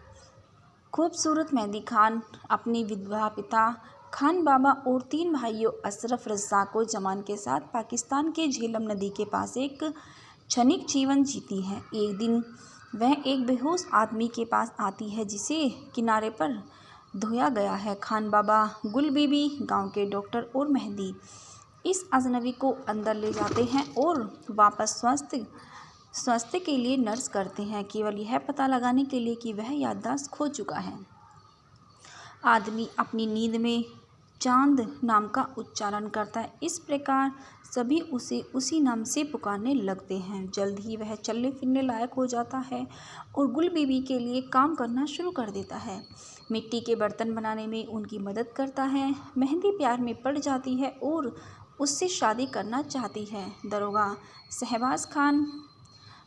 खूबसूरत मेहंदी खान अपने विधवा पिता खान बाबा और 3 भाइयों अशरफ, रज़ाक और जमान के साथ पाकिस्तान के झेलम नदी के पास एक क्षणिक जीवन जीती है। एक दिन वह एक बेहोश आदमी के पास आती है, जिसे किनारे पर धोया गया है। खान बाबा, गुल बीबी, गांव के डॉक्टर और मेहंदी इस अजनबी को अंदर ले जाते हैं और वापस स्वास्थ्य के लिए नर्स करते हैं, केवल यह पता लगाने के लिए कि वह याददाश्त खो चुका है। आदमी अपनी नींद में चांद नाम का उच्चारण करता है। इस प्रकार सभी उसे उसी नाम से पुकारने लगते हैं। जल्द ही वह चलने फिरने लायक हो जाता है और गुल बीबी के लिए काम करना शुरू कर देता है। मिट्टी के बर्तन बनाने में उनकी मदद करता है। मेहंदी प्यार में पड़ जाती है और उससे शादी करना चाहती है। दरोगा शहबाज खान,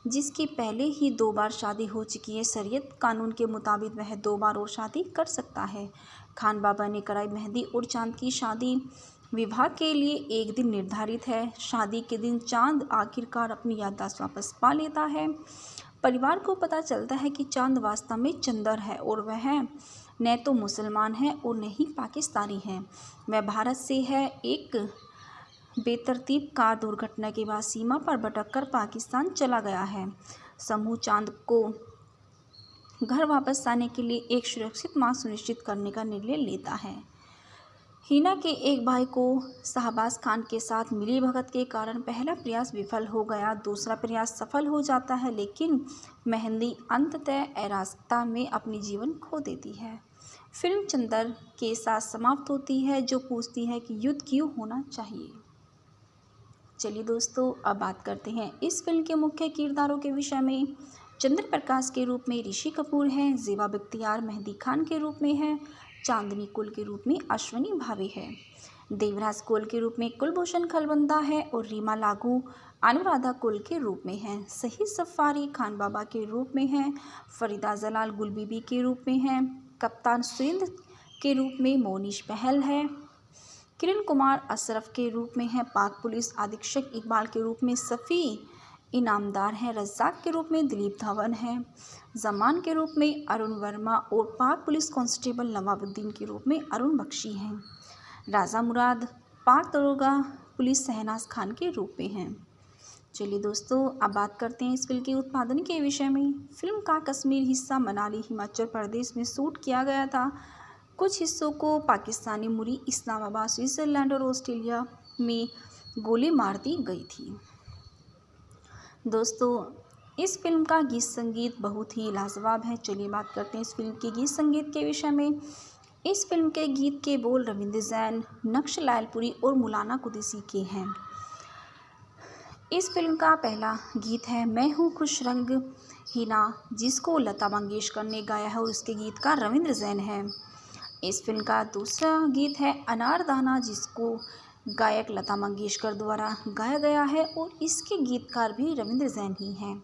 जिसकी पहले ही 2 बार शादी हो चुकी है, शरीयत कानून के मुताबिक वह 2 बार और शादी कर सकता है। खान बाबा ने कराई मेहंदी और चांद की शादी। विवाह के लिए एक दिन निर्धारित है। शादी के दिन चांद आखिरकार अपनी याददाश्त वापस पा लेता है। परिवार को पता चलता है कि चांद वास्तव में चंदर है और वह न तो मुसलमान है और न ही पाकिस्तानी है। वह भारत से है। एक बेतरतीब कार दुर्घटना के बाद सीमा पर भटककर पाकिस्तान चला गया है। समूह चांद को घर वापस आने के लिए एक सुरक्षित मार्ग सुनिश्चित करने का निर्णय लेता है। हिना के एक भाई को शहबाज खान के साथ मिलीभगत के कारण पहला प्रयास विफल हो गया। दूसरा प्रयास सफल हो जाता है, लेकिन मेहंदी अंततः अराजकता में अपनी जीवन खो देती है। फिल्म चंदर के साथ समाप्त होती है, जो पूछती है कि युद्ध क्यों होना चाहिए। चलिए दोस्तों, अब बात करते हैं इस फिल्म के मुख्य किरदारों के विषय में। चंद्र प्रकाश के रूप में ऋषि कपूर हैं। ज़ेबा बख्तियार मेहंदी खान के रूप में है। चांदनी कुल के रूप में अश्विनी भावे है। देवराज कुल के रूप में कुलभूषण खलबंदा है और रीमा लागू अनुराधा कुल के रूप में है। शहीद सफारी खान बाबा के रूप में है। फरीदा जलाल गुल बीबी के रूप में है। कप्तान सुरेंद्र के रूप में मोनिश बहल है। किरण कुमार अशरफ के रूप में है। पाक पुलिस अधीक्षक इकबाल के रूप में सफ़ी इनामदार हैं। रज्जाक के रूप में दिलीप धवन है। जमान के रूप में अरुण वर्मा और पाक पुलिस कांस्टेबल नवाबुद्दीन के रूप में अरुण बख्शी हैं। राजा मुराद पाक दरोगा पुलिस शहनाज खान के रूप में हैं। चलिए दोस्तों, अब बात करते हैं इस फिल्म के उत्पादन के विषय में। फिल्म का कश्मीर हिस्सा मनाली हिमाचल प्रदेश में शूट किया गया था। कुछ हिस्सों को पाकिस्तानी मुरी इस्लामाबाद स्विट्ज़रलैंड और ऑस्ट्रेलिया में गोली मार दी गई थी। दोस्तों, इस फिल्म का गीत संगीत बहुत ही लाजवाब है। चलिए बात करते हैं इस फिल्म के गीत संगीत के विषय में। इस फिल्म के गीत के बोल रविंद्र जैन, नक्श लायलपुरी और मौलाना कुरैशी के हैं। इस फिल्म का पहला गीत है मैं हूँ खुश रंग हिना, जिसको लता मंगेशकर ने गाया है और उसके गीतकार रविंद्र जैन है। इस फिल्म का दूसरा गीत है अनारदाना, जिसको गायक लता मंगेशकर द्वारा गाया गया है और इसके गीतकार भी रविंद्र जैन ही हैं।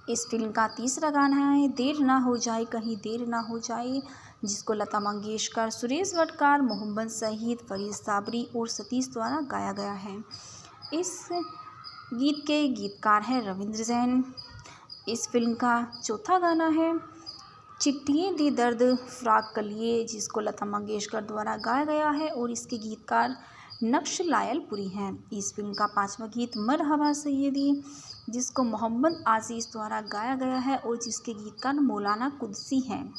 इस फिल्म का तीसरा गाना है देर ना हो जाए कहीं देर ना हो जाए, जिसको लता मंगेशकर, सुरेश वडकार, मोहम्मद सईद, फरीद साबरी और सतीश द्वारा गाया गया है। इस गीत के गीतकार हैं रविंद्र जैन। इस फिल्म का चौथा गाना है चिट्ठियाँ दी दर्द फ़राक कलिए, जिसको लता मंगेशकर द्वारा गाया गया है और इसके गीतकार नक्श लायलपुरी हैं। इस फिल्म का पांचवा गीत मरहबा सैयदी, जिसको मोहम्मद आज़ीज़ द्वारा गाया गया है और जिसके गीतकार मौलाना कुरैशी हैं।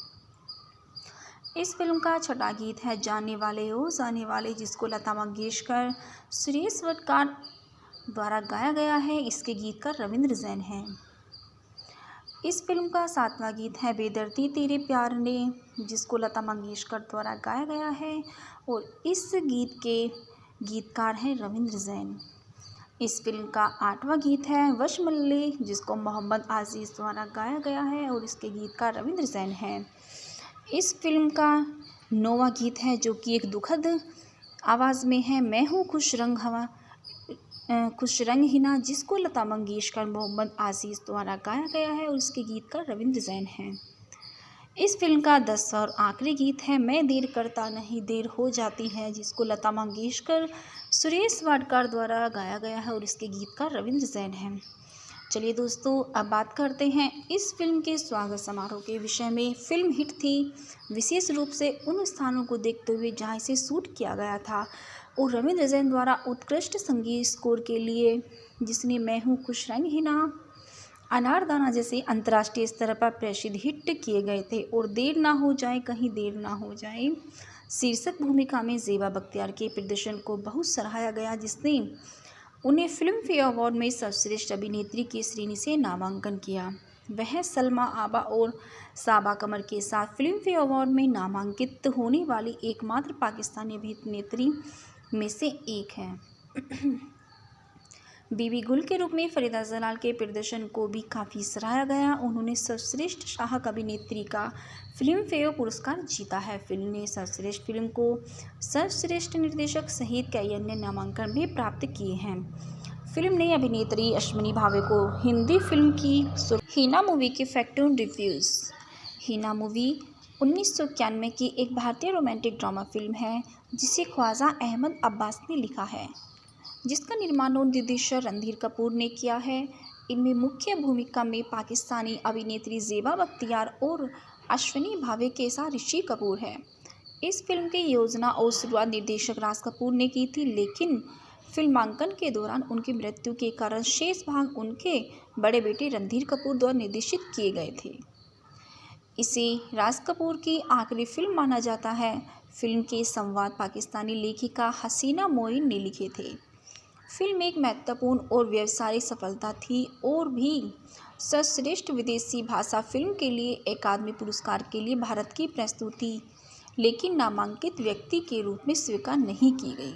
इस फिल्म का छठा गीत है जाने वाले ओ जाने वाले, जिसको लता मंगेशकर, सुरेश वडकार द्वारा गाया गया है। इसके गीतकार रविंद्र जैन हैं। इस फिल्म का सातवां गीत है बेदर्दी तेरे प्यार ने, जिसको लता मंगेशकर द्वारा गाया गया है और इस गीत के गीतकार हैं रविंद्र जैन। इस फिल्म का आठवां गीत है वश मल्ले, जिसको मोहम्मद आज़ीज़ द्वारा गाया गया है और इसके गीतकार रविंद्र जैन हैं। इस फिल्म का नौवां गीत है जो कि एक दुखद आवाज़ में है मैं हूँ खुश रंग हिना, जिसको लता मंगेशकर, मोहम्मद आज़ीज़ द्वारा गाया गया है और इसके गीतकार रविंद्र जैन हैं। इस फिल्म का 10वां और आखिरी गीत है मैं देर करता नहीं देर हो जाती है, जिसको लता मंगेशकर, सुरेश वाडकर द्वारा गाया गया है और इसके गीतकार रविंद्र जैन हैं। चलिए दोस्तों, अब बात करते हैं इस फिल्म के स्वागत समारोह के विषय में। फिल्म हिट थी विशेष रूप से उन स्थानों को देखते हुए जहाँ इसे शूट किया गया था और रविंद्र जैन द्वारा उत्कृष्ट संगीत स्कोर के लिए, जिसने मैं हूँ खुश रंग हिना, अनारदाना जैसे अंतर्राष्ट्रीय स्तर पर प्रसिद्ध हिट किए गए थे। और देर ना हो जाए, कहीं देर ना हो जाए शीर्षक भूमिका में ज़ेबा बख्तियार के प्रदर्शन को बहुत सराहा गया, जिसने उन्हें फिल्म फेयर अवार्ड में सर्वश्रेष्ठ अभिनेत्री की श्रेणी से नामांकन किया। वह सलमा आबा और साबा कमर के साथ फिल्म फेयर अवार्ड में नामांकित होने वाली एकमात्र पाकिस्तानी अभिनेत्री में से एक हैं। बीबी गुल के रूप में फरीदा जलाल के प्रदर्शन को भी काफ़ी सराहा गया। उन्होंने सर्वश्रेष्ठ सहायक अभिनेत्री का फिल्म फेयर पुरस्कार जीता है। फिल्म ने सर्वश्रेष्ठ फिल्म को सर्वश्रेष्ठ निर्देशक सहित कई अन्य नामांकन भी प्राप्त किए हैं। फिल्म ने अभिनेत्री अश्विनी भावे को हिंदी फिल्म की हीना मूवी के फैक्टून रिव्यूज़। हीना मूवी 1991 की एक भारतीय रोमांटिक ड्रामा फिल्म है जिसे ख्वाजा अहमद अब्बास ने लिखा है, जिसका निर्माण और निर्देशन रणधीर कपूर ने किया है। इनमें मुख्य भूमिका में पाकिस्तानी अभिनेत्री ज़ेबा बख्तियार और अश्विनी भावे के साथ ऋषि कपूर है। इस फिल्म की योजना और शुरुआत निर्देशक राज कपूर ने की थी, लेकिन फिल्मांकन के दौरान उनकी मृत्यु के कारण शेष भाग उनके बड़े बेटे रणधीर कपूर द्वारा निर्देशित किए गए थे। इसे राज कपूर की आखिरी फिल्म माना जाता है। फिल्म के संवाद पाकिस्तानी लेखिका हसीना मोइन ने लिखे थे। फिल्म एक महत्वपूर्ण और व्यावसायिक सफलता थी और भी सर्वश्रेष्ठ विदेशी भाषा फिल्म के लिए अकादमी पुरस्कार के लिए भारत की प्रस्तुति, लेकिन नामांकित व्यक्ति के रूप में स्वीकार नहीं की गई।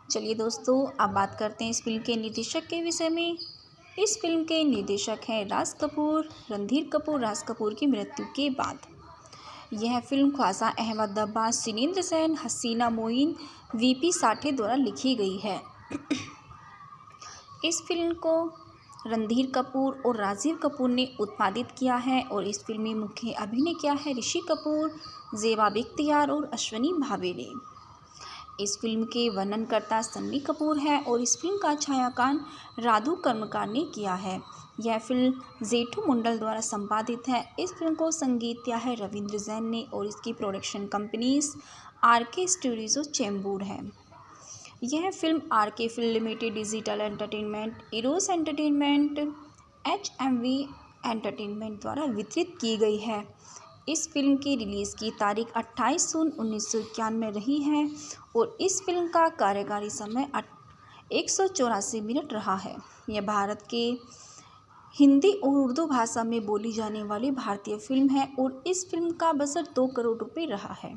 चलिए दोस्तों, अब बात करते हैं इस फिल्म के निर्देशक के विषय में। इस फिल्म के निर्देशक हैं राज कपूर। रणधीर कपूर राज कपूर की मृत्यु के बाद यह फिल्म ख्वाजा अहमद अब्बास, सिनेंद्र सेन, हसीना मोइन, वीपी साठे द्वारा लिखी गई है। इस फिल्म को रणधीर कपूर और राजीव कपूर ने उत्पादित किया है और इस फिल्म में मुख्य अभिनय किया है ऋषि कपूर, ज़ेबा बख्तियार और अश्विनी भावे ने। इस फिल्म के वर्णनकर्ता सन्नी कपूर है और इस फिल्म का छायांकन राधू कर्मकार ने किया है। यह फिल्म जेठू मंडल द्वारा संपादित है। इस फिल्म को संगीत दिया है रविंद्र जैन ने और इसकी production companies RK studios Chembur है। यह film RK film limited, digital entertainment, Eros entertainment, HMV entertainment द्वारा वितरित की गई है। इस फिल्म की रिलीज़ की तारीख 28 जून 1991 में रही है और इस फिल्म का कार्यकारी समय 184 मिनट रहा है। यह भारत के हिंदी और उर्दू भाषा में बोली जाने वाली भारतीय फिल्म है और इस फिल्म का बजट 2 करोड़ रुपए रहा है।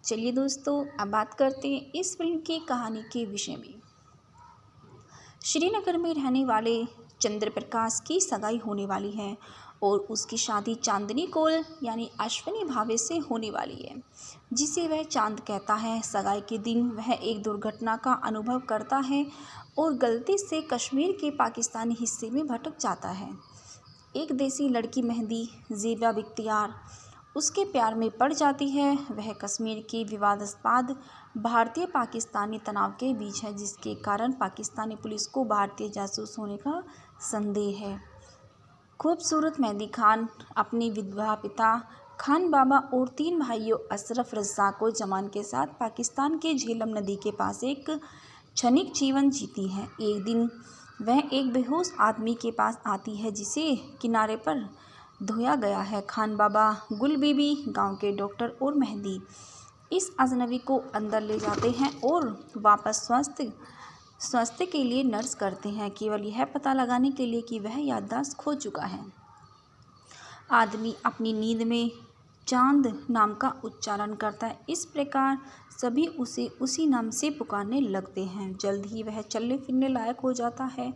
चलिए दोस्तों, अब बात करते हैं इस फिल्म की कहानी के विषय में। श्रीनगर में रहने वाले चंद्र प्रकाश की सगाई होने वाली है और उसकी शादी चांदनी कौल यानी अश्विनी भावे से होने वाली है, जिसे वह चांद कहता है। सगाई के दिन वह एक दुर्घटना का अनुभव करता है और गलती से कश्मीर के पाकिस्तानी हिस्से में भटक जाता है। एक देसी लड़की मेहंदी ज़ेबा बख्तियार उसके प्यार में पड़ जाती है। वह कश्मीर के विवादास्पद भारतीय पाकिस्तानी तनाव के बीच है, जिसके कारण पाकिस्तानी पुलिस को भारतीय जासूस होने का संदेह है। खूबसूरत मेहंदी खान अपने विधवा पिता खान बाबा और 3 भाइयों अशरफ, रज़ाक और जमान के साथ पाकिस्तान के झेलम नदी के पास एक क्षणिक जीवन जीती है। एक दिन वह एक बेहोश आदमी के पास आती है जिसे किनारे पर धोया गया है। खान बाबा, गुल बीबी, गांव के डॉक्टर और मेहंदी इस अजनबी को अंदर ले जाते हैं और वापस स्वास्थ्य के लिए नर्स करते हैं, केवल यह पता लगाने के लिए कि वह याददाश्त खो चुका है। आदमी अपनी नींद में चांद नाम का उच्चारण करता है। इस प्रकार सभी उसे उसी नाम से पुकारने लगते हैं। जल्द ही वह चलने फिरने लायक हो जाता है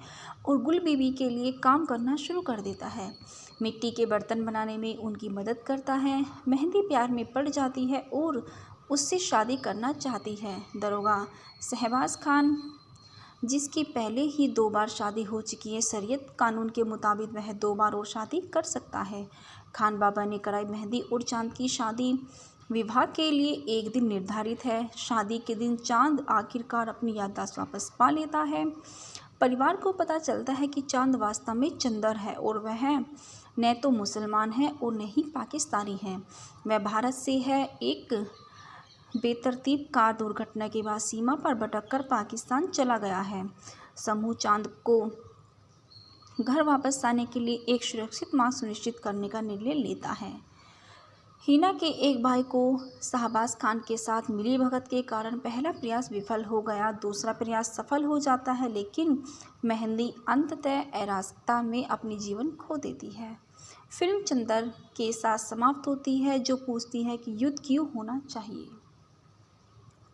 और गुल बीबी के लिए काम करना शुरू कर देता है। मिट्टी के बर्तन बनाने में उनकी मदद करता है। मेहंदी प्यार में पड़ जाती है और उससे शादी करना चाहती है। दरोगा शहबाज खान, जिसकी पहले ही 2 बार शादी हो चुकी है, शरीयत कानून के मुताबिक वह 2 बार और शादी कर सकता है। खान बाबा ने कराई मेहंदी और चांद की शादी। विवाह के लिए एक दिन निर्धारित है। शादी के दिन चांद आखिरकार अपनी याददाश्त वापस पा लेता है। परिवार को पता चलता है कि चांद वास्तव में चंदर है और वह न तो मुसलमान है और न ही पाकिस्तानी है। वह भारत से है। एक बेतरतीब कार दुर्घटना के बाद सीमा पर भटककर पाकिस्तान चला गया है। समूह चांद को घर वापस आने के लिए एक सुरक्षित मार्ग सुनिश्चित करने का निर्णय लेता है। हिना के एक भाई को शहबाज खान के साथ मिलीभगत के कारण पहला प्रयास विफल हो गया, दूसरा प्रयास सफल हो जाता है, लेकिन मेहंदी अंततः अराजकता में अपनी जीवन खो देती है। फिल्म चंदर के साथ समाप्त होती है, जो पूछती है कि युद्ध क्यों होना चाहिए।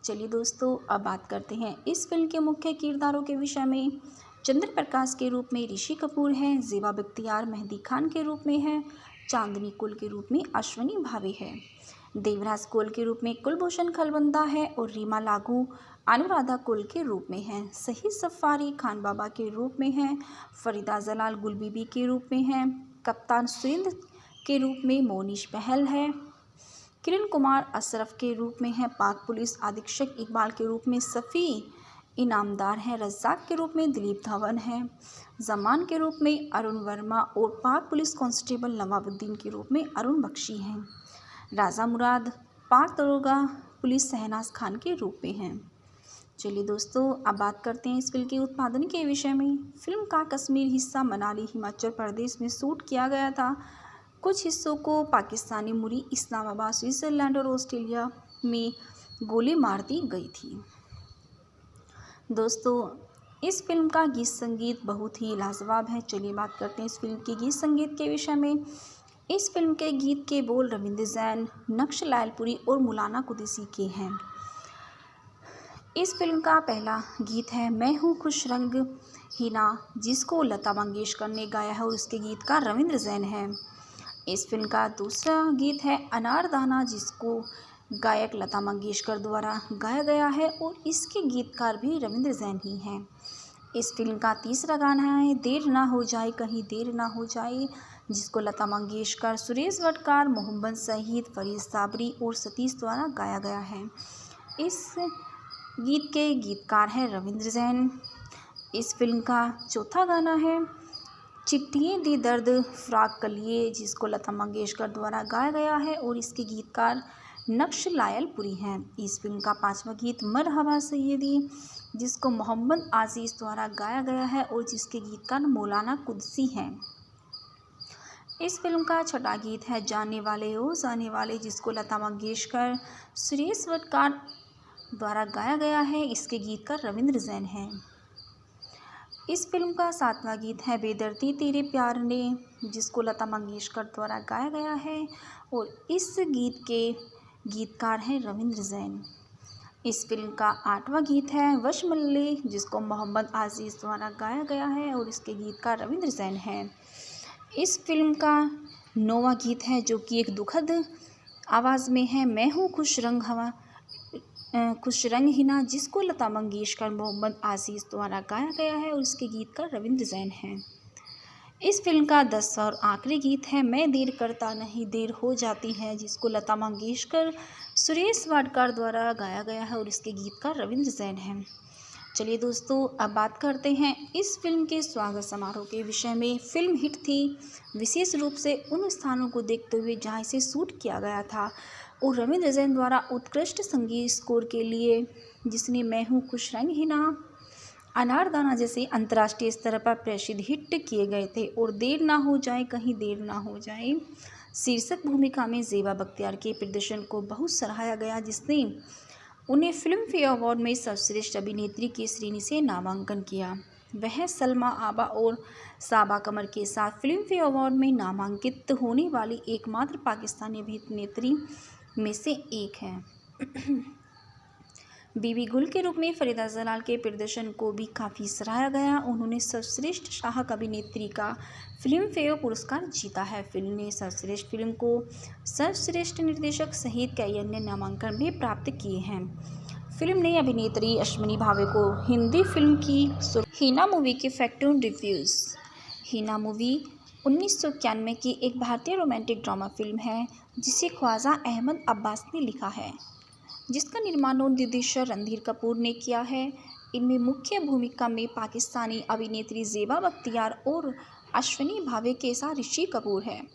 चलिए दोस्तों, अब बात करते हैं इस फिल्म के मुख्य किरदारों के विषय में। चंद्र प्रकाश के रूप में ऋषि कपूर हैं, ज़ेबा बख्तियार मेहंदी खान के रूप में है, चांदनी कोल के रूप में अश्विनी भावे है, देवराज कोल के रूप में कुलभूषण खलबंदा है और रीमा लागू अनुराधा कोल के रूप में है, शहीद सफारी खान बाबा के रूप में है, फरीदा जलाल गुलबीबी के रूप में है, कप्तान सुरिंदर के रूप में मोनिश बहल है, किरण कुमार अशरफ के रूप में है, पाक पुलिस अधीक्षक इकबाल के रूप में सफ़ी इनामदार हैं, रज्जाक के रूप में दिलीप धवन है, जमान के रूप में अरुण वर्मा और पाक पुलिस कांस्टेबल नवाबुद्दीन के रूप में अरुण बख्शी हैं, राजा मुराद पाक दरोगा पुलिस शहनाज खान के रूप में हैं। चलिए दोस्तों, अब बात करते हैं इस फिल्म के उत्पादन के विषय में। फिल्म का कश्मीर हिस्सा मनाली हिमाचल प्रदेश में शूट किया गया था। कुछ हिस्सों को पाकिस्तानी मुरी इस्लामाबाद स्विट्ज़रलैंड और ऑस्ट्रेलिया में गोली मार दी गई थी। दोस्तों, इस फिल्म का गीत संगीत बहुत ही लाजवाब है। चलिए बात करते हैं इस फिल्म के गीत संगीत के विषय में। इस फिल्म के गीत के बोल रविंद्र जैन, नक्श लायलपुरी और मौलाना कुरैशी के हैं। इस फिल्म का पहला गीत है मैं हूँ खुश रंग हिना, जिसको लता मंगेशकर ने गाया है और उसके गीतकार रविंद्र जैन है। इस फिल्म का दूसरा गीत है अनारदाना, जिसको गायक लता मंगेशकर द्वारा गाया गया है और इसके गीतकार भी रविंद्र जैन ही हैं। इस फिल्म का तीसरा गाना है देर ना हो जाए कहीं देर ना हो जाए, जिसको लता मंगेशकर, सुरेश वडकार, मोहम्मद सईद, फरीद साबरी और सतीश द्वारा गाया गया है। इस गीत के गीतकार हैं रविंद्र जैन। इस फिल्म का चौथा गाना है चिट्ठियाँ दी दर्द फ़राक कलिए, जिसको लता मंगेशकर द्वारा गाया गया है और इसके गीतकार नक्श लायलपुरी हैं। इस फिल्म का पांचवा गीत मरहबा सैयदी, जिसको मोहम्मद आज़ीज़ द्वारा गाया गया है और जिसके गीतकार मौलाना कुरैशी हैं। इस फिल्म का छठा गीत है जाने वाले ओ जाने वाले, जिसको लता मंगेशकर, सुरेश वडकार द्वारा गाया गया है। इसके गीतकार रविंद्र जैन हैं। इस फिल्म का सातवां गीत है बेदर्दी तेरे प्यार ने, जिसको लता मंगेशकर द्वारा गाया गया है और इस गीत के गीतकार हैं रविंद्र जैन। इस फिल्म का आठवां गीत है वशमल्ले, जिसको मोहम्मद आज़ीज़ द्वारा गाया गया है और इसके गीतकार रविंद्र जैन हैं। इस फिल्म का नौवां गीत है जो कि एक दुखद आवाज़ में है मैं हूँ खुश रंग हिना, जिसको लता मंगेशकर, मोहम्मद आज़ीज़ द्वारा गाया गया है और इसके गीतकार रविंद्र जैन हैं। इस फिल्म का 10वां और आखिरी गीत है मैं देर करता नहीं देर हो जाती है, जिसको लता मंगेशकर, सुरेश वाडकर द्वारा गाया गया है और इसके गीतकार रविंद्र जैन हैं। चलिए दोस्तों, अब बात करते हैं इस फिल्म के स्वागत समारोह के विषय में। फिल्म हिट थी विशेष रूप से उन स्थानों को देखते हुए जहां इसे शूट किया गया था और रविंद्र जैन द्वारा उत्कृष्ट संगीत स्कोर के लिए, जिसने मैं हूँ खुश रंग हिना, अनारदाना जैसे अंतर्राष्ट्रीय स्तर पर प्रसिद्ध हिट किए गए थे और देर ना हो जाए कहीं देर ना हो जाए शीर्षक भूमिका में ज़ेबा बख्तियार के प्रदर्शन को बहुत सराहा गया, जिसने उन्हें फिल्म फेयर अवार्ड में सर्वश्रेष्ठ अभिनेत्री की श्रेणी से नामांकन किया। वह सलमा आबा और साबा कमर के साथ फिल्म फेयर अवार्ड में नामांकित होने वाली एकमात्र पाकिस्तानी अभिनेत्री में से एक हैं। बीबी गुल के रूप में फरीदा जलाल के प्रदर्शन को भी काफ़ी सराहा गया। उन्होंने सर्वश्रेष्ठ सहायक अभिनेत्री का फिल्म फेयर पुरस्कार जीता है। फिल्म ने सर्वश्रेष्ठ फिल्म को सर्वश्रेष्ठ निर्देशक सहित कई अन्य नामांकन भी प्राप्त किए हैं। फिल्म ने अभिनेत्री अश्विनी भावे को हिंदी फिल्म की हिना मूवी के फैक्टून रिव्यूज़। हिना मूवी 1991 की एक भारतीय रोमांटिक ड्रामा फिल्म है जिसे ख्वाजा अहमद अब्बास ने लिखा है, जिसका निर्माण और निर्देशन रणधीर कपूर ने किया है। इनमें मुख्य भूमिका में पाकिस्तानी अभिनेत्री ज़ेबा बख्तियार और अश्विनी भावे के साथ ऋषि कपूर है।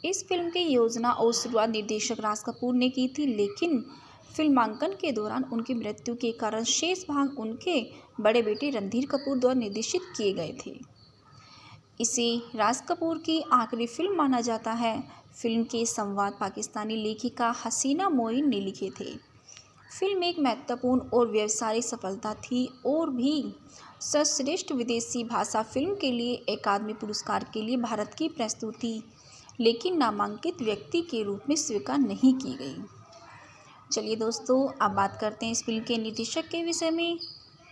इस फिल्म की योजना और शुरुआत निर्देशक राज कपूर ने की थी, लेकिन फिल्मांकन के दौरान उनकी मृत्यु के कारण शेष भाग उनके बड़े बेटे रणधीर कपूर द्वारा निर्देशित किए गए थे। इसे राज कपूर की आखिरी फिल्म माना जाता है। फिल्म के संवाद पाकिस्तानी लेखिका हसीना मोइन ने लिखे थे। फिल्म एक महत्वपूर्ण और व्यावसायिक सफलता थी और भी सर्वश्रेष्ठ विदेशी भाषा फिल्म के लिए अकादमी पुरस्कार के लिए भारत की प्रस्तुति, लेकिन नामांकित व्यक्ति के रूप में स्वीकार नहीं की गई। चलिए दोस्तों, अब बात करते हैं इस फिल्म के निर्देशक के विषय में।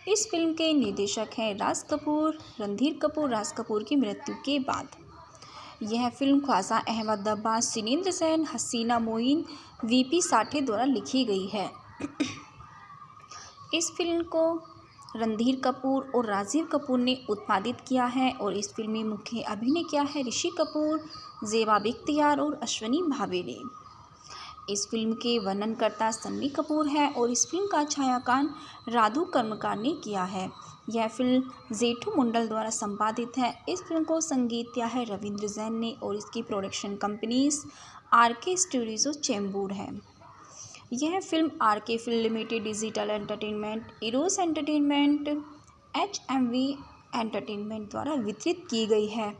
इस फिल्म के निर्देशक हैं राज कपूर। रणधीर कपूर राज कपूर की मृत्यु के बाद यह फिल्म ख्वाजा अहमद अब्बास, सिनेंद्र सेन, हसीना मोइन, वीपी साठे द्वारा लिखी गई है। इस फिल्म को रणधीर कपूर और राजीव कपूर ने उत्पादित किया है और इस फिल्म में मुख्य अभिनय किया है ऋषि कपूर, ज़ेबा बख्तियार और अश्विनी भावे ने। इस फिल्म के वर्णनकर्ता सन्नी कपूर है और इस फिल्म का छायांकन राधु कर्मकार ने किया है। यह फिल्म जेठू मंडल द्वारा संपादित है। इस फिल्म को संगीत दिया है रविंद्र जैन ने और इसकी production companies RK studios Chembur है। यह film RK film limited, digital entertainment, Eros entertainment, HMV entertainment द्वारा वितरित की गई है।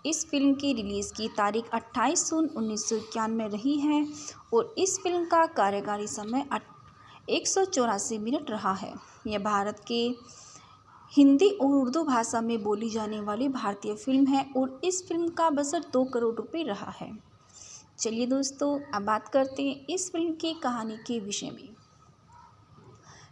इस फिल्म की रिलीज़ की तारीख 28 जून 1991 में रही है और इस फिल्म का कार्यकारी समय 184 मिनट रहा है। यह भारत के हिंदी और उर्दू भाषा में बोली जाने वाली भारतीय फिल्म है और इस फिल्म का बजट 2 करोड़ रुपए रहा है। चलिए दोस्तों, अब बात करते हैं इस फिल्म की कहानी के विषय में।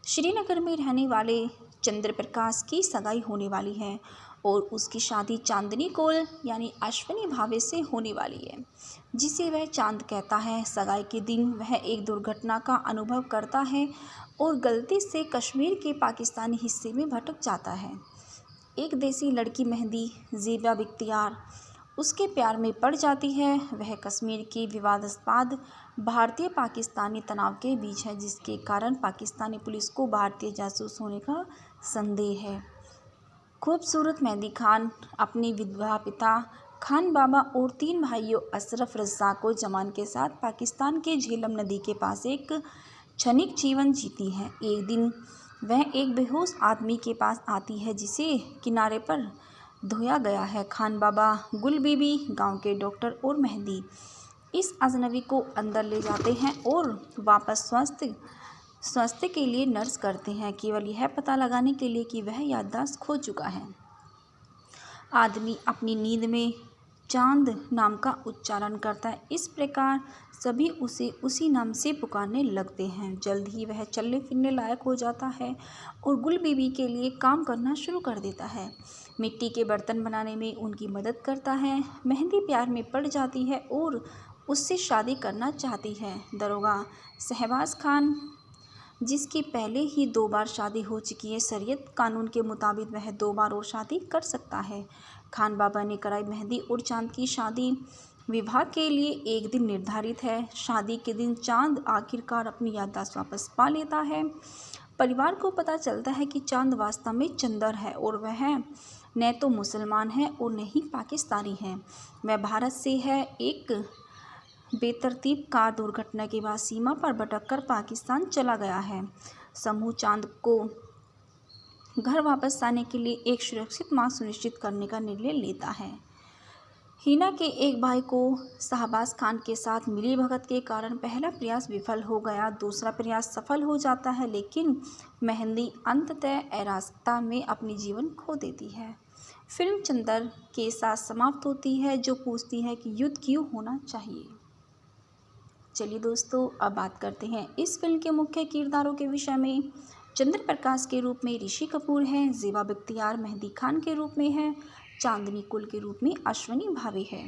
श्रीनगर में रहने वाले चंद्र प्रकाश की सगाई होने वाली है और उसकी शादी चांदनी कौल यानी अश्विनी भावे से होने वाली है, जिसे वह चांद कहता है। सगाई के दिन वह एक दुर्घटना का अनुभव करता है और गलती से कश्मीर के पाकिस्तानी हिस्से में भटक जाता है। एक देसी लड़की मेहंदी ज़ेबा बख्तियार उसके प्यार में पड़ जाती है। वह कश्मीर के विवादास्पद भारतीय पाकिस्तानी तनाव के बीच है, जिसके कारण पाकिस्तानी पुलिस को भारतीय जासूस होने का संदेह है। खूबसूरत मेहंदी खान अपने विधवा पिता खान बाबा और 3 भाइयों अशरफ, रज़ाक और जमान के साथ पाकिस्तान के झेलम नदी के पास एक क्षणिक जीवन जीती हैं। एक दिन वह एक बेहोश आदमी के पास आती है जिसे किनारे पर धोया गया है। खान बाबा, गुल बीबी, गांव के डॉक्टर और मेहंदी इस अजनबी को अंदर ले जाते हैं और वापस स्वास्थ्य के लिए नर्स करते हैं, केवल यह पता लगाने के लिए कि वह याददाश्त खो चुका है। आदमी अपनी नींद में चांद नाम का उच्चारण करता है। इस प्रकार सभी उसे उसी नाम से पुकारने लगते हैं। जल्द ही वह चलने फिरने लायक हो जाता है और गुल बीबी के लिए काम करना शुरू कर देता है। मिट्टी के बर्तन बनाने में उनकी मदद करता है। मेहंदी प्यार में पड़ जाती है और उससे शादी करना चाहती है। दरोगा शहबाज खान, जिसकी पहले ही 2 बार शादी हो चुकी है, शरीयत कानून के मुताबिक वह 2 बार और शादी कर सकता है। खान बाबा ने कराई मेहंदी और चांद की शादी विवाह के लिए एक दिन निर्धारित है। शादी के दिन चांद आखिरकार अपनी याददाश्त वापस पा लेता है। परिवार को पता चलता है कि चांद वास्तव में चंदर है और वह न तो मुसलमान है और न ही पाकिस्तानी है। वह भारत से है। एक बेतरतीब कार दुर्घटना के बाद सीमा पर भटककर पाकिस्तान चला गया है। समूह चांद को घर वापस आने के लिए एक सुरक्षित मार्ग सुनिश्चित करने का निर्णय लेता है। हिना के एक भाई को शहबाज खान के साथ मिलीभगत के कारण पहला प्रयास विफल हो गया। दूसरा प्रयास सफल हो जाता है, लेकिन मेहंदी अंततः अराजकता में अपनी जीवन खो देती है। फिल्म चंदर के साथ समाप्त होती है, जो पूछती है कि युद्ध क्यों होना चाहिए। चलिए दोस्तों, अब बात करते हैं इस फिल्म के मुख्य किरदारों के विषय में। चंद्र प्रकाश के रूप में ऋषि कपूर हैं। ज़ेबा बख्तियार मेहंदी खान के रूप में है। चांदनी कौल के रूप में अश्विनी भावे है।